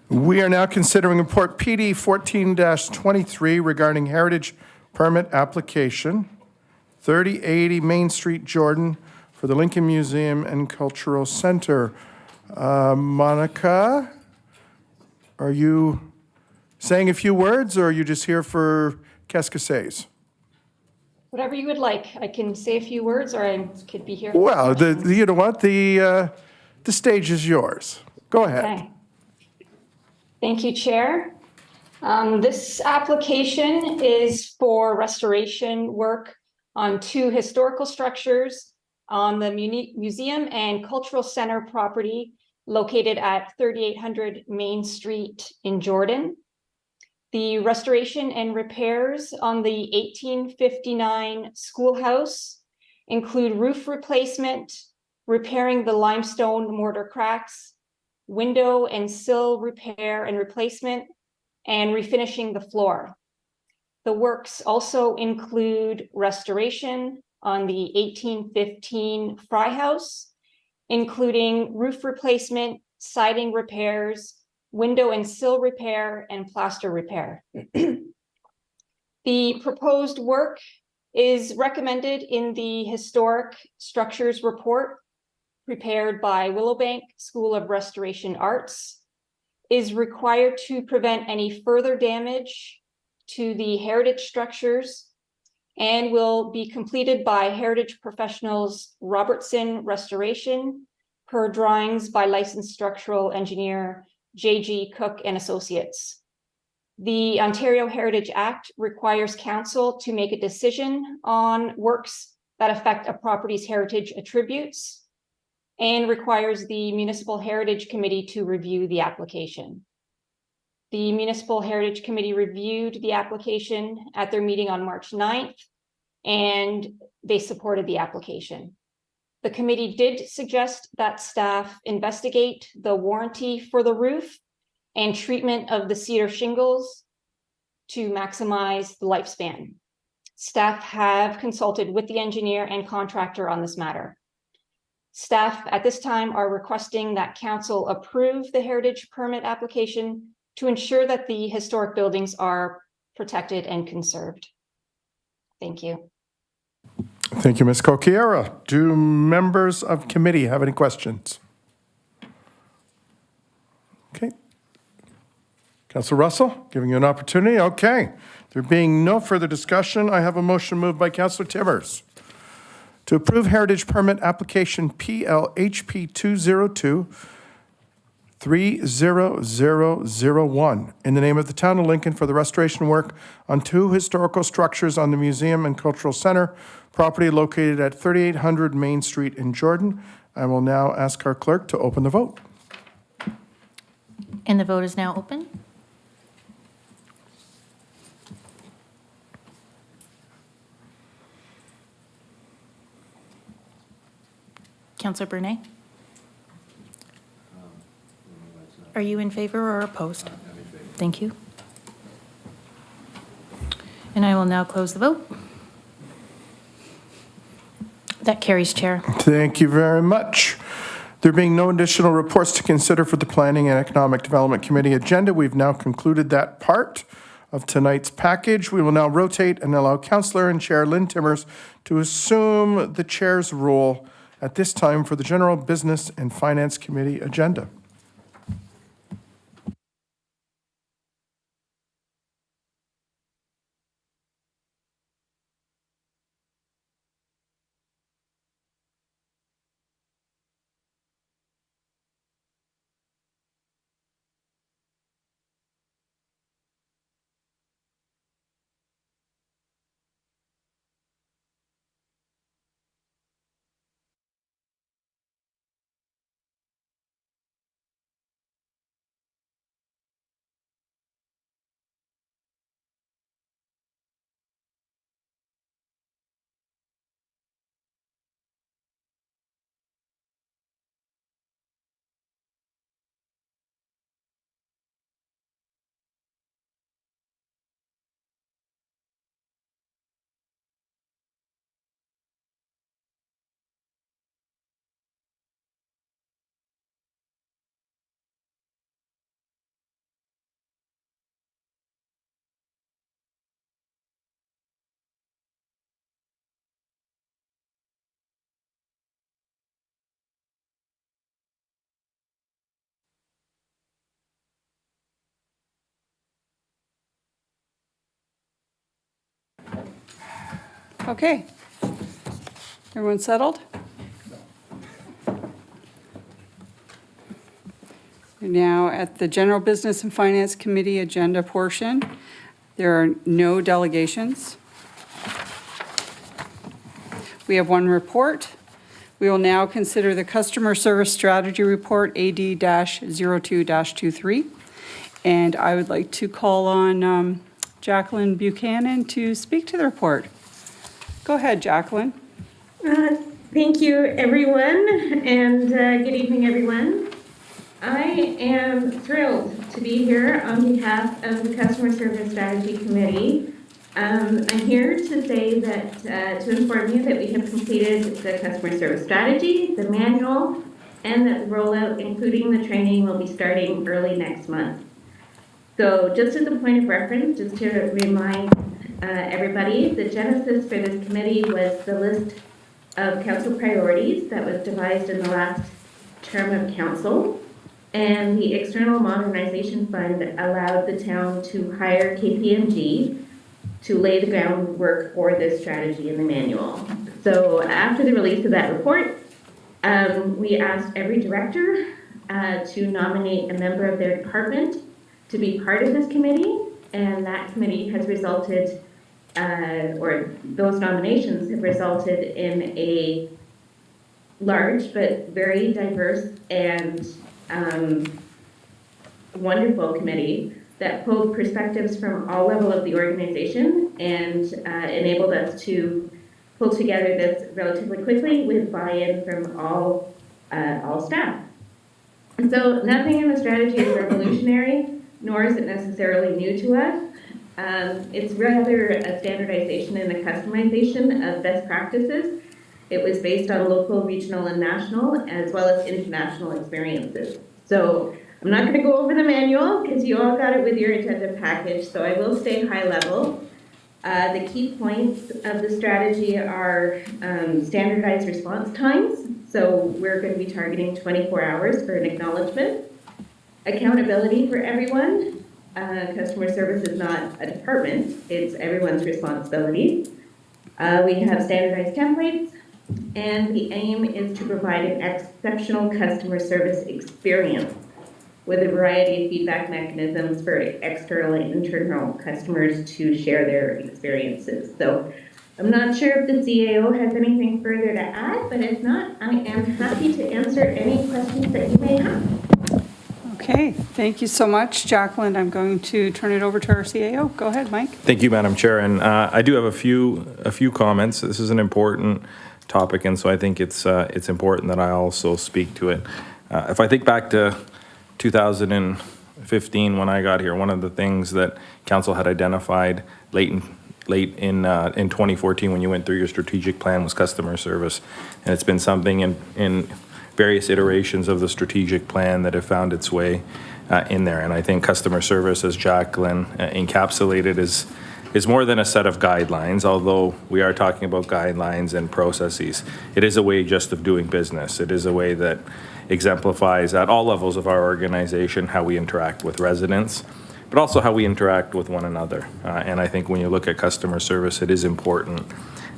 We are now considering report PD 14-23 regarding heritage permit application, 3080 Main Street, Jordan, for the Lincoln Museum and Cultural Center. Monica, are you saying a few words, or are you just here for Cascades? Whatever you would like. I can say a few words, or I could be here. Well, you know what? The stage is yours. Go ahead. Okay. Thank you, Chair. This application is for restoration work on 2 historical structures on the Museum and Cultural Center property located at 3800 Main Street in Jordan. The restoration and repairs on the 1859 schoolhouse include roof replacement, repairing the limestone mortar cracks, window and sill repair and replacement, and refinishing the floor. The works also include restoration on the 1815 Fry House, including roof replacement, siding repairs, window and sill repair, and plaster repair. The proposed work is recommended in the Historic Structures Report prepared by Willowbank School of Restoration Arts, is required to prevent any further damage to the heritage structures, and will be completed by heritage professionals Robertson Restoration per drawings by licensed structural engineer J.G. Cook and Associates. The Ontario Heritage Act requires council to make a decision on works that affect a property's heritage attributes and requires the Municipal Heritage Committee to review the application. The Municipal Heritage Committee reviewed the application at their meeting on March 9th, and they supported the application. The committee did suggest that staff investigate the warranty for the roof and treatment of the cedar shingles to maximize the lifespan. Staff have consulted with the engineer and contractor on this matter. Staff at this time are requesting that council approve the heritage permit application to ensure that the historic buildings are protected and conserved. Thank you. Thank you, Ms. Coquiera. Do members of committee have any questions? Okay. Councilor Russell, giving you an opportunity. Okay. There being no further discussion, I have a motion moved by Councilor Timmers to approve heritage permit application PLHP 202-30001 in the name of the town of Lincoln for the restoration work on 2 historical structures on the Museum and Cultural Center property located at 3800 Main Street in Jordan. I will now ask our clerk to open the vote. And the vote is now open. Councillor Brunet? Are you in favor or opposed? Thank you. And I will now close the vote. That carries, Chair. Thank you very much. There being no additional reports to consider for the Planning and Economic Development Committee agenda, we've now concluded that part of tonight's package. We will now rotate and allow Councillor and Chair Lynn Timmers to assume the chair's role at this time for the General Business and Finance Committee agenda. Okay. Everyone settled? We're now at the General Business and Finance Committee agenda portion. There are no delegations. We have one report. We will now consider the Customer Service Strategy Report, AD-02-23. And I would like to call on Jacqueline Buchanan to speak to the report. Go ahead, Jacqueline. Thank you, everyone, and good evening, everyone. I am thrilled to be here on behalf of the Customer Service Strategy Committee. I'm here to say that, to inform you that we have completed the Customer Service Strategy, the manual, and that the rollout, including the training, will be starting early next month. So just as a point of reference, just to remind everybody, the genesis for this committee was the list of council priorities that was devised in the last term of council. And the External Modernization Fund allowed the town to hire KPMG to lay the groundwork for this strategy in the manual. So after the release of that report, we asked every director to nominate a member of their department to be part of this committee, and that committee has resulted, or those nominations have resulted in a large but very diverse and wonderful committee that pulled perspectives from all levels of the organization and enabled us to pull together this relatively quickly with buy-in from all staff. And so nothing in the strategy is revolutionary, nor is it necessarily new to us. It's rather a standardization and a customization of best practices. It was based on local, regional, and national, as well as international experiences. So I'm not going to go over the manual because you all got it with your agenda package, so I will stay high level. The key points of the strategy are standardized response times. So we're going to be targeting 24 hours for an acknowledgement. Accountability for everyone. Customer service is not a department, it's everyone's responsibility. We have standardized templates, and the aim is to provide an exceptional customer service experience with a variety of feedback mechanisms for external and internal customers to share their experiences. So I'm not sure if the CAO has anything further to add, but if not, I am happy to answer any questions that you may have. Okay, thank you so much, Jacqueline. I'm going to turn it over to our CAO. Go ahead, Mike. Thank you, Madam Chair. And I do have a few comments. This is an important topic, and so I think it's important that I also speak to it. If I think back to 2015 when I got here, one of the things that council had identified late in 2014 when you went through your strategic plan was customer service, and it's been something in various iterations of the strategic plan that have found its way in there. And I think customer service, as Jacqueline encapsulated, is more than a set of guidelines, although we are talking about guidelines and processes. It is a way just of doing business. It is a way that exemplifies at all levels of our organization how we interact with residents, but also how we interact with one another. And I think when you look at customer service, it is important.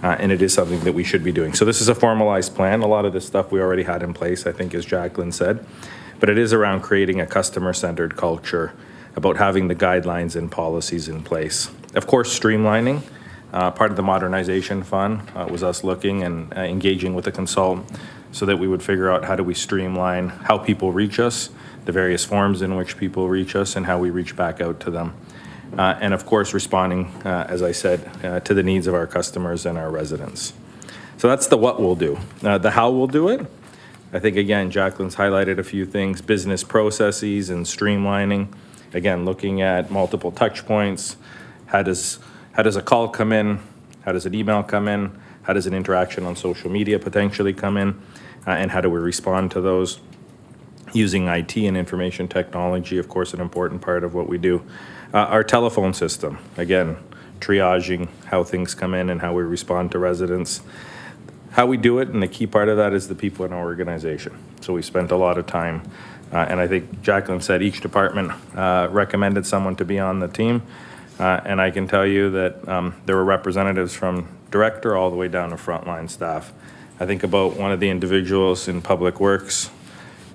And it is something that we should be doing. So this is a formalized plan. A lot of this stuff we already had in place, I think, as Jacqueline said. But it is around creating a customer-centered culture, about having the guidelines and policies in place. Of course, streamlining. Part of the modernization fund was us looking and engaging with a consultant so that we would figure out how do we streamline how people reach us, the various forms in which people reach us, and how we reach back out to them. And of course, responding, as I said, to the needs of our customers and our residents. So that's the what we'll do. The how we'll do it, I think, again, Jacqueline's highlighted a few things, business processes and streamlining. Again, looking at multiple touch points. How does a call come in? How does an email come in? How does an interaction on social media potentially come in? And how do we respond to those? Using IT and information technology, of course, an important part of what we do. Our telephone system, again, triaging how things come in and how we respond to residents. How we do it, and the key part of that is the people in our organization. So we spent a lot of time, and I think Jacqueline said each department recommended someone to be on the team. And I can tell you that there were representatives from director all the way down to frontline staff. I think about one of the individuals in Public Works,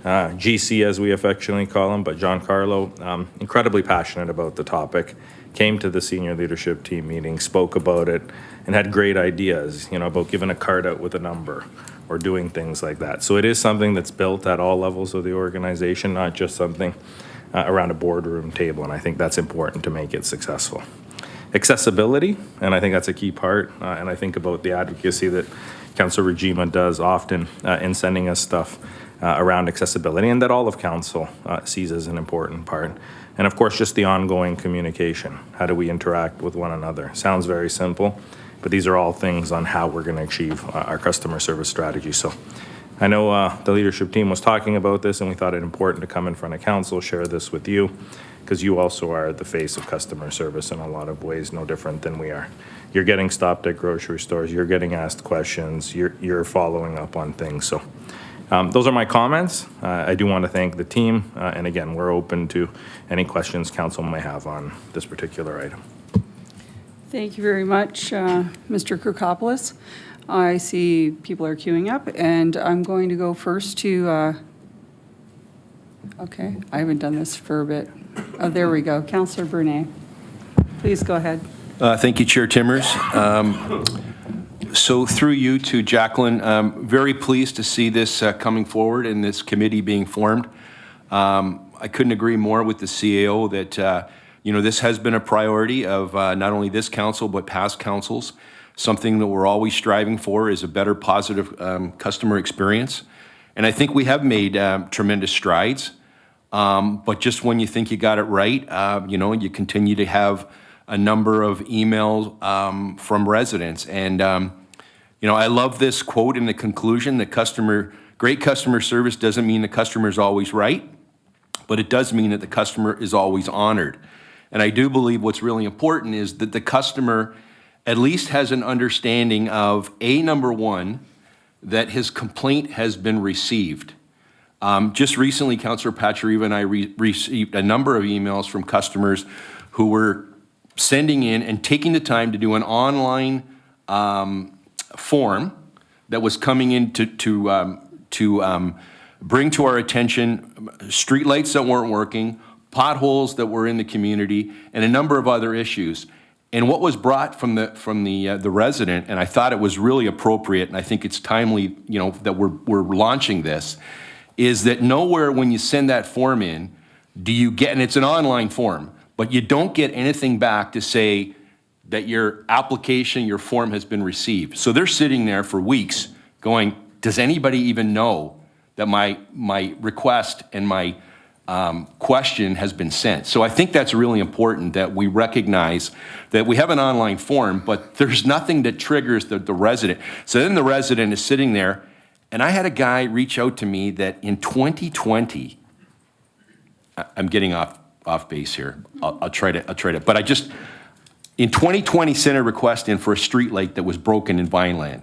GC as we affectionately call him, but John Carlo, incredibly passionate about the topic, came to the senior leadership team meeting, spoke about it, and had great ideas, about giving a card out with a number or doing things like that. So it is something that's built at all levels of the organization, not just something around a boardroom table, and I think that's important to make it successful. Accessibility, and I think that's a key part, and I think about the advocacy that Councillor Regima does often in sending us stuff around accessibility, and that all of council sees as an important part. And of course, just the ongoing communication. How do we interact with one another? Sounds very simple, but these are all things on how we're going to achieve our customer service strategy. So I know the leadership team was talking about this, and we thought it important to come in front of council, share this with you, because you also are the face of customer service in a lot of ways, no different than we are. You're getting stopped at grocery stores, you're getting asked questions, you're following up on things. So those are my comments. I do want to thank the team, and again, we're open to any questions council may have on this particular item. Thank you very much, Mr. Kirkopoulos. I see people are queuing up, and I'm going to go first to, okay, I haven't done this for a bit. Oh, there we go. Councillor Brunet, please go ahead. Thank you, Chair Timmers. So through you to Jacqueline, very pleased to see this coming forward and this committee being formed. I couldn't agree more with the CAO that this has been a priority of not only this council but past councils. Something that we're always striving for is a better, positive customer experience. And I think we have made tremendous strides. But just when you think you got it right, you continue to have a number of emails from residents. And, I love this quote in the conclusion that great customer service doesn't mean the customer is always right, but it does mean that the customer is always honored. And I do believe what's really important is that the customer at least has an understanding of, number one, that his complaint has been received. Just recently, Councillor Pachariva and I received a number of emails from customers who were sending in and taking the time to do an online form that was coming in to bring to our attention streetlights that weren't working, potholes that were in the community, and a number of other issues. And what was brought from the resident, and I thought it was really appropriate, and I think it's timely, that we're launching this, is that nowhere when you send that form in do you get, and it's an online form, but you don't get anything back to say that your application, your form has been received. So they're sitting there for weeks going, does anybody even know that my request and my question has been sent? So I think that's really important that we recognize that we have an online form, but there's nothing that triggers the resident. So then the resident is sitting there, and I had a guy reach out to me that in 2020, I'm getting off base here. I'll try to, but in 2020 sent a request in for a street light that was broken in Vineland.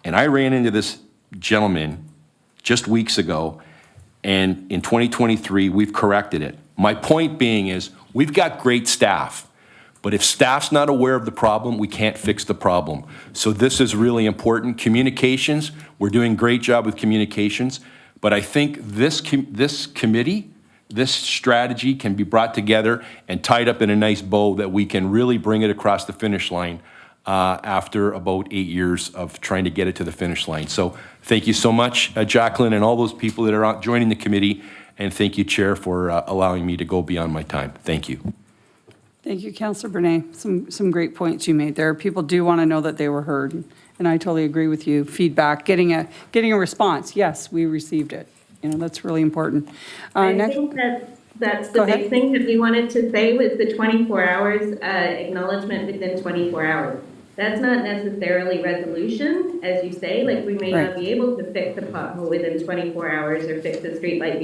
And I ran into this gentleman just weeks ago, and in 2023, we've corrected it. My point being is, we've got great staff, but if staff's not aware of the problem, we can't fix the problem. So this is really important. Communications, we're doing a great job with communications, but I think this committee, this strategy can be brought together and tied up in a nice bow that we can really bring it across the finish line after about 8 years of trying to get it to the finish line. So thank you so much, Jacqueline, and all those people that are joining the committee, and thank you, Chair, for allowing me to go beyond my time. Thank you. Thank you, Councillor Brunet. Some great points you made there. People do want to know that they were heard, and I totally agree with you. Feedback, getting a response. Yes, we received it. That's really important. I think that's the big thing that we wanted to say was the 24 hours acknowledgement within 24 hours. That's not necessarily resolution, as you say, like we may not be able to fix a pothole within 24 hours or fix a street light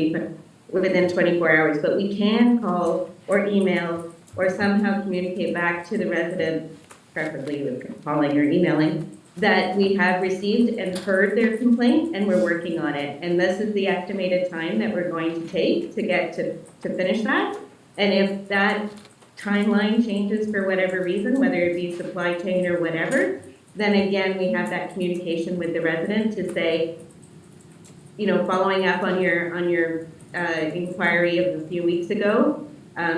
within 24 hours, but we can call or email or somehow communicate back to the resident, preferably with calling or emailing, that we have received and heard their complaint and we're working on it. And this is the estimated time that we're going to take to get to finish that. And if that timeline changes for whatever reason, whether it be supply chain or whatever, then again, we have that communication with the resident to say, you know, following up on your inquiry of a few weeks ago,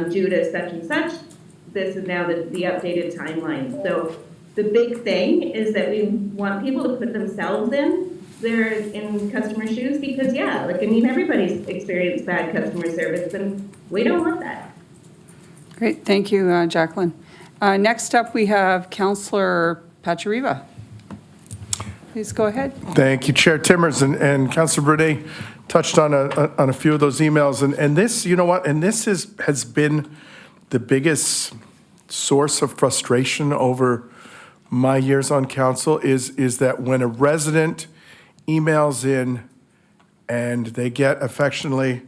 due to such and such, this is now the updated timeline. So the big thing is that we want people to put themselves in customer shoes, because yeah, like, I mean, everybody's experienced bad customer service, and we don't want that. Great, thank you, Jacqueline. Next up, we have Councillor Pachariva. Please go ahead. Thank you, Chair Timmers, and Councillor Brunet touched on a few of those emails, and this, you know what, and this has been the biggest source of frustration over my years on council is that when a resident emails in and they get affectionately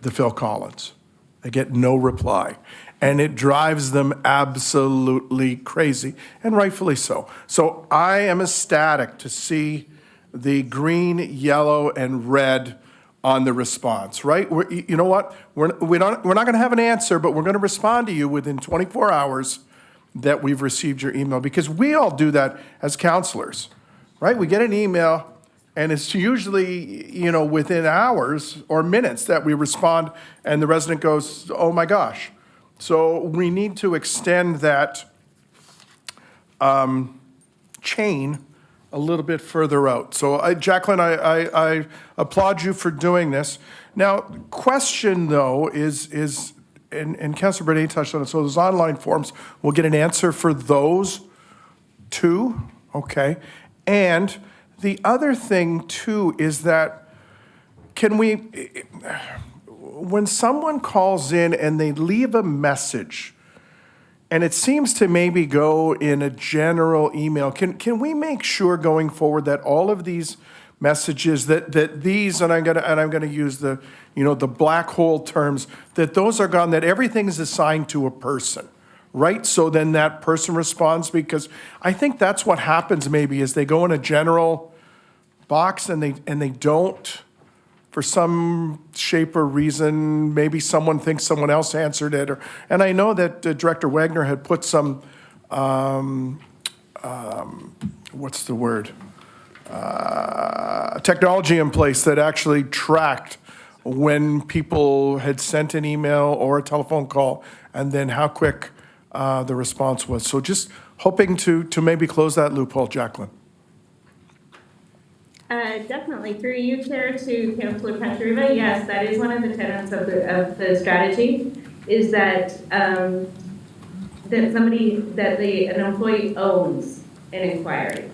the Phil Collins, they get no reply. And it drives them absolutely crazy, and rightfully so. So I am ecstatic to see the green, yellow, and red on the response, right? You know what? We're not going to have an answer, but we're going to respond to you within 24 hours that we've received your email, because we all do that as counselors, right? We get an email, and it's usually, you know, within hours or minutes that we respond, and the resident goes, oh my gosh. So we need to extend that chain a little bit further out. So Jacqueline, I applaud you for doing this. Now, question though is and Councilor Brunet touched on it, so those online forms, we'll get an answer for those too, okay? And the other thing too is that when someone calls in and they leave a message, and it seems to maybe go in a general email, can we make sure going forward that all of these messages, that these, and I'm gonna use the, you know, the black hole terms, that those are gone, that everything is assigned to a person, right? So then that person responds, because I think that's what happens maybe is they go in a general box and they don't, for some shape or reason, maybe someone thinks someone else answered it. And I know that Director Wagner had put some, what's the word? Technology in place that actually tracked when people had sent an email or a telephone call, and then how quick the response was. So just hoping to maybe close that loophole, Jacqueline. Definitely. Through you, Chair, to Councillor Pachariva, yes, that is one of the tenets of the strategy, is that an employee owns an inquiry.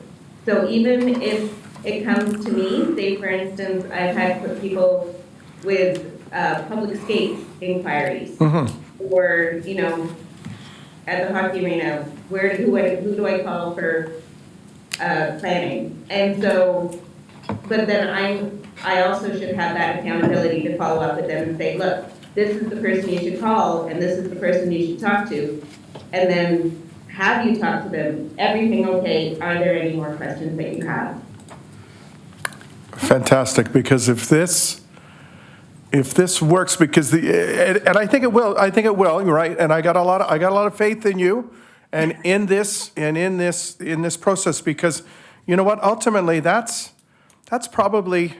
So even if it comes to me, say for instance, I've had people with public skates inquiries, or, you know, at the hockey arena, who do I call for planning? And so, but then I also should have that accountability to follow up with them and say, look, this is the person you should call, and this is the person you should talk to. And then have you talk to them? Everything okay? Are there any more questions that you have? Fantastic, because if this works, because and I think it will, you're right, and I got a lot of faith in you, and in this process, because you know what, ultimately that's probably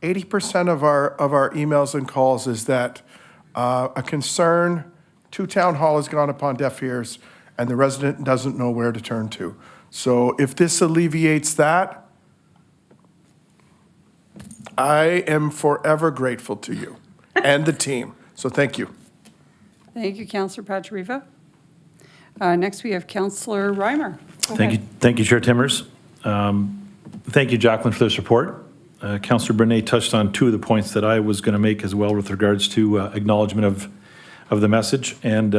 80% of our emails and calls is that a concern to town hall has gone upon deaf ears, and the resident doesn't know where to turn to. So if this alleviates that, I am forever grateful to you and the team. So thank you. Thank you, Councillor Pachariva. Next, we have Councillor Reimer. Thank you, Chair Timmers. Thank you, Jacqueline, for this report. Councillor Brunet touched on two of the points that I was going to make as well with regards to acknowledgement of the message, and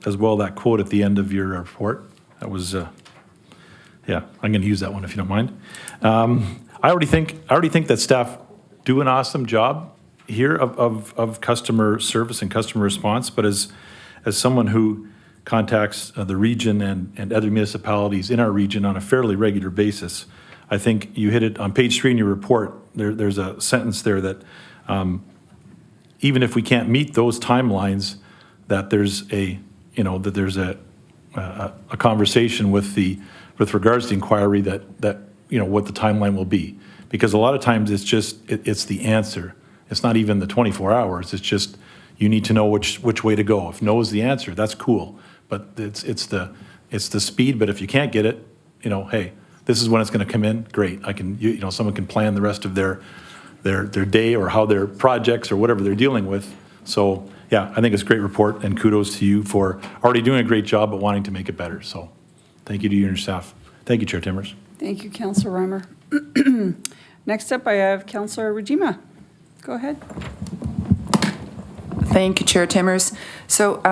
as well that quote at the end of your report. That was, yeah, I'm going to use that one if you don't mind. I already think that staff do an awesome job here of customer service and customer response, but as someone who contacts the region and other municipalities in our region on a fairly regular basis, I think you hit it on page 3 in your report. There's a sentence there that even if we can't meet those timelines, that there's a conversation with the with regards to inquiry that, you know, what the timeline will be. Because a lot of times it's just, it's the answer. It's not even the 24 hours. It's just, you need to know which way to go. If no is the answer, that's cool. But it's the speed, but if you can't get it, you know, hey, this is when it's going to come in, great. You know, someone can plan the rest of their day or how their projects or whatever they're dealing with. So, yeah, I think it's a great report, and kudos to you for already doing a great job, but wanting to make it better. So, thank you to you and your staff. Thank you, Chair Timmers. Thank you, Councillor Reimer. Next up, I have Councillor Rajima. Go ahead. Thank you, Chair Timmers. So,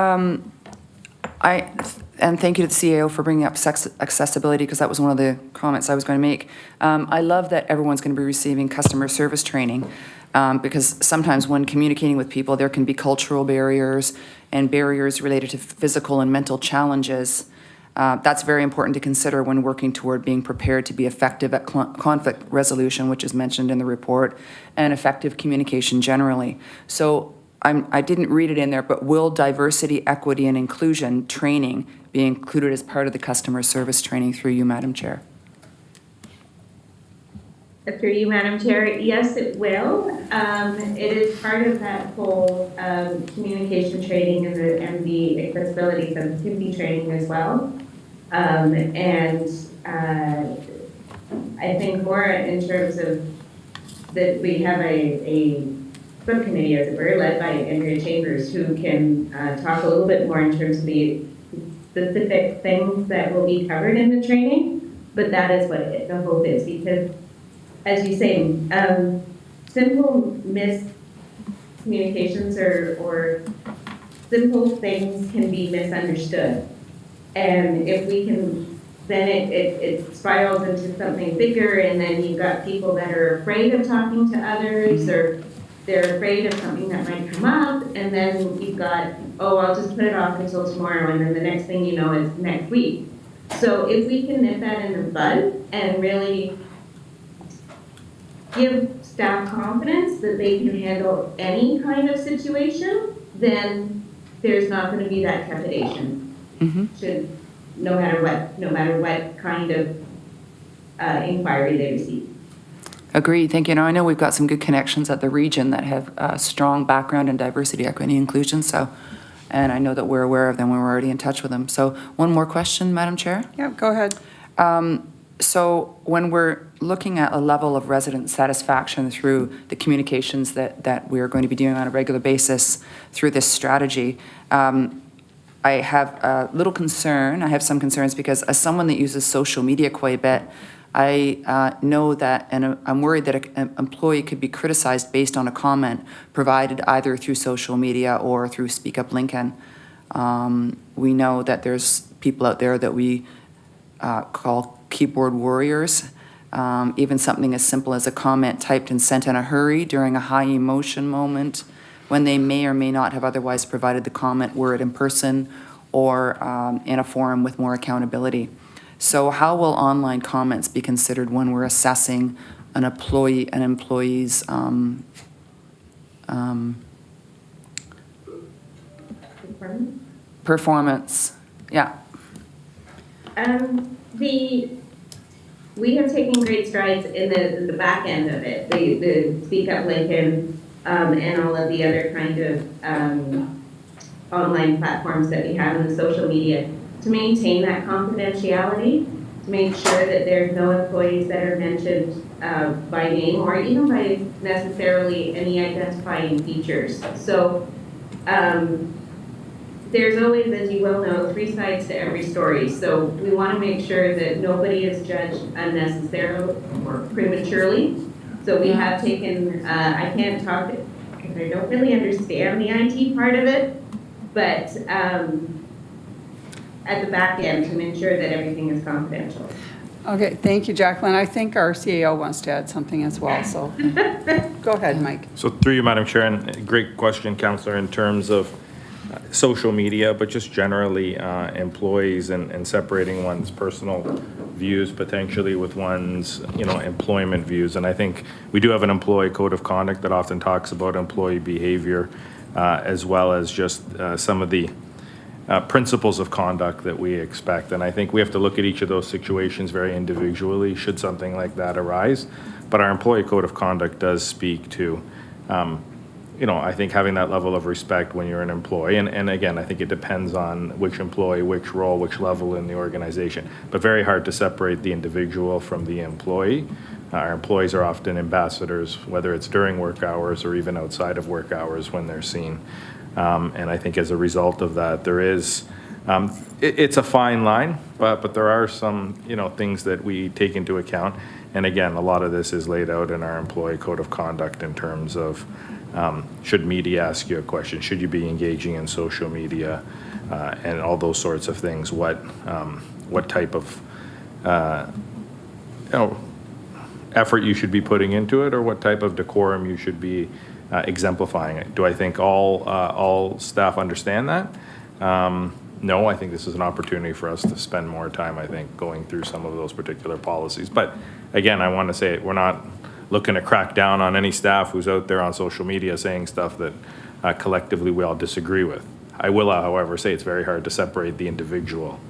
and thank you to the CAO for bringing up accessibility, because that was one of the comments I was going to make. I love that everyone's going to be receiving customer service training, because sometimes when communicating with people, there can be cultural barriers and barriers related to physical and mental challenges. That's very important to consider when working toward being prepared to be effective at conflict resolution, which is mentioned in the report, and effective communication generally. So I didn't read it in there, but will diversity, equity, and inclusion training be included as part of the customer service training through you, Madam Chair? Through you, Madam Chair, yes, it will. It is part of that whole communication training and the accessibility sensitivity training as well. And I think more in terms of that we have a subcommittee, as it were, led by Andrea Chambers, who can talk a little bit more in terms of the specific things that will be covered in the training. But that is what the hope is, because as you say, simple miscommunications or simple things can be misunderstood. And if we can, then it spirals into something bigger, and then you've got people that are afraid of talking to others, or they're afraid of something that might come up, and then you've got, oh, I'll just put it off until tomorrow, and then the next thing you know is next week. So if we can nip that in the bud and really give staff confidence that they can handle any kind of situation, then there's not going to be that trepidation. Should, no matter what kind of inquiry they receive. Agreed. Thank you. Now, I know we've got some good connections at the region that have a strong background in diversity, equity, and inclusion. So, and I know that we're aware of them. We're already in touch with them. So, one more question, Madam Chair. Yeah, go ahead. So when we're looking at a level of resident satisfaction through the communications that we're going to be doing on a regular basis through this strategy, I have a little concern. I have some concerns because as someone that uses social media quite a bit, I know that, and I'm worried that an employee could be criticized based on a comment provided either through social media or through Speak Up Lincoln. We know that there's people out there that we call keyboard warriors. Even something as simple as a comment typed and sent in a hurry during a high emotion moment when they may or may not have otherwise provided the comment were it in person or in a forum with more accountability. So how will online comments be considered when we're assessing an employee's performance? Yeah. We have taken great strides in the back end of it, the Speak Up Lincoln and all of the other kind of online platforms that we have in the social media to maintain that confidentiality, to make sure that there's no employees that are mentioned by name or even by necessarily any identifying features. So there's always, as you well know, 3 sides to every story. So we want to make sure that nobody is judged unnecessarily or prematurely. So we have taken, I can't talk because I don't really understand the IT part of it, but at the back end to ensure that everything is confidential. Okay, thank you, Jacqueline. I think our CAO wants to add something as well, so go ahead, Mike. So through you, Madam Chair, and great question, Councillor, in terms of social media, but just generally employees and separating one's personal views potentially with one's employment views. And I think we do have an employee code of conduct that often talks about employee behavior as well as just some of the principles of conduct that we expect. And I think we have to look at each of those situations very individually, should something like that arise. But our employee code of conduct does speak to, I think having that level of respect when you're an employee. And again, I think it depends on which employee, which role, which level in the organization. But very hard to separate the individual from the employee. Our employees are often ambassadors, whether it's during work hours or even outside of work hours when they're seen. And I think as a result of that, there is, it's a fine line, but there are some, things that we take into account. And again, a lot of this is laid out in our employee code of conduct in terms of, should media ask you a question? Should you be engaging in social media? And all those sorts of things. What type of, effort you should be putting into it, or what type of decorum you should be exemplifying it. Do I think all staff understand that? No, I think this is an opportunity for us to spend more time, I think, going through some of those particular policies. But again, I want to say we're not looking to crack down on any staff who's out there on social media saying stuff that collectively we all disagree with. I will, however, say it's very hard to separate the individual,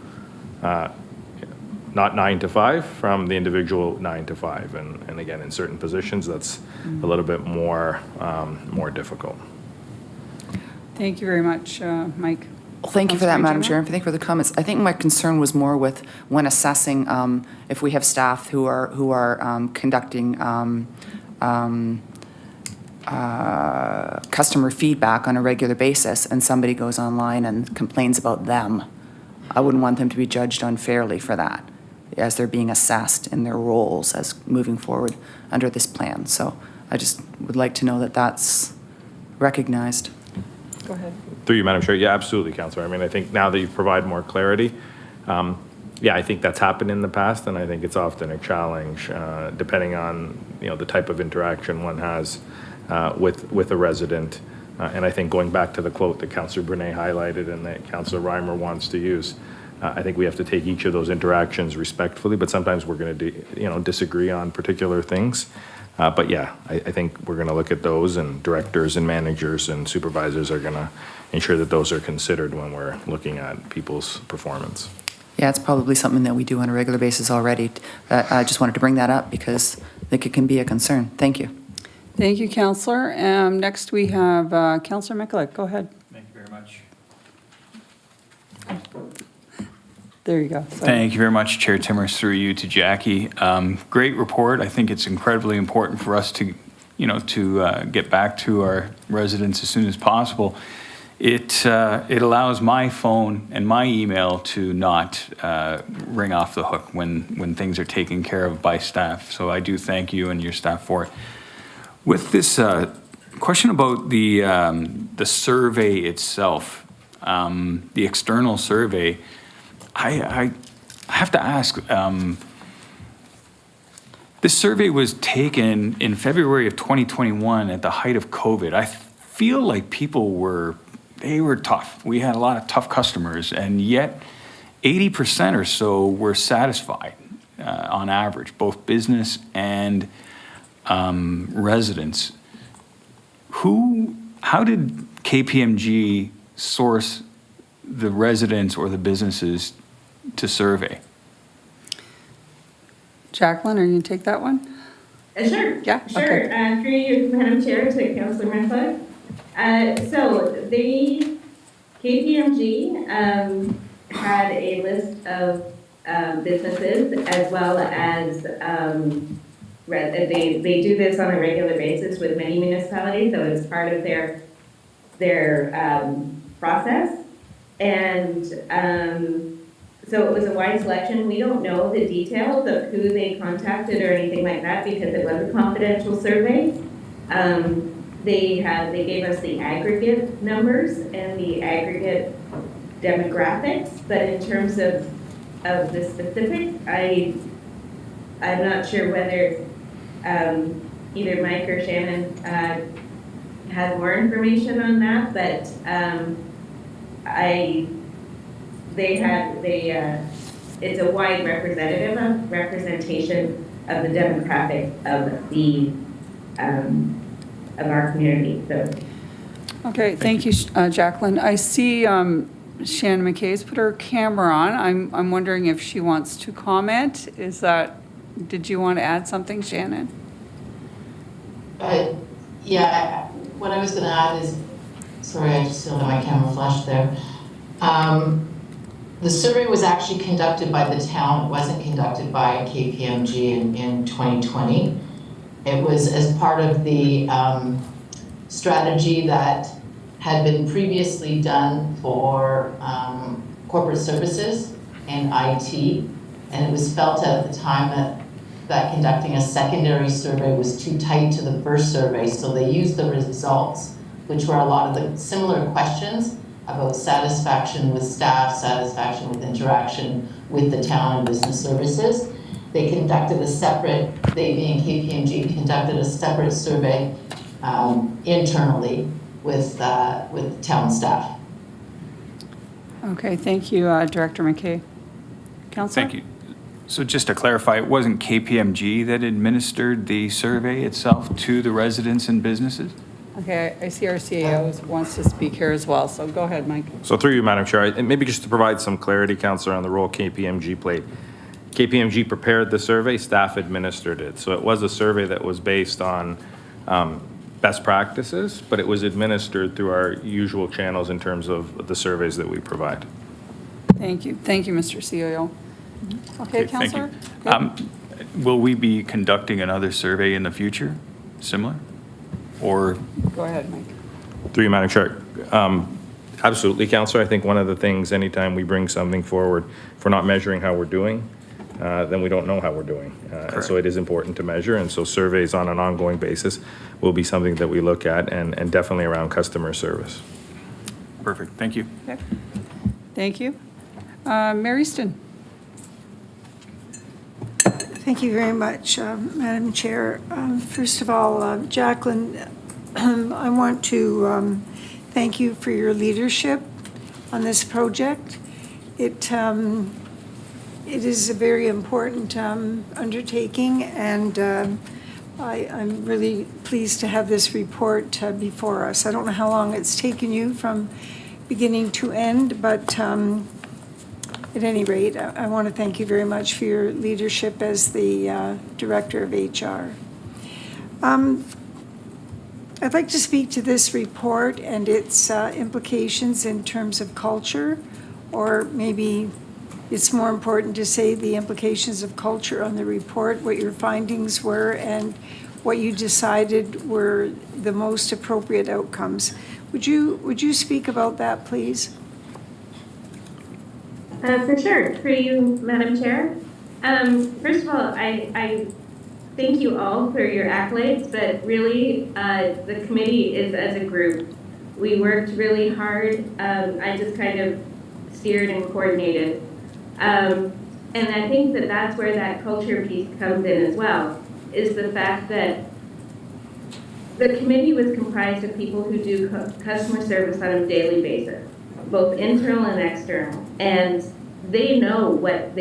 not 9 to 5, from the individual 9 to 5. And again, in certain positions, that's a little bit more difficult. Thank you very much, Mike. Well, thank you for that, Councillor Madam Gemma? Chair, and thank you for the comments. I think my concern was more with when assessing if we have staff who are conducting customer feedback on a regular basis, and somebody goes online and complains about them. I wouldn't want them to be judged unfairly for that, as they're being assessed in their roles as moving forward under this plan. So I just would like to know that that's recognized. Go ahead. Through you, Madam Chair. Yeah, absolutely, Councillor. I mean, I think now that you've provided more clarity, I think that's happened in the past, and I think it's often a challenge, depending on, the type of interaction one has with a resident. And I think going back to the quote that Councillor Brunet highlighted and that Councillor Reimer wants to use, I think we have to take each of those interactions respectfully, but sometimes we're going to, disagree on particular things. But yeah, I think we're going to look at those, and directors and managers and supervisors are going to ensure that those are considered when we're looking at people's performance. Yeah, it's probably something that we do on a regular basis already. I just wanted to bring that up because I think it can be a concern. Thank you. Thank you, Councillor. Next, we have Councillor Mikulik. Go ahead. Thank you very much. There you go. Sorry. Thank you very much, Chair Timmers, through you to Jackie. Great report. I think it's incredibly important for us to, get back to our residents as soon as possible. It allows my phone and my email to not ring off the hook when things are taken care of by staff. So I do thank you and your staff for it. With this question about the survey itself, the external survey, I have to ask, this survey was taken in February of 2021 at the height of COVID. I feel like people were tough. We had a lot of tough customers, and yet 80% or so were satisfied on average, both business and residents. How did KPMG source the residents or the businesses to survey? Jacqueline, are you going to take that one? Sure. Yeah? Sure. Okay. Through you, Madam Chair, to Councillor Mikulik. So the KPMG had a list of businesses, as well as they do this on a regular basis with many municipalities, so it's part of their process. And so it was a wide selection. We don't know the details of who they contacted or anything like that because it was a confidential survey. They gave us the aggregate numbers and the aggregate demographics, but in terms of the specific, I'm not sure whether either Mike or Shannon has more information on that, but it's a wide representation of the demographic of our community. So. Okay, thank you, Jacqueline. I see Shannon McKay's put her camera on. I'm wondering if she wants to comment. Did you want to add something, Shannon? Yeah, what I was going to add is, sorry, I just still have my camera flashed there. The survey was actually conducted by the town. It wasn't conducted by KPMG in 2020. It was as part of the strategy that had been previously done for corporate services and IT, and it was felt at the time that conducting a secondary survey was too tight to the first survey, so they used the results, which were a lot of the similar questions about satisfaction with staff, satisfaction with interaction with the town and business services. They conducted a separate, they being KPMG, conducted a separate survey internally with town staff. Okay, thank you, Director McKay. Councillor? Thank you. So just to clarify, it wasn't KPMG that administered the survey itself to the residents and businesses? Okay, I see our CAO wants to speak here as well, so go ahead, Mike. So through you, Madam Chair, and maybe just to provide some clarity, Councillor, on the role KPMG played. KPMG prepared the survey, staff administered it. So it was a survey that was based on best practices, but it was administered through our usual channels in terms of the surveys that we provide. Thank you, Mr. CAO. Okay, Thank you. Councillor? Will we be conducting another survey in the future, similar? Or? Go ahead, Mike. Through you, Madam Chair. Absolutely, Councillor. I think one of the things, anytime we bring something forward, if we're not measuring how we're doing, then we don't know how we're doing. And so it is important to measure, and so surveys on an ongoing basis will be something that we look at, and definitely around customer service. Perfect, thank you. Okay. Thank you. Mary Ston. Thank you very much, Madam Chair. First of all, Jacqueline, I want to thank you for your leadership on this project. It is a very important undertaking, and I'm really pleased to have this report before us. I don't know how long it's taken you from beginning to end, but at any rate, I want to thank you very much for your leadership as the Director of HR. I'd like to speak to this report and its implications in terms of culture, or maybe it's more important to say the implications of culture on the report, what your findings were, and what you decided were the most appropriate outcomes. Would you speak about that, please? For sure, through you, Madam Chair. First of all, I thank you all for your accolades, but really, the committee is as a group. We worked really hard. I just kind of steered and coordinated. And I think that that's where that culture piece comes in as well, is the fact that the committee was comprised of people who do customer service on a daily basis, both internal and external, and they know what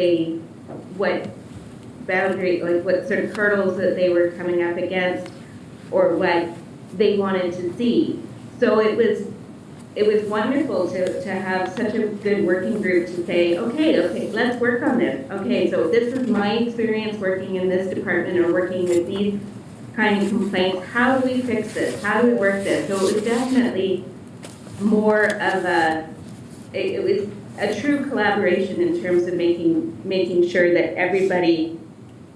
boundary, like what sort of hurdles that they were coming up against, or what they wanted to see. So it was wonderful to have such a good working group to say, okay, let's work on this. Okay, so this is my experience working in this department or working with these kind of complaints. How do we fix this? How do we work this? So it was definitely more of it was a true collaboration in terms of making sure that everybody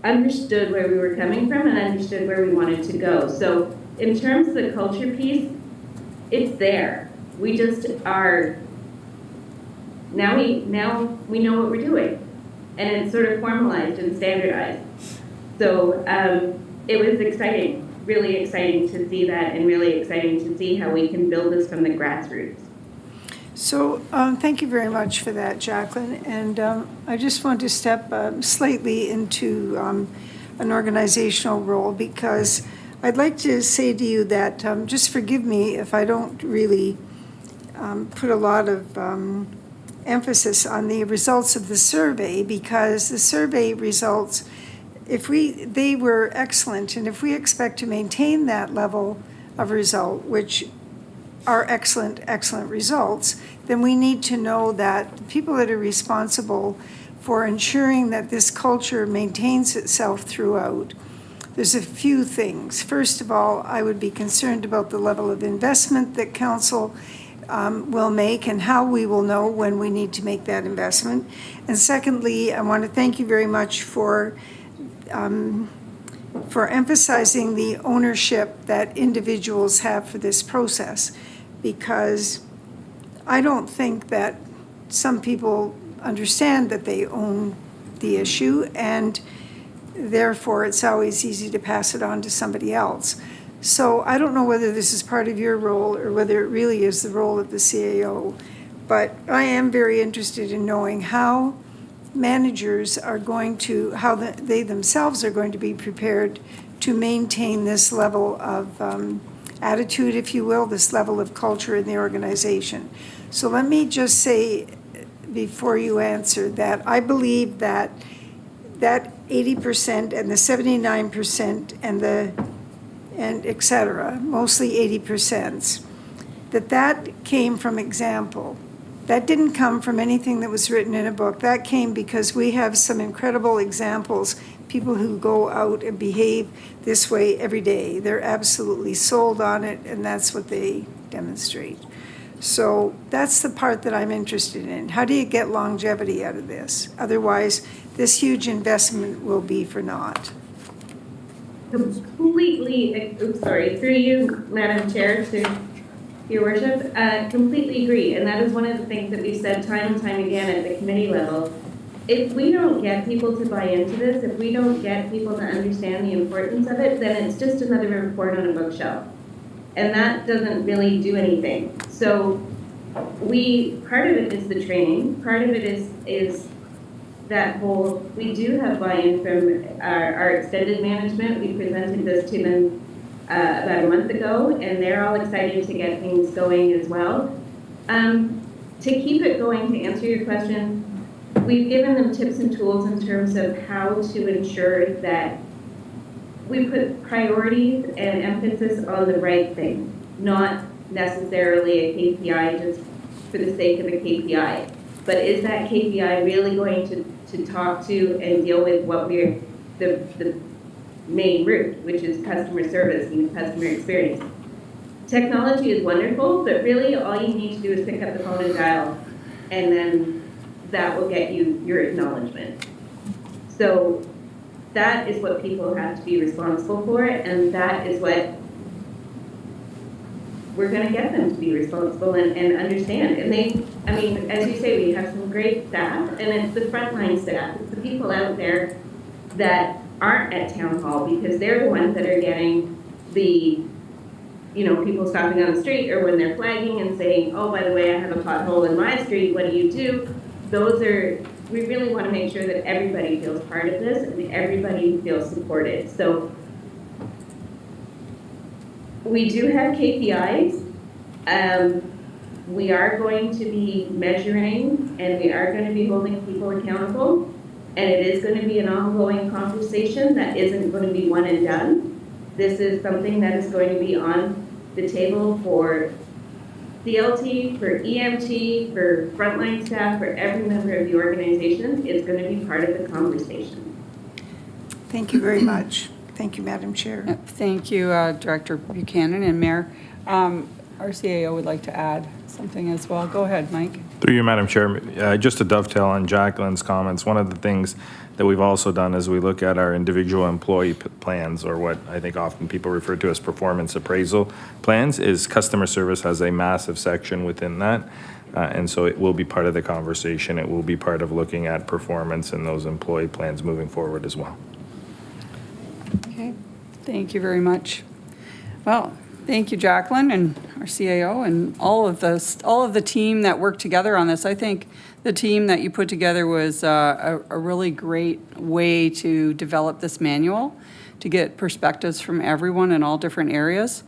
understood where we were coming from and understood where we wanted to go. So in terms of the culture piece, it's there. We just are, now we know what we're doing, and it's sort of formalized and standardized. So it was exciting, really exciting to see that, and really exciting to see how we can build this from the grassroots. So thank you very much for that, Jacqueline. And I just want to step slightly into an organizational role, because I'd like to say to you that, just forgive me if I don't really put a lot of emphasis on the results of the survey, because the survey results, they were excellent, and if we expect to maintain that level of result, which are excellent, excellent results, then we need to know that the people that are responsible for ensuring that this culture maintains itself throughout, there's a few things. First of all, I would be concerned about the level of investment that council will make and how we will know when we need to make that investment. And secondly, I want to thank you very much for emphasizing the ownership that individuals have for this process, because I don't think that some people understand that they own the issue, and therefore it's always easy to pass it on to somebody else. So I don't know whether this is part of your role or whether it really is the role of the CAO, but I am very interested in knowing how managers are going to, how they themselves are going to be prepared to maintain this level of attitude, if you will, this level of culture in the organization. So let me just say before you answer that I believe that 80% and the 79% and et cetera, mostly 80%, that came from example. That didn't come from anything that was written in a book. That came because we have some incredible examples, people who go out and behave this way every day. They're absolutely sold on it, and that's what they demonstrate. So that's the part that I'm interested in. How do you get longevity out of this? Otherwise, this huge investment will be for naught. Completely, sorry, through you, Madam Chair, to Your Worship, completely agree. And that is one of the things that we've said time and time again at the committee level. If we don't get people to buy into this, if we don't get people to understand the importance of it, then it's just another report on a bookshelf. And that doesn't really do anything. So part of it is the training, part of it is that whole, we do have buy-in from our extended management. We presented this to them about a month ago, and they're all excited to get things going as well. To keep it going, to answer your question, we've given them tips and tools in terms of how to ensure that we put priorities and emphasis on the right thing, not necessarily a KPI just for the sake of a KPI. But is that KPI really going to talk to and deal with what we're, the main root, which is customer service and customer experience? Technology is wonderful, but really all you need to do is pick up the phone and dial, and then that will get you your acknowledgement. So that is what people have to be responsible for, and that is what we're going to get them to be responsible and understand. And they, I mean, as you say, we have some great staff, and it's the frontline staff, it's the people out there that aren't at town hall, because they're the ones that are getting the, you know, people stopping on the street, or when they're flagging and saying, oh, by the way, I have a pothole in my street, what do you do? Those are, we really want to make sure that everybody feels part of this and everybody feels supported. So we do have KPIs. We are going to be measuring, and we are going to be holding people accountable. And it is going to be an ongoing conversation that isn't going to be one and done. This is something that is going to be on the table for CLT, for EMT, for frontline staff, for every member of the organization. It's going to be part of the conversation. Thank you very much. Thank you, Madam Chair. Thank you, Director Buchanan and Mayor. Our CAO would like to add something as well. Go ahead, Mike. Through you, Madam Chair, just to dovetail on Jacqueline's comments, one of the things that we've also done is we look at our individual employee plans, or what I think often people refer to as performance appraisal plans, is customer service has a massive section within that. And so it will be part of the conversation. It will be part of looking at performance in those employee plans moving forward as well. Okay, thank you very much. Well, thank you, Jacqueline, and our CAO, and all of the team that worked together on this. I think the team that you put together was a really great way to develop this manual, to get perspectives from everyone in all different areas.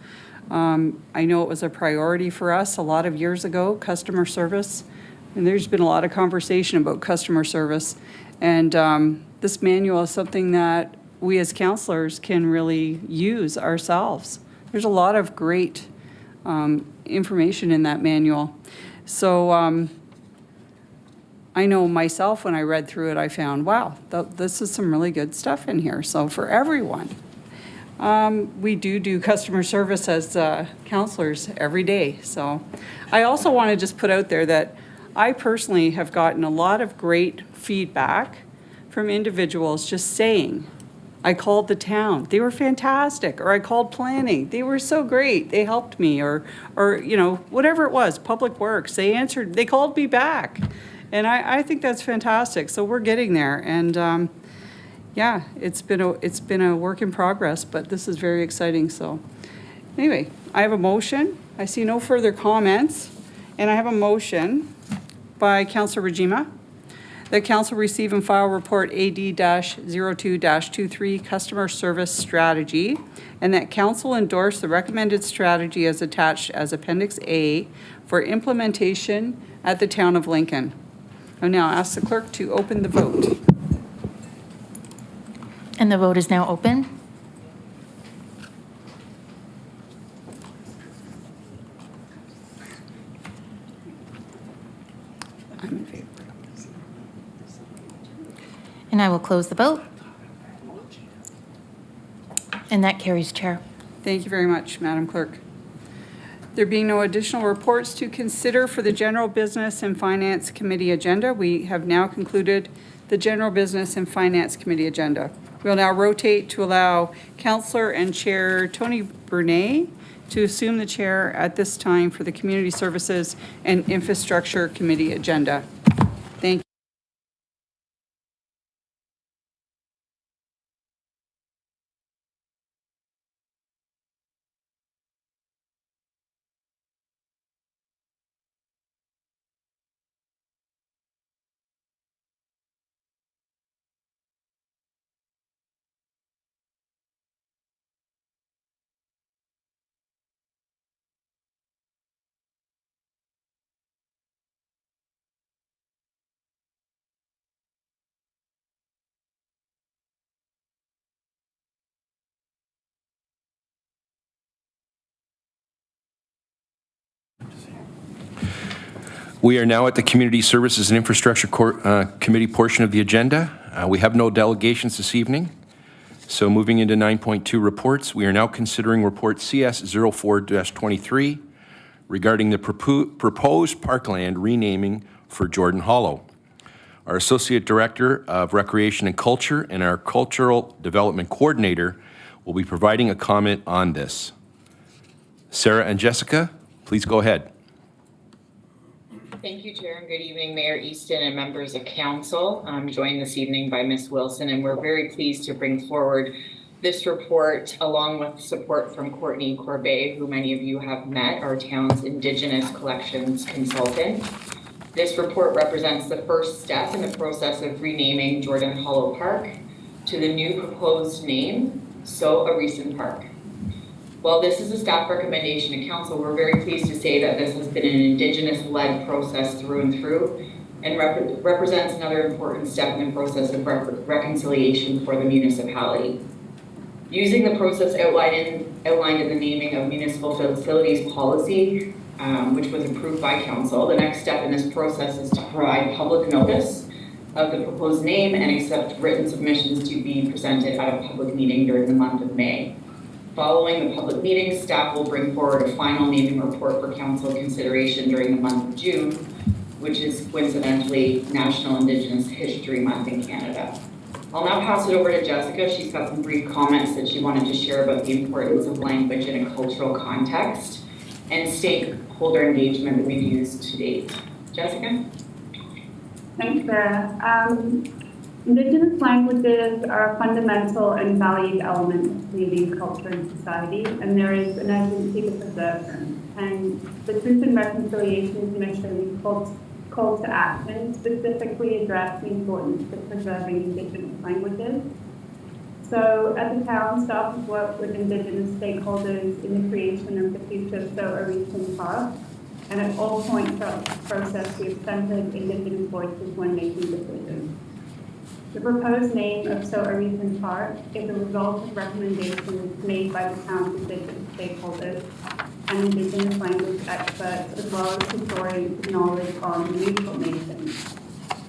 I know it was a priority for us a lot of years ago, customer service, and there's been a lot of conversation about customer service. And this manual is something that we as counselors can really use ourselves. There's a lot of great information in that manual. So I know myself, when I read through it, I found, wow, this is some really good stuff in here. So for everyone. We do customer service as counselors every day. So I also want to just put out there that I personally have gotten a lot of great feedback from individuals just saying, I called the town, they were fantastic, or I called planning, they were so great, they helped me, or you know, whatever it was, Public Works, they answered, they called me back. And I think that's fantastic. So we're getting there. And yeah, it's been a work in progress, but this is very exciting. So anyway, I have a motion. I see no further comments. And I have a motion by Councillor Rajima that council receive and file report AD-02-23 customer service strategy, and that council endorse the recommended strategy as attached as Appendix A for implementation at the town of Lincoln. I now ask the clerk to open the vote. And the vote is now open. I'm in favor. And I will close the vote. And that carries, Chair. Thank you very much, Madam Clerk. There being no additional reports to consider for the General Business and Finance Committee agenda, we have now concluded the General Business and Finance Committee agenda. We'll now rotate to allow Councillor and Chair Tony Bernay to assume the chair at this time for the Community Services and Infrastructure Committee agenda. Thank you. We are now at the Community Services and Infrastructure Committee portion of the agenda. We have no delegations this evening. So moving into 9.2 reports, we are now considering report CS 04-23 regarding the proposed parkland renaming for Jordan Hollow. Our Associate Director of Recreation and Culture and our Cultural Development Coordinator will be providing a comment on this. Sarah and Jessica, please go ahead. Thank you, Chair, and good evening, Mayor Easton and members of council. I'm joined this evening by Ms. Wilson, and we're very pleased to bring forward this report along with support from Courtney Corbet, who many of you have met, our town's Indigenous Collections consultant. This report represents the first step in the process of renaming Jordan Hollow Park to the new proposed name, So Arisan Park. While this is a staff recommendation to council, we're very pleased to say that this has been an Indigenous-led process through and through and represents another important step in the process of reconciliation for the municipality. Using the process outlined in the naming of municipal facilities policy, which was approved by council, the next step in this process is to provide public notice of the proposed name and accept written submissions to be presented at a public meeting during the month of May. Following the public meeting, staff will bring forward a final naming report for council consideration during the month of June, which is coincidentally National Indigenous History Month in Canada. I'll now pass it over to Jessica. She's got some brief comments that she wanted to share about the importance of language in a cultural context and stakeholder engagement that we've used to date. Jessica? Thanks, Sarah. Indigenous languages are a fundamental and valued element of Canadian culture and society, and there is an urgency to preserve them. And the Truth and Reconciliation Commission called to action specifically address the importance of preserving Indigenous languages. So at the town, staff have worked with Indigenous stakeholders in the creation of the future So Arisan Park, and at all points throughout the process, we have centered Indigenous voices when making decisions. The proposed name of So Arisan Park is a result of recommendations made by the town's Indigenous stakeholders and Indigenous language experts, as well as historians with knowledge on neutral nations.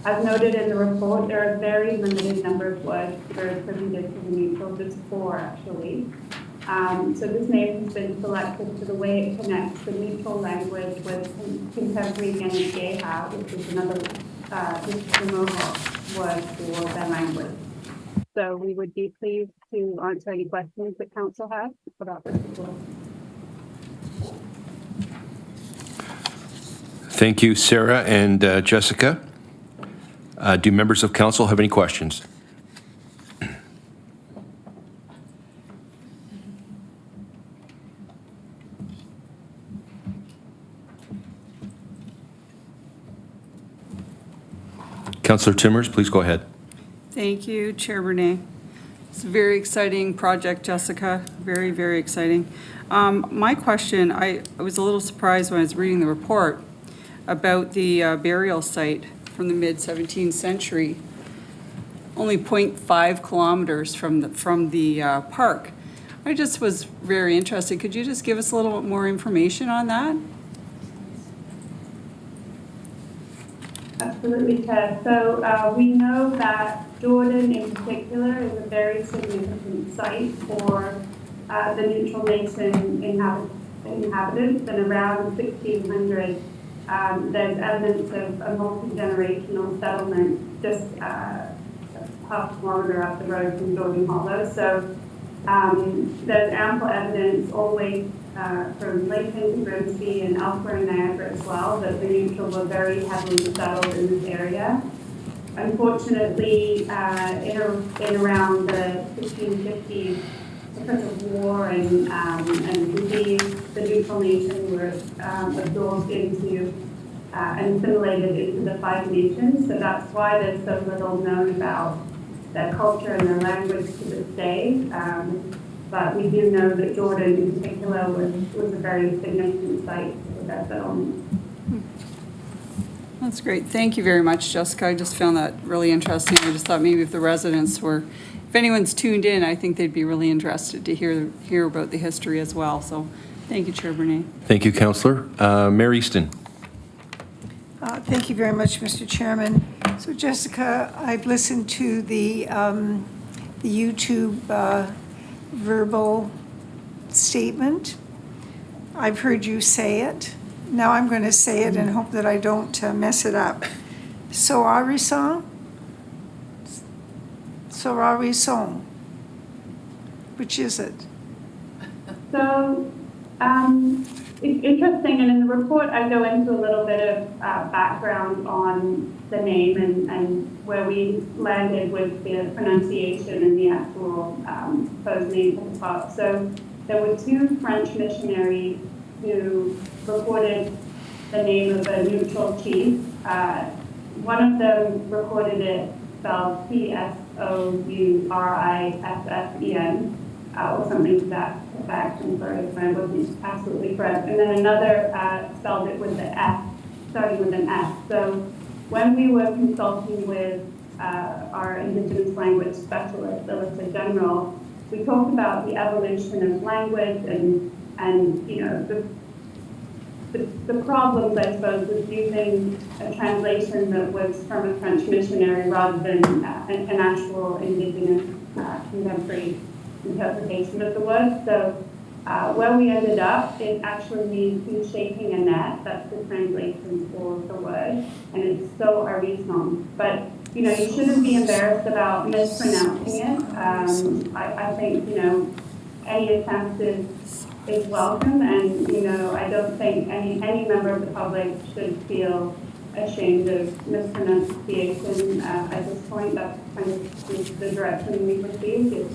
As noted in the report, there are a very limited number of words that are attributed to the neutral, just 4 actually. So this name has been selected to the way it connects the neutral language with contemporary Yenishyeha, which is another the Mohawk word for their language. So we would be pleased to answer any questions that council has about this report. Thank you, Sarah and Jessica. Do members of council have any questions? Councillor Timmers, please go ahead. Thank you, Chair Bernay. It's a very exciting project, Jessica. Very, very exciting. My question, I was a little surprised when I was reading the report about the burial site from the mid-17th century, only 0.5 kilometers from the park. I just was very interested. Could you just give us a little bit more information on that? Absolutely, Ted. So we know that Jordan in particular is a very significant site for the neutral nation inhabitants, and around 1600 there's evidence of a multi-generational settlement just half a kilometer up the road from Jordan Hollow. So there's ample evidence always from Lakeland to Grimsby and elsewhere in Niagara as well that the neutral were very heavily settled in this area. Unfortunately, in around the 1650s, because of war and disease, the neutral nation were absorbed into and assimilated into the 5 nations. So that's why there's so little known about their culture and their language to this day. But we do know that Jordan in particular was a very significant site for their settlement. That's great. Thank you very much, Jessica. I just found that really interesting. I just thought maybe if the residents were, if anyone's tuned in, I think they'd be really interested to hear about the history as well. So thank you, Chair Bernay. Thank you, Councillor. Mayor Easton. Thank you very much, Mr. Chairman. So Jessica, I've listened to the YouTube verbal statement. I've heard you say it. Now I'm going to say it and hope that I don't mess it up. Soarison? Soarison. Which is it? So it's interesting, and in the report I go into a little bit of background on the name and where we landed with the pronunciation and the actual proposed name for the park. So there were 2 French missionaries who recorded the name of a neutral chief. One of them recorded it spelled Psourisen, or something to that effect. I'm sorry if I wasn't absolutely correct. And then another spelled it with the F, starting with an F. So when we were consulting with our Indigenous language specialist, Alyssa General, we talked about the evolution of language and you know, the problems, I suppose, with using a translation that was from a French missionary rather than an actual Indigenous contemporary interpretation of the word. So where we ended up, it actually means who's shaking a net. That's the translation for the word, and it's Soarison. But you know, you shouldn't be embarrassed about mispronouncing it. I think, you know, any attempt is welcome, and you know, I don't think any member of the public should feel ashamed of mispronunciation at this point. That's kind of the direction we've received. It's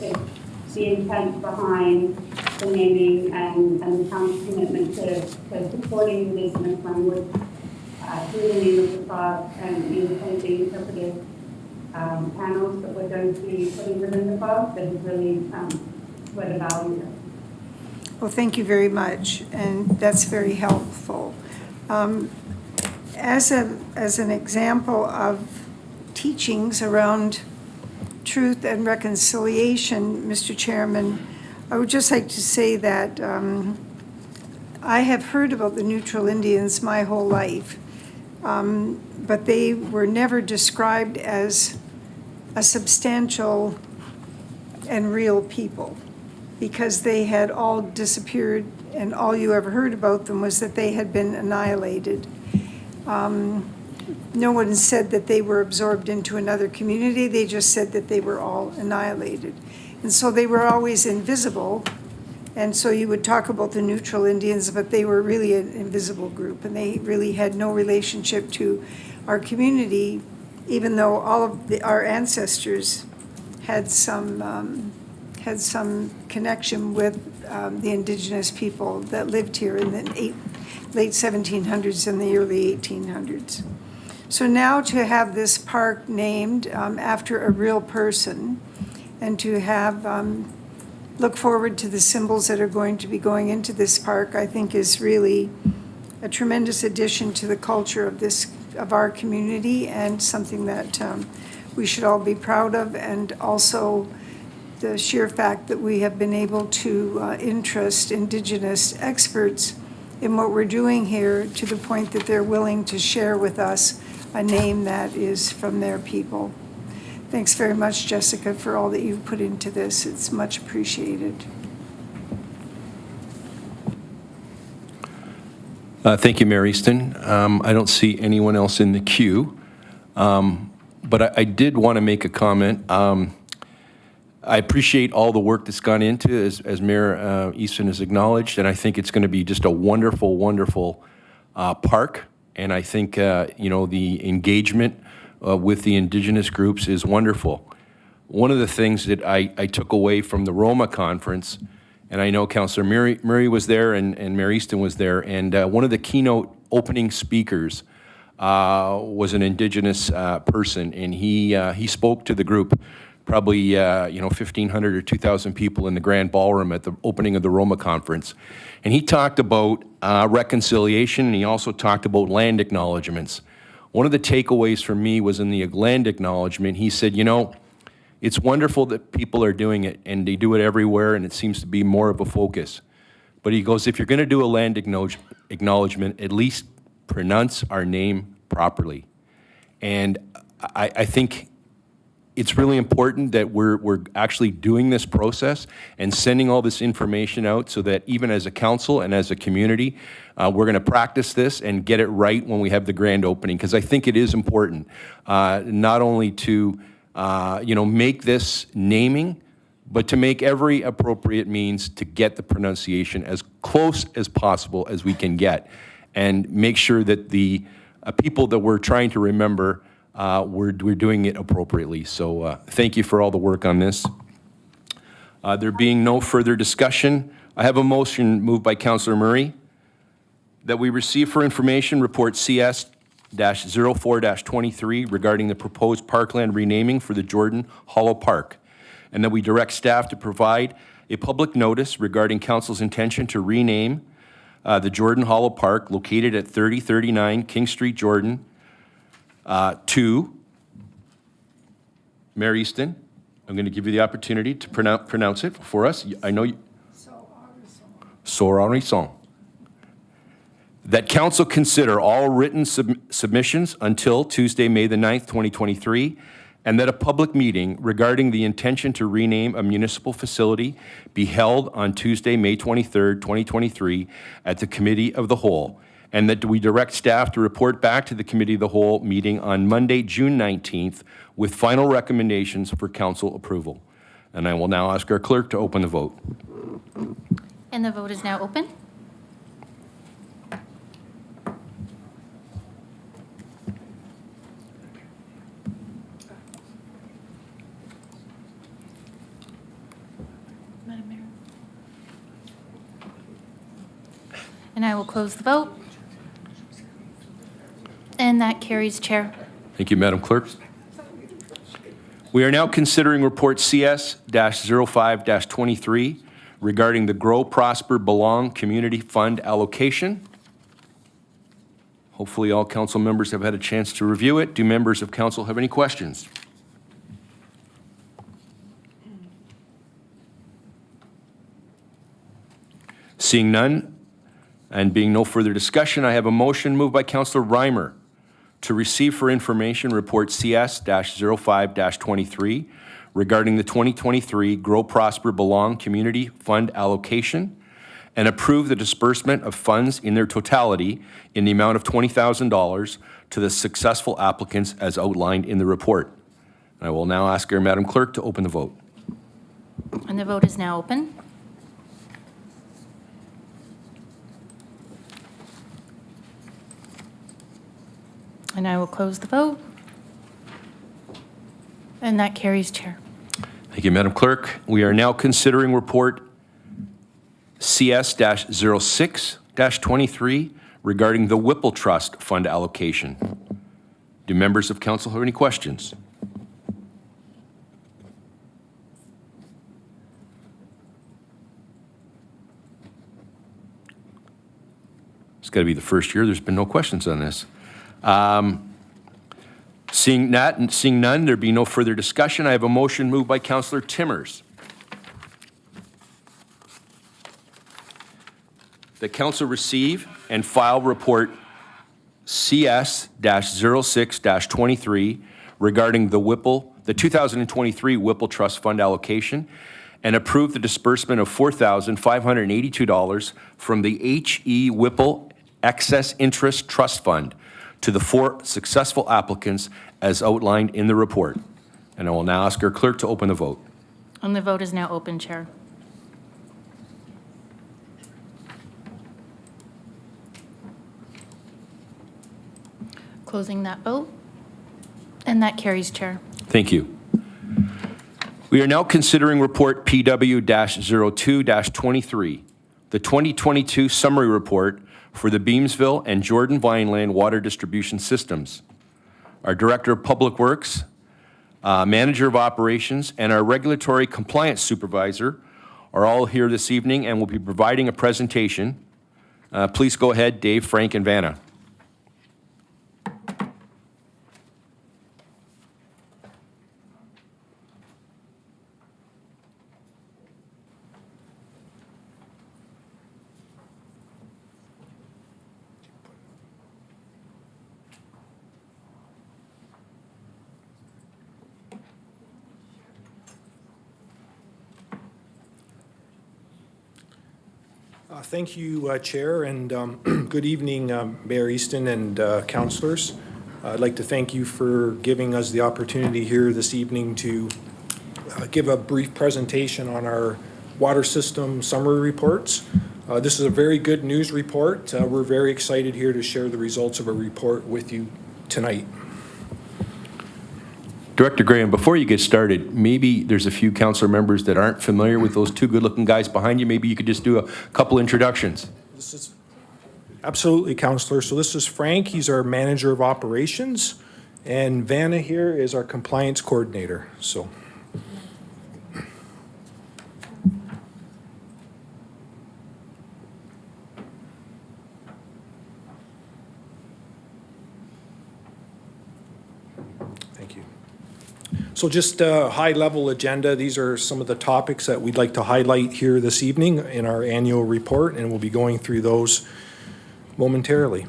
the intent behind the naming and the town's commitment to supporting Indigenous language through the name of the park and in the interpretive panels that we're going to be putting within the park. That is really what the value is. Well, thank you very much, and that's very helpful. As an example of teachings around truth and reconciliation, Mr. Chairman, I would just like to say that I have heard about the Neutral Indians my whole life, but they were never described as a substantial and real people, because they had all disappeared, and all you ever heard about them was that they had been annihilated. No one said that they were absorbed into another community, they just said that they were all annihilated. And so they were always invisible, and so you would talk about the Neutral Indians, but they were really an invisible group, and they really had no relationship to our community, even though all of our ancestors had some connection with the Indigenous people that lived here in the late 1700s and the early 1800s. So now to have this park named after a real person, and to have look forward to the symbols that are going to be going into this park, I think is really a tremendous addition to the culture of our community, and something that we should all be proud of, and also the sheer fact that we have been able to interest Indigenous experts in what we're doing here, to the point that they're willing to share with us a name that is from their people. Thanks very much, Jessica, for all that you've put into this. It's much appreciated. Thank you, Mayor Easton. I don't see anyone else in the queue, but I did want to make a comment. I appreciate all the work that's gone into, as Mayor Easton has acknowledged, and I think it's going to be just a wonderful, wonderful park. And I think, the engagement with the Indigenous groups is wonderful. One of the things that I took away from the Roma conference, and I know Councillor Murray was there and Mayor Easton was there, and one of the keynote opening speakers was an Indigenous person, and he spoke to the group, probably 1,500 or 2,000 people in the Grand Ballroom at the opening of the Roma conference. And he talked about reconciliation, and he also talked about land acknowledgements. One of the takeaways for me was in the land acknowledgement, he said, it's wonderful that people are doing it, and they do it everywhere, and it seems to be more of a focus. But he goes, if you're going to do a land acknowledgement, at least pronounce our name properly. And I think it's really important that we're actually doing this process and sending all this information out, so that even as a council and as a community, we're going to practice this and get it right when we have the grand opening, because I think it is important not only to make this naming, but to make every appropriate means to get the pronunciation as close as possible as we can get, and make sure that the people that we're trying to remember, we're doing it appropriately. So thank you for all the work on this. There being no further discussion, I have a motion moved by Councillor Murray that we receive for information report CS-04-23 regarding the proposed parkland renaming for the Jordan Hollow Park, and that we direct staff to provide a public notice regarding council's intention to rename the Jordan Hollow Park located at 3039 King Street, Jordan, to Mayor Easton. I'm going to give you the opportunity to pronounce it for us. I know you. Sorarisson. That council consider all written submissions until Tuesday, May the 9th, 2023, and that a public meeting regarding the intention to rename a municipal facility be held on Tuesday, May 23rd, 2023, at the Committee of the Whole, and that we direct staff to report back to the Committee of the Whole meeting on Monday, June 19th, with final recommendations for council approval. And I will now ask our clerk to open the vote. And the vote is now open. Madam Mayor. And I will close the vote. And that carries, Chair. Thank you, Madam Clerk. We are now considering report CS-05-23 regarding the Grow, Prosper, Belong Community Fund allocation. Hopefully all council members have had a chance to review it. Do members of council have any questions? Seeing none, And being no further discussion, I have a motion moved by Councillor Reimer to receive for information Report CS-05-23 regarding the 2023 Grow Prosper Belong Community Fund allocation and approve the disbursement of funds in their totality in the amount of $20,000 to the successful applicants as outlined in the report. I will now ask our Madam Clerk to open the vote. And the vote is now open. And I will close the vote. And that carries, Chair. Thank you, Madam Clerk. We are now considering Report CS-06-23 regarding the Whipple Trust Fund allocation. Do members of council have any questions? It's got to be the first year there's been no questions on this. Seeing none, there be no further discussion. I have a motion moved by Councillor Timmers. The council receive and file report CS-06-23 regarding the 2023 Whipple Trust Fund allocation and approve the disbursement of $4,582 from the H.E. Whipple Excess Interest Trust Fund to the 4 successful applicants as outlined in the report. And I will now ask our clerk to open the vote. And the vote is now open, Chair. Closing that vote. And that carries, Chair. Thank you. We are now considering Report PW-02-23, the 2022 summary report for the Beamsville and Jordan Vineland water distribution systems. Our Director of Public Works, Manager of Operations, and our Regulatory Compliance Supervisor are all here this evening and will be providing a presentation. Please go ahead, Dave, Frank, and Vanna. Thank you, Chair, and good evening, Mayor Easton and councillors. I'd like to thank you for giving us the opportunity here this evening to give a brief presentation on our water system summary reports. This is a very good news report. We're very excited here to share the results of a report with you tonight. Director Graham, before you get started, maybe there's a few council members that aren't familiar with those two good-looking guys behind you. Maybe you could just do a couple introductions. This is absolutely, Councillor. So this is Frank. He's our Manager of Operations, and Vanna here is our Compliance Coordinator. So. So just a high-level agenda. These are some of the topics that we'd like to highlight here this evening in our annual report, and we'll be going through those momentarily.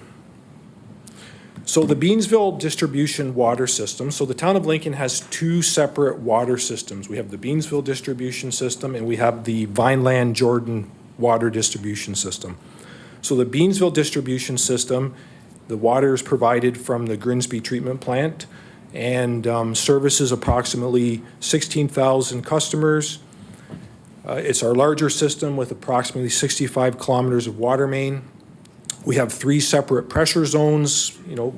So the Beamsville distribution water system. So the town of Lincoln has 2 separate water systems. We have the Beamsville distribution system, and we have the Vineland Jordan water distribution system. So the Beamsville distribution system, the water is provided from the Grimsby treatment plant, and services approximately 16,000 customers. It's our larger system with approximately 65 kilometers of water main. We have 3 separate pressure zones. You know,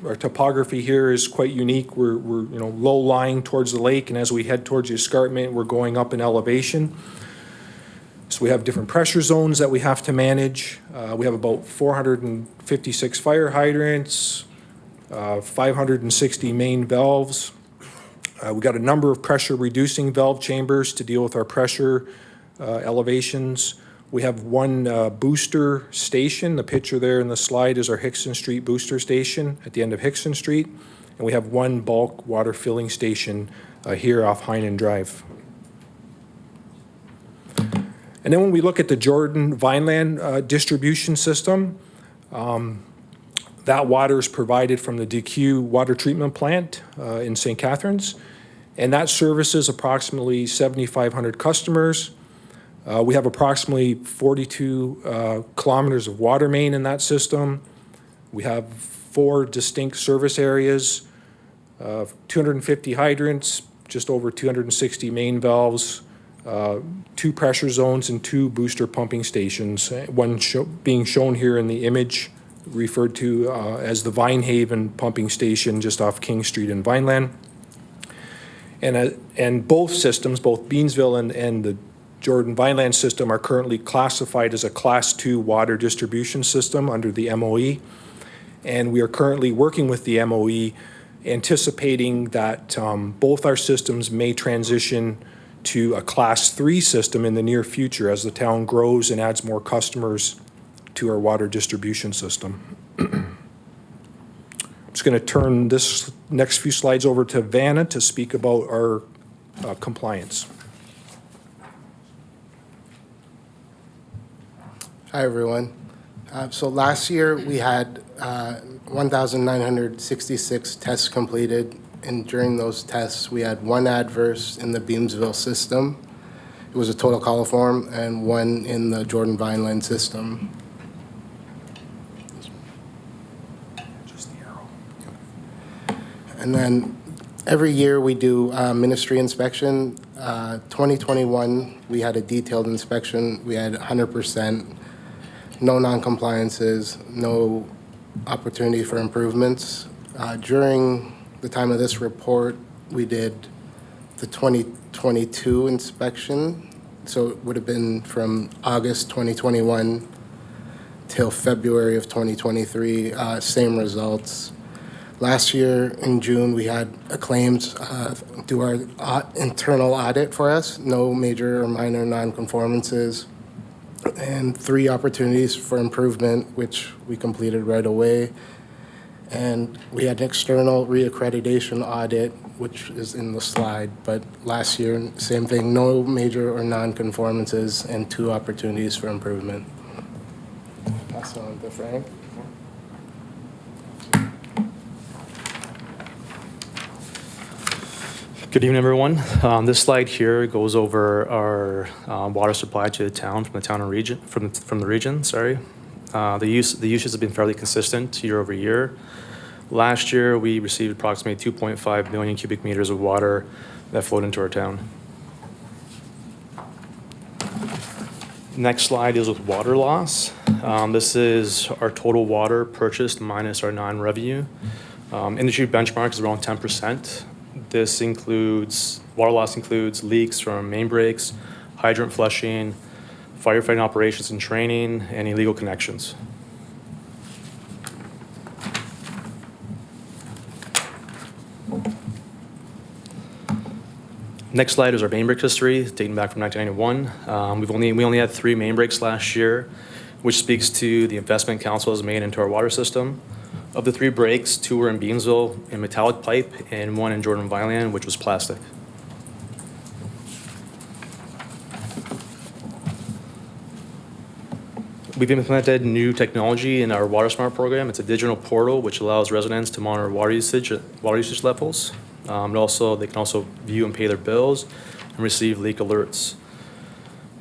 our topography here is quite unique. We're low lying towards the lake, and as we head towards the escarpment, we're going up in elevation. So we have different pressure zones that we have to manage. We have about 456 fire hydrants, 560 main valves. We got a number of pressure reducing valve chambers to deal with our pressure elevations. We have 1 booster station. The picture there in the slide is our Hickson Street booster station at the end of Hickson Street. And we have 1 bulk water filling station here off Heinen Drive. And then when we look at the Jordan Vineland distribution system, that water is provided from the DQ water treatment plant in St. Catharines, and that services approximately 7,500 customers. We have approximately 42 kilometers of water main in that system. We have 4 distinct service areas, 250 hydrants, just over 260 main valves, 2 pressure zones and 2 booster pumping stations, one being shown here in the image referred to as the Vinehaven pumping station just off King Street in Vineland. And both systems, both Beamsville and the Jordan Vineland system, are currently classified as a Class 2 water distribution system under the MOE. And we are currently working with the MOE, anticipating that both our systems may transition to a Class 3 system in the near future as the town grows and adds more customers to our water distribution system. I'm just going to turn this next few slides over to Vanna to speak about our compliance. Hi, everyone. So last year, we had 1,966 tests completed, and during those tests, we had 1 adverse in the Beamsville system. It was a total coliform, and 1 in the Jordan Vineland system. And then every year we do ministry inspection. 2021, we had a detailed inspection. We had 100%, no non-compliances, no opportunity for improvements. During the time of this report, we did the 2022 inspection. So it would have been from August 2021 till February of 2023, same results. Last year in June, we had a claims do our internal audit for us, no major or minor non-conformances, and 3 opportunities for improvement, which we completed right away. And we had an external reaccreditation audit, which is in the slide, but last year, same thing, no major or non-conformances and 2 opportunities for improvement. Pass it on to Frank. Good evening, everyone. This slide here goes over our water supply to the town from the town and region, from the region. Sorry, the usage has been fairly consistent year over year. Last year, we received approximately 2.5 million cubic meters of water that flowed into our town. Next slide deals with water loss. This is our total water purchased minus our non-revenue. Industry benchmark is around 10%. This includes, water loss includes leaks from main breaks, hydrant flushing, firefighting operations and training, and illegal connections. Next slide is our main break history, dating back from 1991. We only had 3 main breaks last year, which speaks to the investment council has made into our water system. Of the 3 breaks, 2 were in Beamsville in metallic pipe and 1 in Jordan Vineland, which was plastic. We've implemented new technology in our WaterSmart program. It's a digital portal which allows residents to monitor water usage levels. And also, they can also view and pay their bills and receive leak alerts.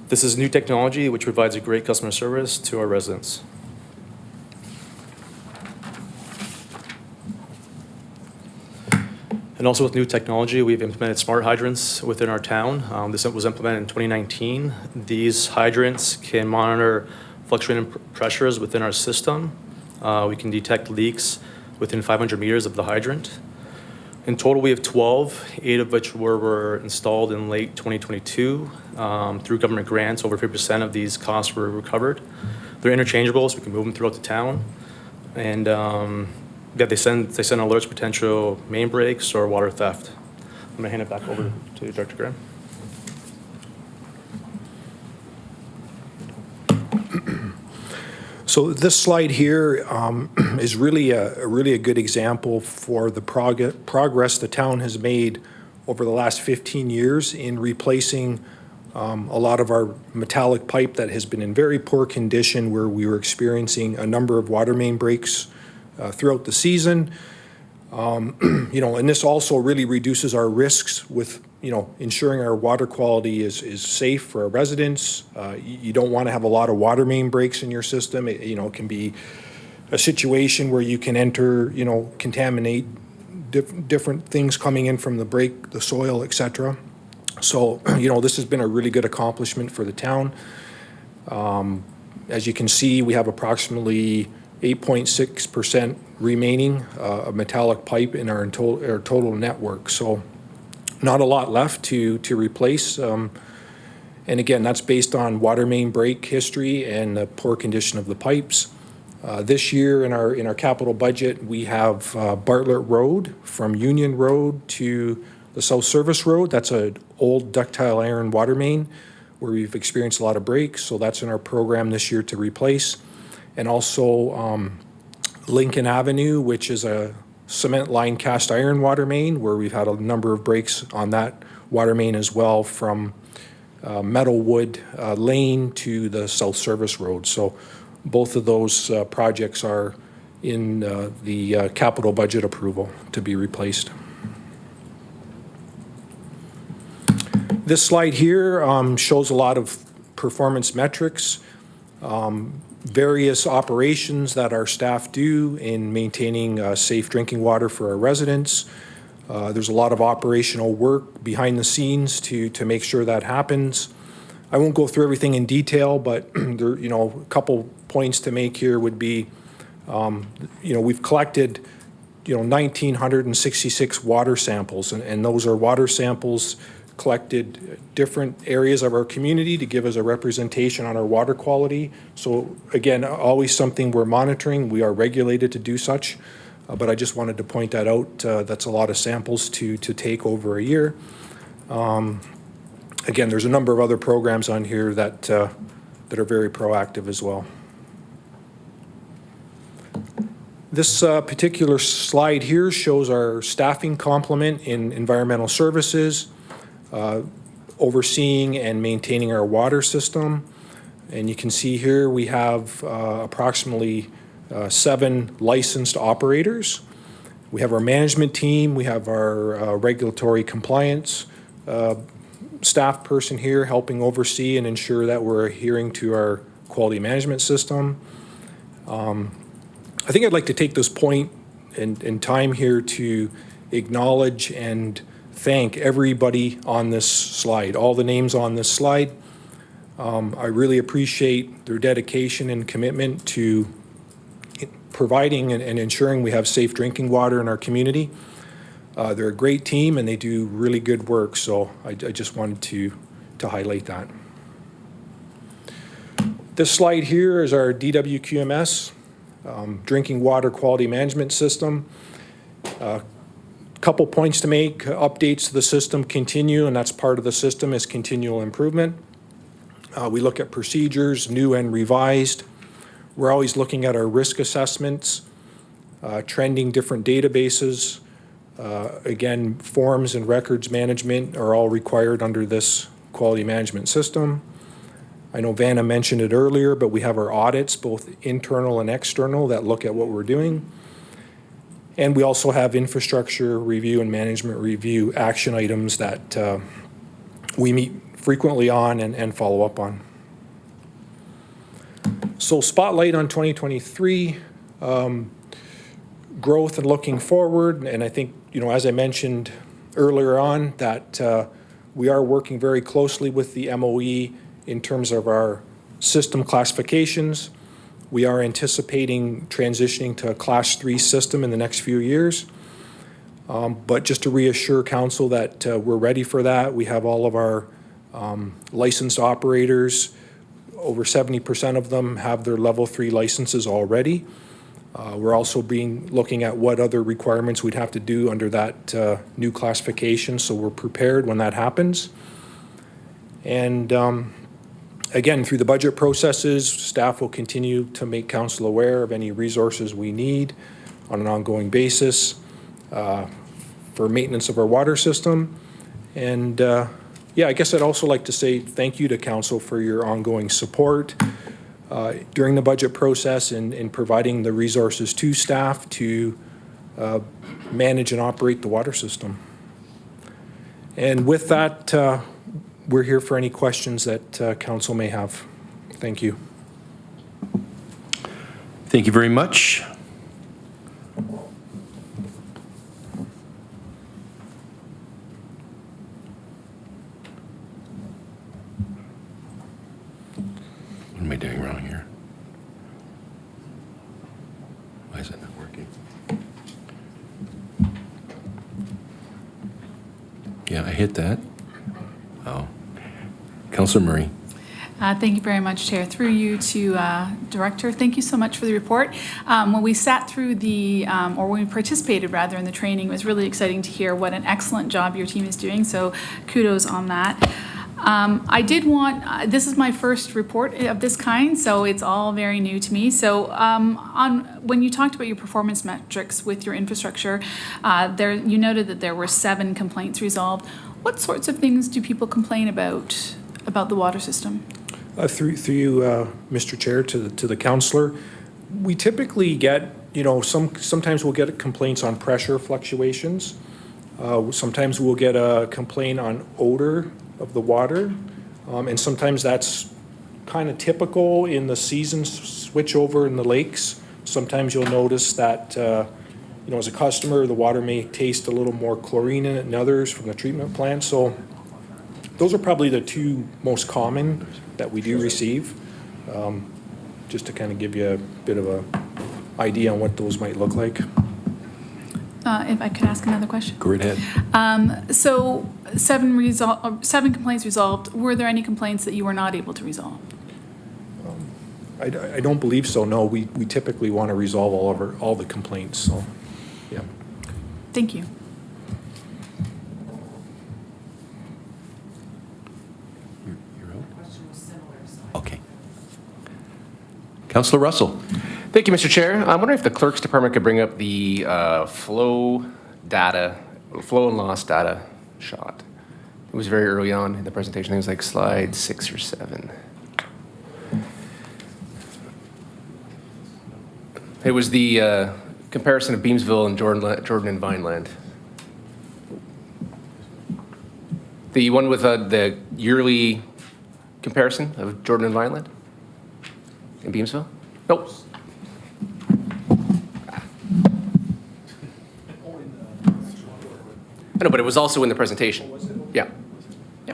This is new technology which provides a great customer service to our residents. And also with new technology, we've implemented smart hydrants within our town. This was implemented in 2019. These hydrants can monitor fluctuating pressures within our system. We can detect leaks within 500 meters of the hydrant. In total, we have 12, 8 of which were installed in late 2022. Through government grants, over 50% of these costs were recovered. They're interchangeable, so we can move them throughout the town. And yeah, they send alerts to potential main breaks or water theft. I'm gonna hand it back over to Director Graham. So this slide here is really a good example for the progress the town has made over the last 15 years in replacing A lot of our metallic pipe that has been in very poor condition, where we were experiencing a number of water main breaks throughout the season. And this also really reduces our risks with, ensuring our water quality is safe for our residents. You don't want to have a lot of water main breaks in your system. It can be a situation where you can enter, contaminate different things coming in from the break, the soil, et cetera. So, this has been a really good accomplishment for the town. As you can see, we have approximately 8.6% remaining of metallic pipe in our total network. So not a lot left to replace. And again, that's based on water main break history and the poor condition of the pipes. This year in our capital budget, we have Bartlett Road from Union Road to the South Service Road. That's an old ductile iron water main where we've experienced a lot of breaks. So that's in our program this year to replace. And also Lincoln Avenue, which is a cement line cast iron water main, where we've had a number of breaks on that water main as well, from Metalwood Lane to the South Service Road. So both of those projects are in the capital budget approval to be replaced. This slide here shows a lot of performance metrics, various operations that our staff do in maintaining safe drinking water for our residents. There's a lot of operational work behind the scenes to make sure that happens. I won't go through everything in detail, but there, a couple points to make here would be, we've collected, 1,966 water samples, and those are water samples collected different areas of our community to give us a representation on our water quality. So again, always something we're monitoring. We are regulated to do such, but I just wanted to point that out. That's a lot of samples to take over a year. Again, there's a number of other programs on here that are very proactive as well. This particular slide here shows our staffing complement in environmental services, overseeing and maintaining our water system. And you can see here we have approximately 7 licensed operators. We have our management team, we have our regulatory compliance staff person here helping oversee and ensure that we're adhering to our quality management system. I think I'd like to take this point in time here to acknowledge and thank everybody on this slide, all the names on this slide. I really appreciate their dedication and commitment to providing and ensuring we have safe drinking water in our community. They're a great team and they do really good work, so I just wanted to highlight that. This slide here is our DWQMS, Drinking Water Quality Management System. Couple points to make. Updates to the system continue, and that's part of the system is continual improvement. We look at procedures, new and revised. We're always looking at our risk assessments, trending different databases. Again, forms and records management are all required under this quality management system. I know Vanna mentioned it earlier, but we have our audits, both internal and external, that look at what we're doing. And we also have infrastructure review and management review action items that we meet frequently on and follow up on. So spotlight on 2023, growth and looking forward. And I think, as I mentioned earlier on, that we are working very closely with the MOE in terms of our system classifications. We are anticipating transitioning to a Class 3 system in the next few years. But just to reassure council that we're ready for that, we have all of our licensed operators. Over 70% of them have their level 3 licenses already. We're also looking at what other requirements we'd have to do under that new classification, so we're prepared when that happens. And again, through the budget processes, staff will continue to make council aware of any resources we need on an ongoing basis for maintenance of our water system. And Yeah, I guess I'd also like to say thank you to council for your ongoing support during the budget process and providing the resources to staff to manage and operate the water system. And with that, we're here for any questions that council may have. Thank you. Thank you very much. What am I doing wrong here? Why is it not working? Yeah, I hit that. Oh. Councilor Murray. Thank you very much, Chair. Through you to Director, thank you so much for the report. When we sat through or when we participated rather in the training, it was really exciting to hear what an excellent job your team is doing, so kudos on that. I did want, this is my first report of this kind, so it's all very new to me. So when you talked about your performance metrics with your infrastructure, you noted that there were 7 complaints resolved. What sorts of things do people complain about the water system? Through you, Mr. Chair, to the councillor, we typically get, sometimes we'll get complaints on pressure fluctuations. Sometimes we'll get a complaint on odor of the water. And sometimes that's kind of typical in the season switchover in the lakes. Sometimes you'll notice that, as a customer, the water may taste a little more chlorine in it than others from the treatment plant. So those are probably the 2 most common that we do receive, just to kind of give you a bit of a idea on what those might look like. If I could ask another question? Go right ahead. So 7 complaints resolved. Were there any complaints that you were not able to resolve? I don't believe so, no. We typically want to resolve all the complaints, so, yeah. Thank you. Okay. Councilor Russell. Thank you, Mr. Chair. I'm wondering if the Clerk's Department could bring up the flow and loss data shot. It was very early on in the presentation. I think it was like slide 6 or 7. It was the comparison of Beamsville and Jordan and Vineland. The one with the yearly comparison of Jordan and Vineland in Beamsville? Nope. I know, but it was also in the presentation. Yeah. Yeah.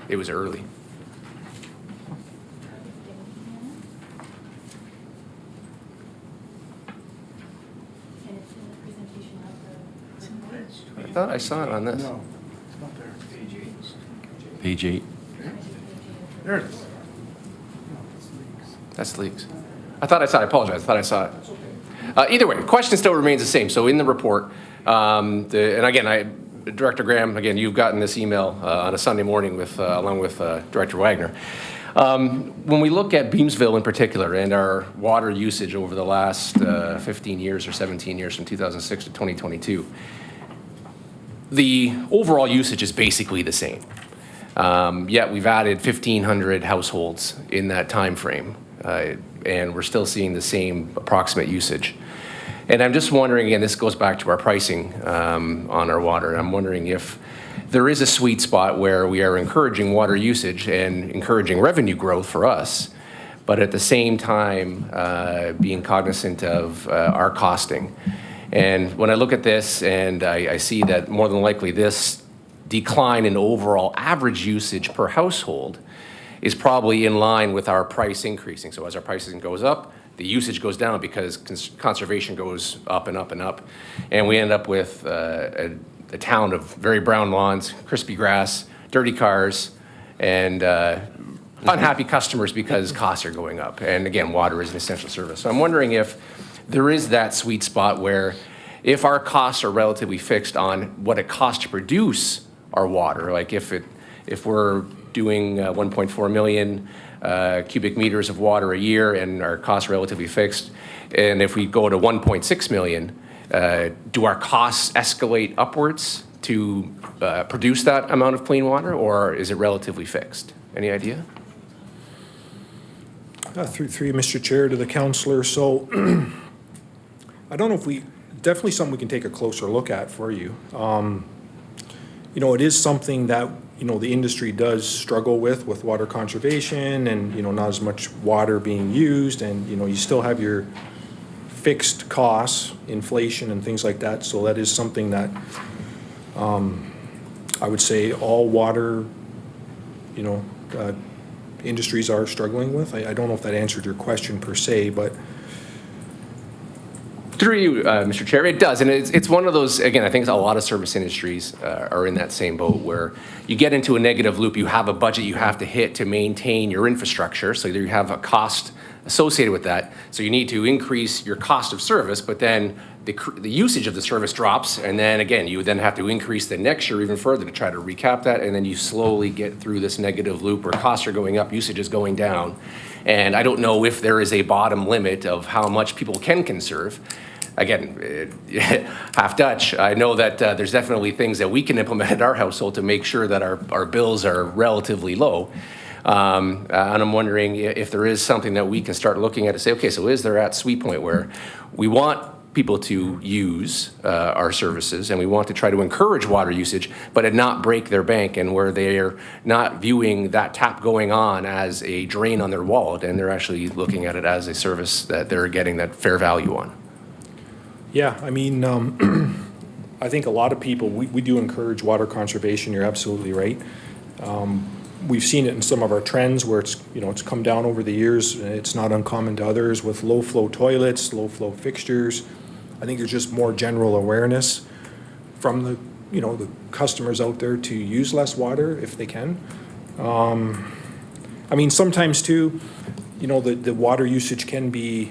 It was early. I thought I saw it on this. No, it's not there. Page 8. There it is. That's leaks. I apologize. I thought I saw it. Either way, the question still remains the same. So in the report, and again, Director Graham, again, you've gotten this email on a Sunday morning along with Director Wagner. When we look at Beamsville in particular and our water usage over the last 15 years or 17 years from 2006 to 2022, the overall usage is basically the same. Yet we've added 1,500 households in that time frame. And we're still seeing the same approximate usage. And I'm just wondering, again, this goes back to our pricing on our water. I'm wondering if there is a sweet spot where we are encouraging water usage and encouraging revenue growth for us, but at the same time being cognizant of our costing. And when I look at this and I see that more than likely this decline in overall average usage per household is probably in line with our price increasing. So as our pricing goes up, the usage goes down because conservation goes up and up and up. And we end up with a town of very brown lawns, crispy grass, dirty cars, and unhappy customers because costs are going up. And again, water is an essential service. So I'm wondering if there is that sweet spot where if our costs are relatively fixed on what it costs to produce our water, like if we're doing 1.4 million cubic meters of water a year, and our costs are relatively fixed. And if we go to 1.6 million, do our costs escalate upwards to produce that amount of clean water, or is it relatively fixed? Any idea? Through you, Mr. Chair, to the councillor. So I don't know if definitely something we can take a closer look at for you. It is something that, the industry does struggle with water conservation and, not as much water being used, and, you still have your fixed costs, inflation and things like that. So that is something that I would say all water, industries are struggling with. I don't know if that answered your question per se, but. Through you, Mr. Chair, it does. And it's one of those, again, I think a lot of service industries are in that same boat where you get into a negative loop. You have a budget you have to hit to maintain your infrastructure. So you have a cost associated with that. So you need to increase your cost of service, but then the usage of the service drops. And then again, you would then have to increase the next year even further to try to recap that. And then you slowly get through this negative loop where costs are going up, usage is going down. And I don't know if there is a bottom limit of how much people can conserve. Again, half Dutch, I know that there's definitely things that we can implement at our household to make sure that our bills are relatively low. And I'm wondering if there is something that we can start looking at to say, okay, so is there at sweet point where we want people to use our services and we want to try to encourage water usage, but it not break their bank, and where they're not viewing that tap going on as a drain on their wallet, and they're actually looking at it as a service that they're getting that fair value on. Yeah, I mean, I think a lot of people, we do encourage water conservation. You're absolutely right. We've seen it in some of our trends where it's come down over the years. It's not uncommon to others with low flow toilets, low flow fixtures. I think there's just more general awareness from the customers out there to use less water if they can. I mean, sometimes too, the water usage can be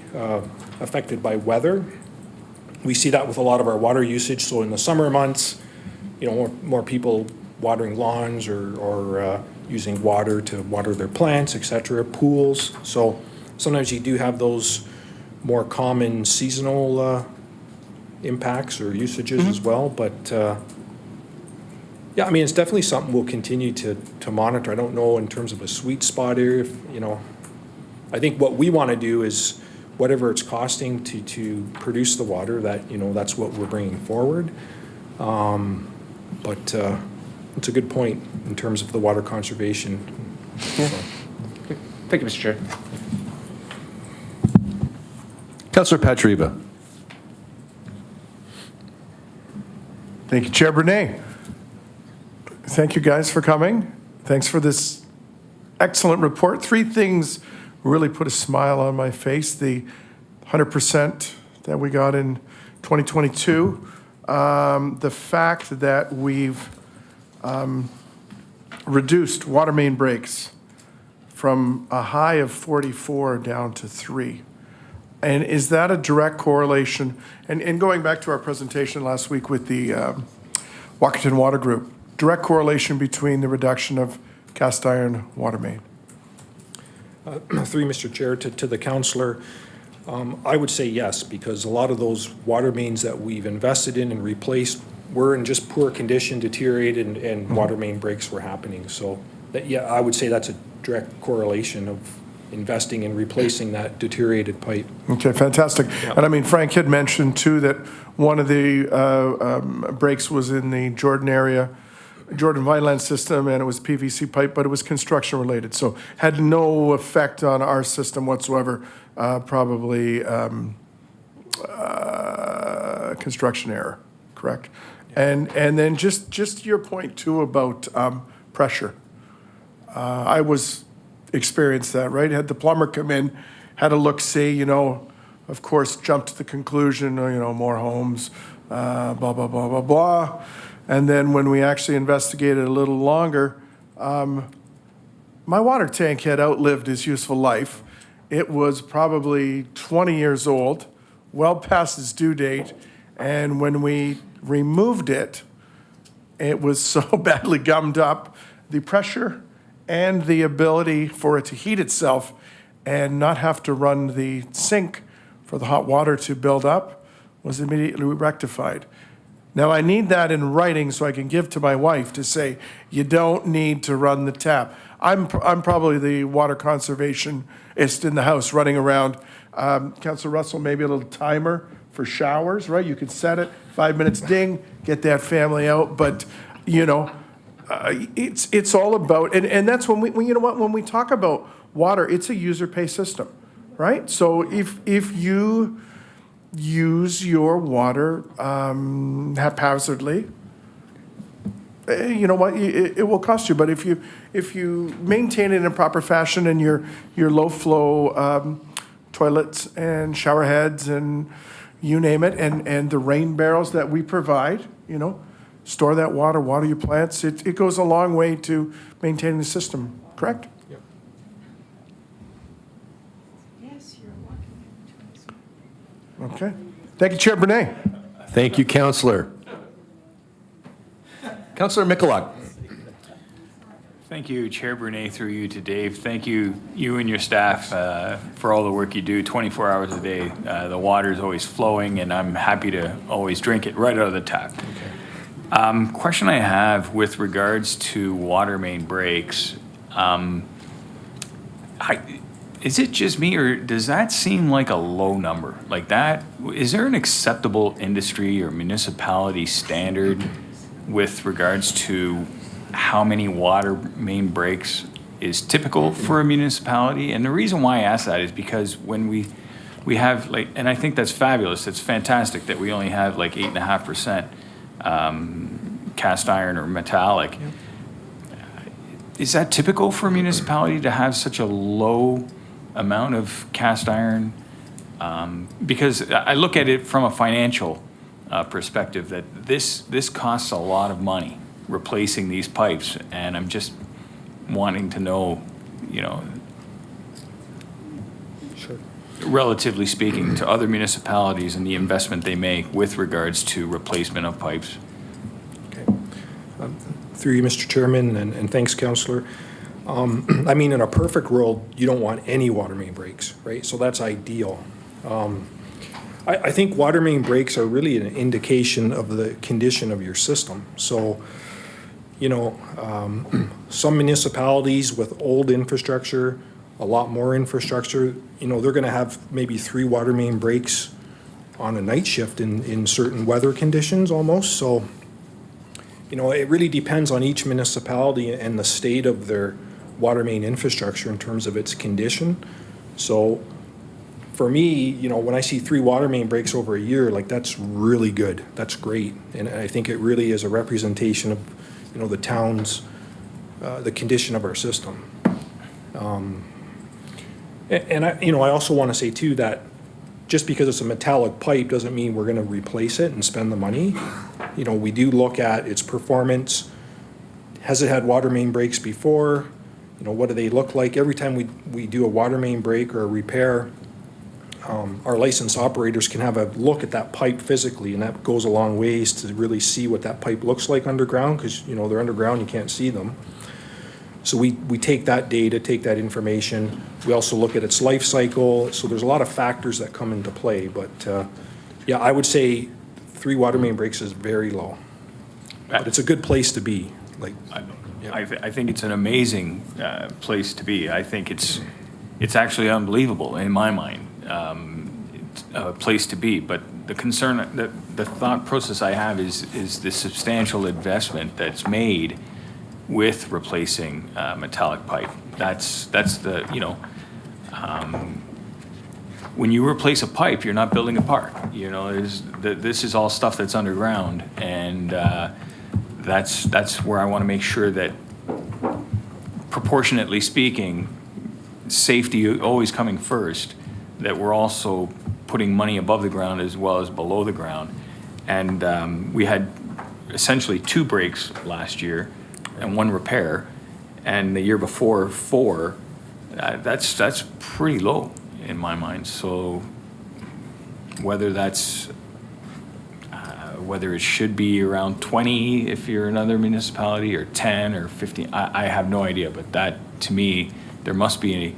affected by weather. We see that with a lot of our water usage. So in the summer months, more people watering lawns or using water to water their plants, et cetera, pools. So sometimes you do have those more common seasonal impacts or usages as well. But yeah, I mean, it's definitely something we'll continue to monitor. I don't know in terms of a sweet spot here, I think what we want to do is whatever it's costing to produce the water, that that's what we're bringing forward. But it's a good point in terms of the water conservation. Yeah. Thank you, Mr. Chair. Councillor Patriva. Thank you, Chair Brunei. Thank you guys for coming. Thanks for this excellent report. Three things really put a smile on my face. The 100% that we got in 2022. The fact that we've reduced water main breaks from a high of 44 down to 3. And is that a direct correlation? And going back to our presentation last week with the Walkerton Water Group, direct correlation between the reduction of cast iron water main? Through Mr. Chair, to the councillor, I would say yes, because a lot of those water mains that we've invested in and replaced were in just poor condition, deteriorated, and water main breaks were happening. So, yeah, I would say that's a direct correlation of investing in replacing that deteriorated pipe. Okay, fantastic. Yeah. And I mean, Frank had mentioned too that one of the breaks was in the Jordan area, Jordan Vineland system, and it was PVC pipe, but it was construction related. So had no effect on our system whatsoever, probably construction error, correct? Yeah. And then just your point too about pressure. I was experienced that, right? Had the plumber come in, had a look-see, of course, jumped to the conclusion, more homes, blah, blah, blah, blah, blah. And then when we actually investigated a little longer, my water tank had outlived its useful life. It was probably 20 years old, well past its due date. And when we removed it, it was so badly gummed up, the pressure and the ability for it to heat itself and not have to run the sink for the hot water to build up was immediately rectified. Now, I need that in writing so I can give to my wife to say, you don't need to run the tap. I'm probably the water conservationist in the house running around. Councilor Russell, maybe a little timer for showers, right? You could set it, 5 minutes ding, get that family out. But, you know, it's all about, and that's when you know what, when we talk about water, it's a user pay system, right? So if you use your water haphazardly, you know what, it will cost you. But if you maintain it in a proper fashion and your low flow toilets and shower heads and you name it, and the rain barrels that we provide, you know, store that water your plants, it goes a long way to maintaining the system, correct? Yep. Yes, you're welcome. Okay. Thank you, Chair Brunei. Thank you, Councillor. Councillor Michalak. Thank you, Chair Brunei, through you to Dave. Thank you and your staff for all the work you do 24 hours a day. The water is always flowing, and I'm happy to always drink it right out of the tap. Question I have with regards to water main breaks, is it just me, or does that seem like a low number? Like that, is there an acceptable industry or municipality standard with regards to how many water main breaks is typical for a municipality? And the reason why I ask that is because when we have like, and I think that's fabulous, it's fantastic that we only have like 8.5% cast iron or metallic. Yep. Is that typical for a municipality to have such a low amount of cast iron? Because I look at it from a financial perspective that this costs a lot of money, replacing these pipes, and I'm just wanting to know, you know, Sure. relatively speaking to other municipalities and the investment they make with regards to replacement of pipes. Okay. Through you, Mr. Chairman, and thanks, Councillor. I mean, in a perfect world, you don't want any water main breaks, right? So that's ideal. I think water main breaks are really an indication of the condition of your system. So, you know, some municipalities with old infrastructure, a lot more infrastructure, you know, they're going to have maybe 3 water main breaks on a night shift in certain weather conditions almost. So, you know, it really depends on each municipality and the state of their water main infrastructure in terms of its condition. So for me, you know, when I see 3 water main breaks over a year, like that's really good. That's great. And I think it really is a representation of, you know, the town's, the condition of our system. And I, you know, I also want to say too that just because it's a metallic pipe doesn't mean we're going to replace it and spend the money. You know, we do look at its performance. Has it had water main breaks before? You know, what do they look like? Every time we do a water main break or a repair, our licensed operators can have a look at that pipe physically, and that goes a long ways to really see what that pipe looks like underground, because, you know, they're underground, you can't see them. So we take that data, take that information. We also look at its life cycle. So there's a lot of factors that come into play. But yeah, I would say 3 water main breaks is very low. But it's a good place to be. Like, I think it's an amazing place to be. I think it's actually unbelievable in my mind, a place to be. But the concern, the thought process I have is the substantial investment that's made with replacing metallic pipe. That's the, you know, when you replace a pipe, you're not building a park. You know, this is all stuff that's underground, and that's where I want to make sure that, proportionately speaking, safety always coming first, that we're also putting money above the ground as well as below the ground. And we had essentially 2 breaks last year and 1 repair, and the year before 4. That's pretty low in my mind. So whether whether it should be around 20 if you're another municipality, or 10 or 15. I have no idea, but that, to me, there must be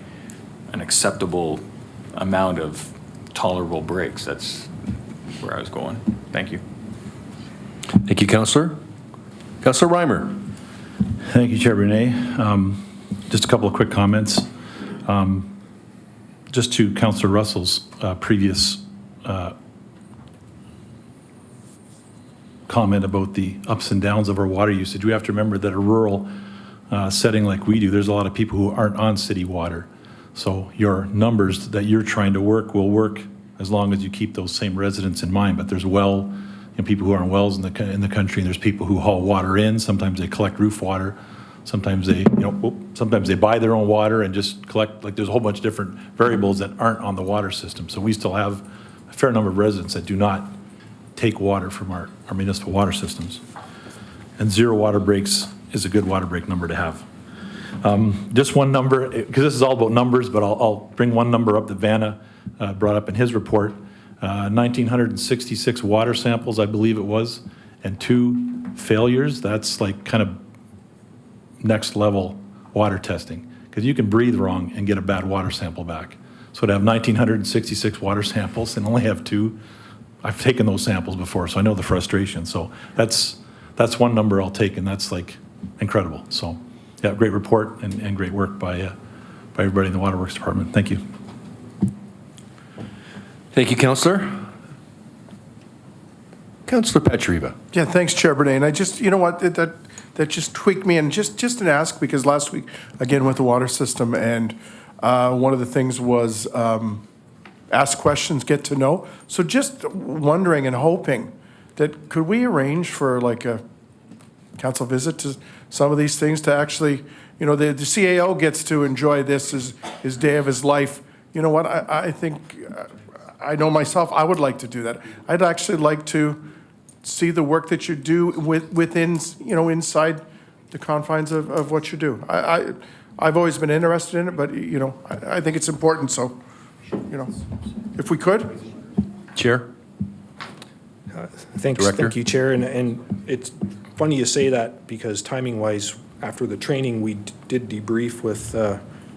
an acceptable amount of tolerable breaks. That's where I was going. Thank you. Thank you, Councillor. Councillor Reimer. Thank you, Chair Brunei. Just a couple of quick comments. Just to Councillor Russell's previous comment about the ups and downs of our water usage. We have to remember that a rural setting like we do, there's a lot of people who aren't on city water. So your numbers that you're trying to work will work as long as you keep those same residents in mind. But there's people who are on wells in the country, and there's people who haul water in. Sometimes they collect roof water. Sometimes they, sometimes they buy their own water and just collect. Like, there's a whole bunch of different variables that aren't on the water system. So we still have a fair number of residents that do not take water from our municipal water systems. And 0 water breaks is a good water break number to have. Just one number, because this is all about numbers, but I'll bring one number up that Vanna brought up in his report. 1,966 water samples, I believe it was, and 2 failures. That's like kind of next level water testing, because you can breathe wrong and get a bad water sample back. So to have 1,966 water samples and only have 2, I've taken those samples before, so I know the frustration. So that's one number I'll take, and that's like incredible. So yeah, great report and great work by everybody in the Waterworks Department. Thank you. Thank you, Councillor. Councillor Patriva. Yeah, thanks, Chair Bernay. And I just, you know what, that just tweaked me, and just to ask, because last week, again, with the water system, and one of the things was ask questions, get to know. So just wondering and hoping that could we arrange for like a council visit to some of these things to actually, the CAO gets to enjoy this as his day of his life. You know what, I think, I know myself, I would like to do that. I'd actually like to see the work that you do within, inside the confines of what you do. I've always been interested in it, but, I think it's important, so, if we could. Chair. Thank you, Chair. And it's funny you say that, because timing-wise, after the training, we did debrief with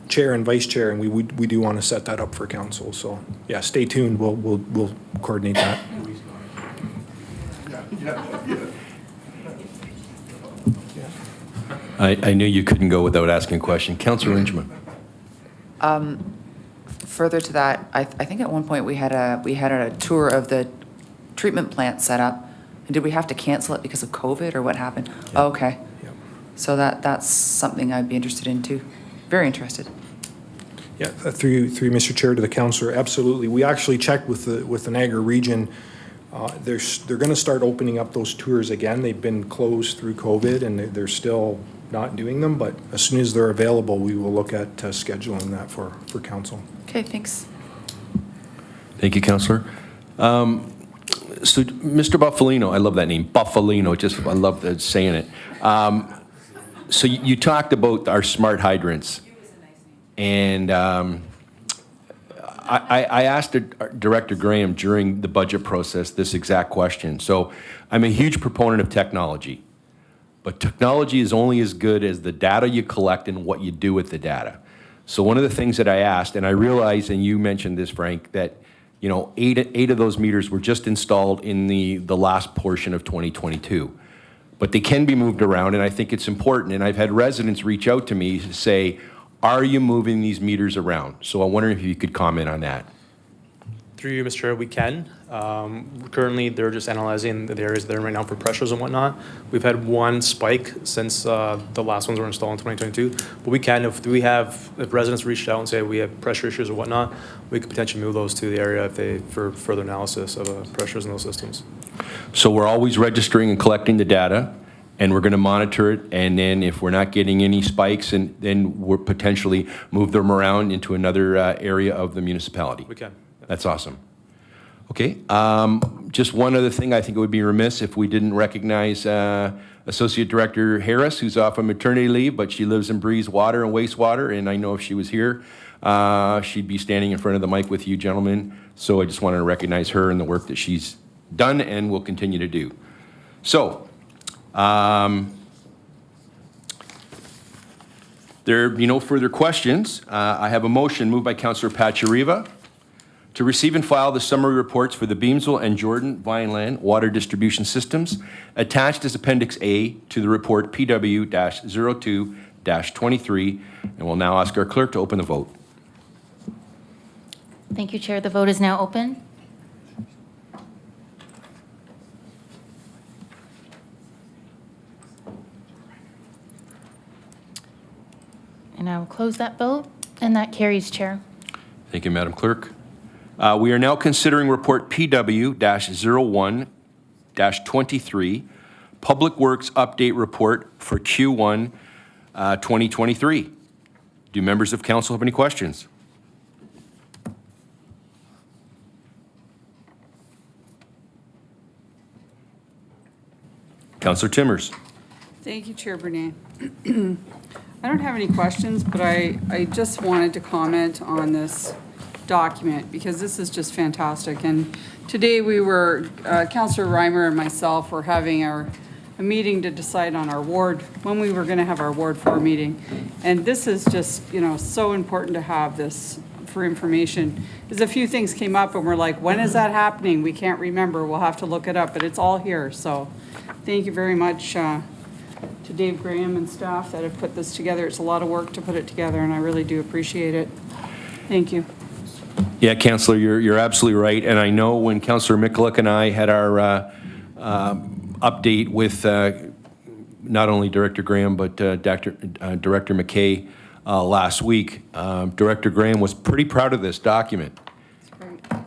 Chair and Vice Chair, and we do want to set that up for council. So yeah, stay tuned. We'll coordinate that. I knew you couldn't go without asking a question. Councillor Inchman. Further to that, I think at one point we had a tour of the treatment plant set up. And did we have to cancel it because of COVID, or what happened? Yeah. Oh, okay. Yeah. So that's something I'd be interested in too. Very interested. Yeah, through Mr. Chair to the councillor, absolutely. We actually checked with the Niagara region. They're going to start opening up those tours again. They've been closed through COVID, and they're still not doing them. But as soon as they're available, we will look at scheduling that for council. Okay, thanks. Thank you, Councillor. So, Mr. Buffalino, I love that name, Buffalino. I love saying it. So you talked about our smart hydrants, and I asked Director Graham during the budget process this exact question. So I'm a huge proponent of technology, but technology is only as good as the data you collect and what you do with the data. So one of the things that I asked, and I realized, and you mentioned this, Frank, that 8 of those meters were just installed in the last portion of 2022. But they can be moved around, and I think it's important. And I've had residents reach out to me to say, are you moving these meters around? So I'm wondering if you could comment on that. Through you, Mr. Chair, we can. Currently, they're just analyzing the areas that are right now for pressures and whatnot. We've had one spike since the last ones were installed in 2022. But we can, if residents reached out and say we have pressure issues or whatnot, we could potentially move those to the area for further analysis of pressures in those systems. So we're always registering and collecting the data, and we're going to monitor it. And then if we're not getting any spikes, and then we'll potentially move them around into another area of the municipality. We can. That's awesome. Okay. Just one other thing. I think it would be remiss if we didn't recognize Associate Director Harris, who's off on maternity leave, but she lives and breathes water and wastewater. And I know if she was here, she'd be standing in front of the mic with you gentlemen. So I just wanted to recognize her and the work that she's done and will continue to do. So, there be no further questions. I have a motion moved by Councillor Pachiriva to receive and file the summary reports for the Beamsville and Jordan Vineland water distribution systems attached as Appendix A to the report PW-02-23, and we'll now ask our clerk to open the vote. Thank you, Chair. The vote is now open. And I will close that vote, and that carries, Chair. Thank you, Madam Clerk. We are now considering report PW-01-23, Public Works Update Report for Q1 2023. Do members of council have any questions? Councillor Timmers. Thank you, Chair Brunei. I don't have any questions, but I just wanted to comment on this document because this is just fantastic. And today we were, Councillor Reimer and myself were having a meeting to decide on our ward, when we were going to have our Ward 4 meeting. And this is just, so important to have this for information. Because a few things came up and we're like, when is that happening? We can't remember. We'll have to look it up, but it's all here. So thank you very much to Dave Graham and staff that have put this together. It's a lot of work to put it together, and I really do appreciate it. Thank you. Yeah, Councillor, you're absolutely right. And I know when Councillor Mikulik and I had our update with not only Director Graham, but Director McKay last week, Director Graham was pretty proud of this document.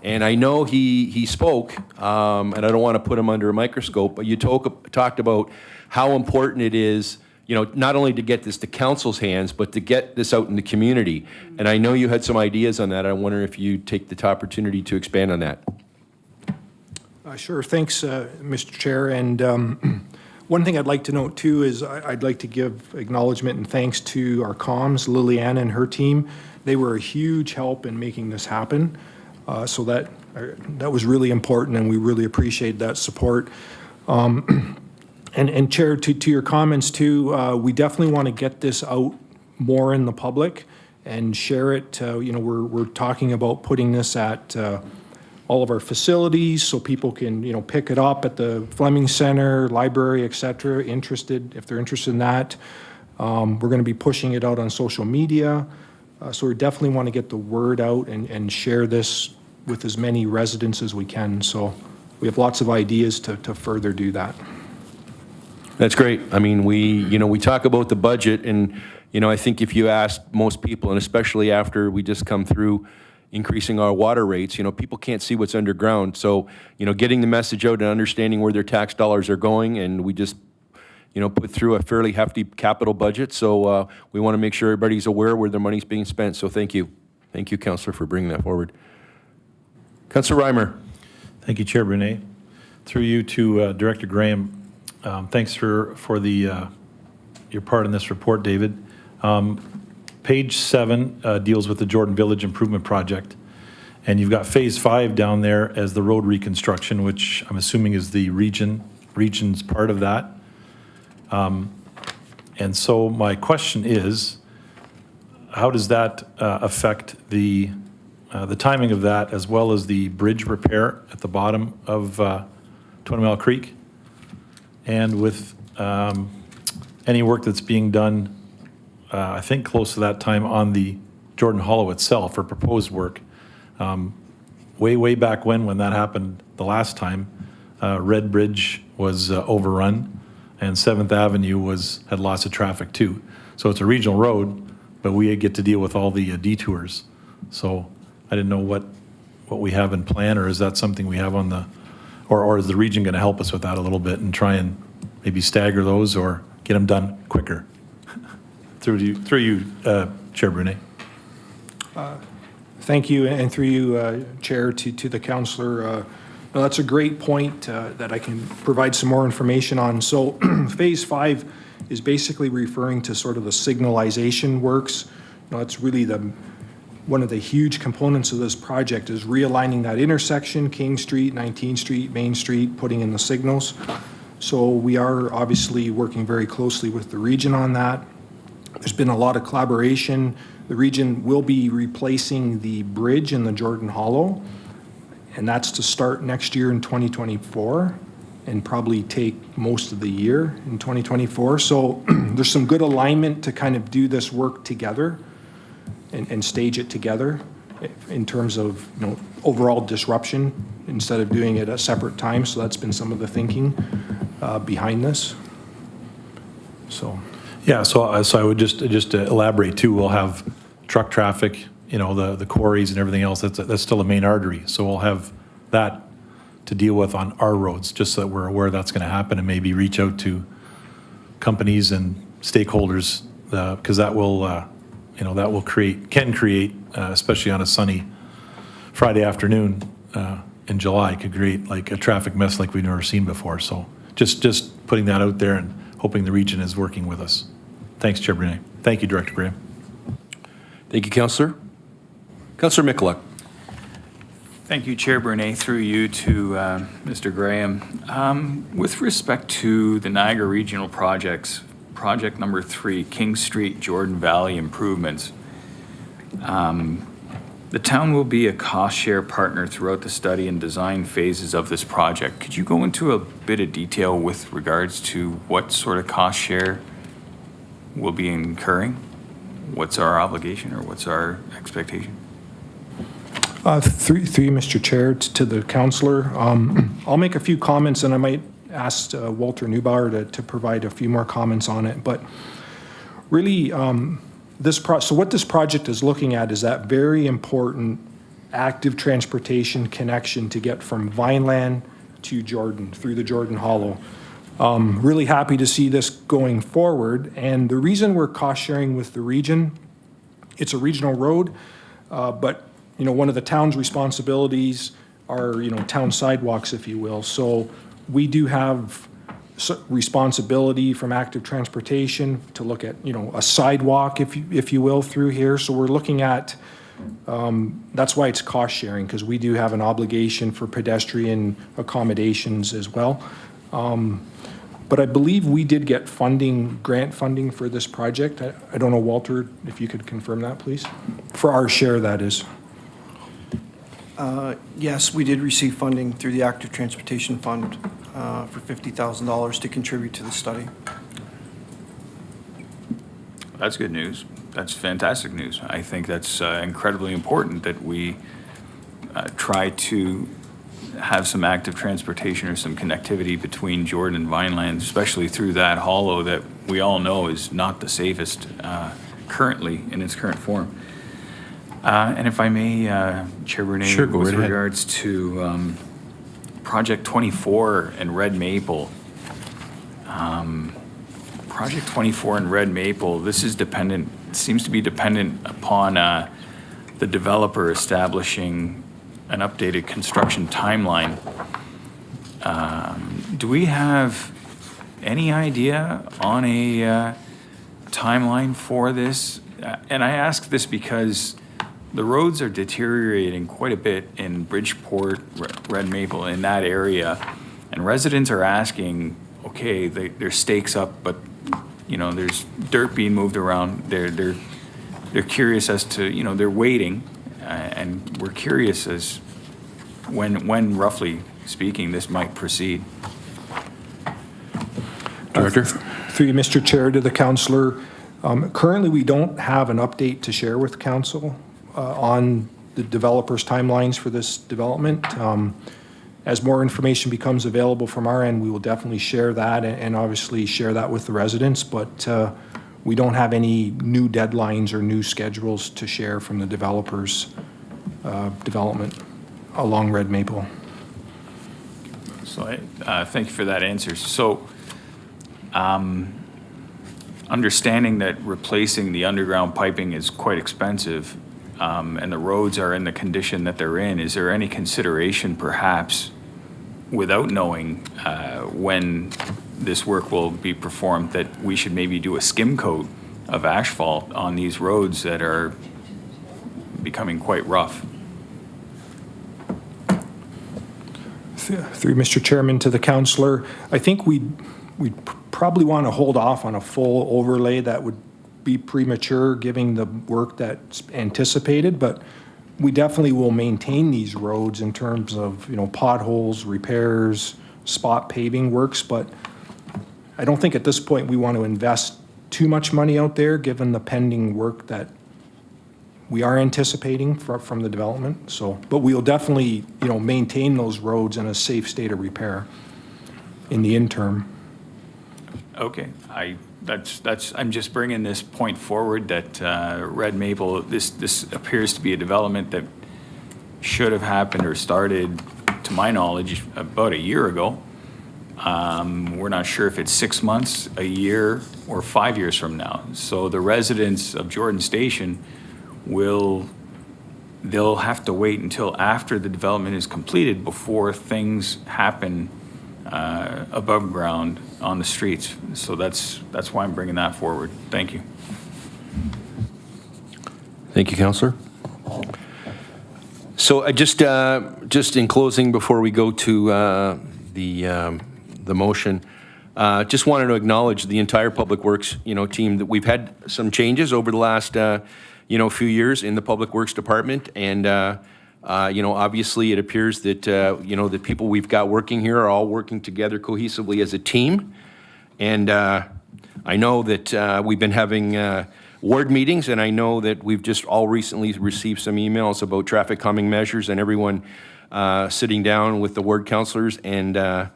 And I know he spoke, and I don't want to put him under a microscope, but you talked about how important it is, not only to get this to council's hands, but to get this out in the community. And I know you had some ideas on that. I wonder if you'd take the opportunity to expand on that. Sure. Thanks, Mr. Chair. And one thing I'd like to note, too, is I'd like to give acknowledgement and thanks to our comms, Liliana and her team. They were a huge help in making this happen. So that was really important, and we really appreciate that support. And Chair, to your comments too, we definitely want to get this out more in the public and share it. We're talking about putting this at all of our facilities so people can, pick it up at the Fleming Center, library, et cetera, if they're interested in that. We're going to be pushing it out on social media. So we definitely want to get the word out and share this with as many residents as we can. So we have lots of ideas to further do that. That's great. I mean, we talk about the budget, and, I think if you ask most people, and especially after we just come through increasing our water rates, people can't see what's underground. So, getting the message out and understanding where their tax dollars are going, and we just, put through a fairly hefty capital budget. So we want to make sure everybody's aware where their money's being spent. So thank you. Thank you, Councillor, for bringing that forward. Councillor Reimer. Thank you, Chair Brunei. Through you to Director Graham. Thanks for your part in this report, David. Page 7 deals with the Jordan Village Improvement Project, and you've got Phase 5 down there as the road reconstruction, which I'm assuming is the region's part of that. And so my question is, how does that affect the timing of that, as well as the bridge repair at the bottom of 20 Mile Creek? And with any work that's being done, I think close to that time on the Jordan Hollow itself, or proposed work. Way back when that happened the last time, Red Bridge was overrun, and 7th Avenue had lots of traffic too. So it's a regional road, but we get to deal with all the detours. So I didn't know what we have in plan, or is that something we have on the, or is the region going to help us with that a little bit and try and maybe stagger those or get them done quicker? Through you, Chair Brunei. Thank you, and through you, Chair, to the councillor. No, that's a great point that I can provide some more information on. So Phase 5 is basically referring to sort of the signalization works. It's really the one of the huge components of this project is realigning that intersection, King Street, 19th Street, Main Street, putting in the signals. So we are obviously working very closely with the region on that. There's been a lot of collaboration. The region will be replacing the bridge in the Jordan Hollow, and that's to start next year in 2024 and probably take most of the year in 2024. So there's some good alignment to kind of do this work together and stage it together in terms of, you know, overall disruption instead of doing it at separate times. So that's been some of the thinking behind this. So. Yeah, so I would just to elaborate too, we'll have truck traffic, you know, the quarries and everything else, that's still a main artery. So we'll have that to deal with on our roads, just so that we're aware that's going to happen, and maybe reach out to companies and stakeholders, because that will, you know, that will can create, especially on a sunny Friday afternoon in July, could create like a traffic mess like we've never seen before. So just putting that out there and hoping the region is working with us. Thanks, Chair Brunet. Thank you, Director Graham. Thank you, Councillor. Councillor Michalak. Thank you, Chair Brunet, through you to Mr. Graham. With respect to the Niagara Regional Projects, project number 3, King Street, Jordan Valley improvements, the town will be a cost share partner throughout the study and design phases of this project. Could you go into a bit of detail with regards to what sort of cost share we'll be incurring? What's our obligation or what's our expectation? Through you, Mr. Chair, to the councillor. I'll make a few comments, and I might ask Walter Neubauer to provide a few more comments on it. But really, so what this project is looking at is that very important active transportation connection to get from Vineland to Jordan through the Jordan Hollow. Really happy to see this going forward. And the reason we're cost sharing with the region, it's a regional road, but you know, one of the town's responsibilities are, you know, town sidewalks, if you will. So we do have responsibility from active transportation to look at, you know, a sidewalk, if you will, through here. So we're looking at, that's why it's cost sharing, because we do have an obligation for pedestrian accommodations as well. But I believe we did get funding, grant funding for this project. I don't know, Walter, if you could confirm that, please? For our share, that is. Yes, we did receive funding through the Active Transportation Fund for $50,000 to contribute to the study. That's good news. That's fantastic news. I think that's incredibly important that we try to have some active transportation or some connectivity between Jordan and Vineland, especially through that hollow that we all know is not the safest currently in its current form. And if I may, Chair Brunet, sure, go with right ahead. regards to Project 24 and Red Maple. Project 24 and Red Maple, this is dependent, seems to be dependent upon the developer establishing an updated construction timeline. Do we have any idea on a timeline for this? And I ask this because the roads are deteriorating quite a bit in Bridgeport, Red Maple, in that area. And residents are asking, okay, there's stakes up, but you know, there's dirt being moved around. They're curious as to, you know, they're waiting, and we're curious as when roughly speaking this might proceed. Director. Through you, Mr. Chair, to the councillor. Currently, we don't have an update to share with council on the developer's timelines for this development. As more information becomes available from our end, we will definitely share that and obviously share that with the residents, but we don't have any new deadlines or new schedules to share from the developer's development along Red Maple. So thank you for that answer. So understanding that replacing the underground piping is quite expensive, and the roads are in the condition that they're in, is there any consideration perhaps, without knowing when this work will be performed, that we should maybe do a skim coat of asphalt on these roads that are becoming becoming quite rough. Through Mr. Chairman to the councillor, I think we'd probably want to hold off on a full overlay. That would be premature, given the work that's anticipated, but we definitely will maintain these roads in terms of, potholes, repairs, spot paving works, but I don't think at this point we want to invest too much money out there, given the pending work that we are anticipating from the development. So, but we'll definitely, maintain those roads in a safe state of repair in the interim. Okay, I'm just bringing this point forward that Red Maple, this appears to be a development that should have happened or started, to my knowledge, about a year ago. We're not sure if it's 6 months, a year, or 5 years from now. So the residents of Jordan Station they'll have to wait until after the development is completed before things happen above ground on the streets. So that's why I'm bringing that forward. Thank you. Thank you, Councillor. So just in closing, before we go to the motion, just wanted to acknowledge the entire Public Works, team, that we've had some changes over the last, few years in the Public Works Department. And, obviously it appears that, the people we've got working here are all working together cohesively as a team. And I know that we've been having ward meetings, and I know that we've just all recently received some emails about traffic calming measures, and everyone sitting down with the ward councillors and the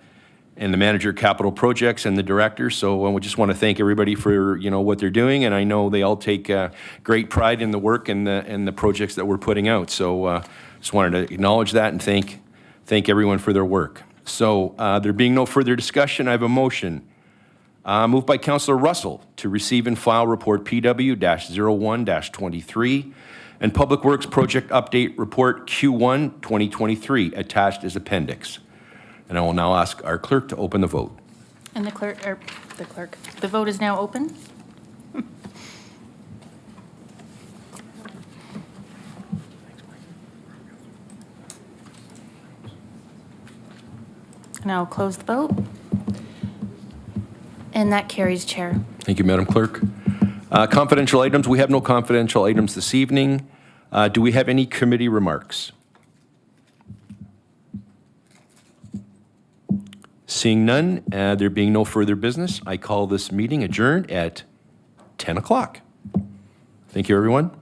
manager of capital projects and the director. So we just want to thank everybody for what they're doing, and I know they all take great pride in the work and the projects that we're putting out. So just wanted to acknowledge that and thank everyone for their work. So there being no further discussion, I have a motion. Moved by Councillor Russell to receive and file report PW-01-23 and Public Works Project Update Report Q1 2023 attached as appendix. And I will now ask our clerk to open the vote. And the vote is now open. And I'll close the vote. And that carries, Chair. Thank you, Madam Clerk. Confidential items. We have no confidential items this evening. Do we have any committee remarks? Seeing none, there being no further business, I call this meeting adjourned at 10 o'clock. Thank you, everyone.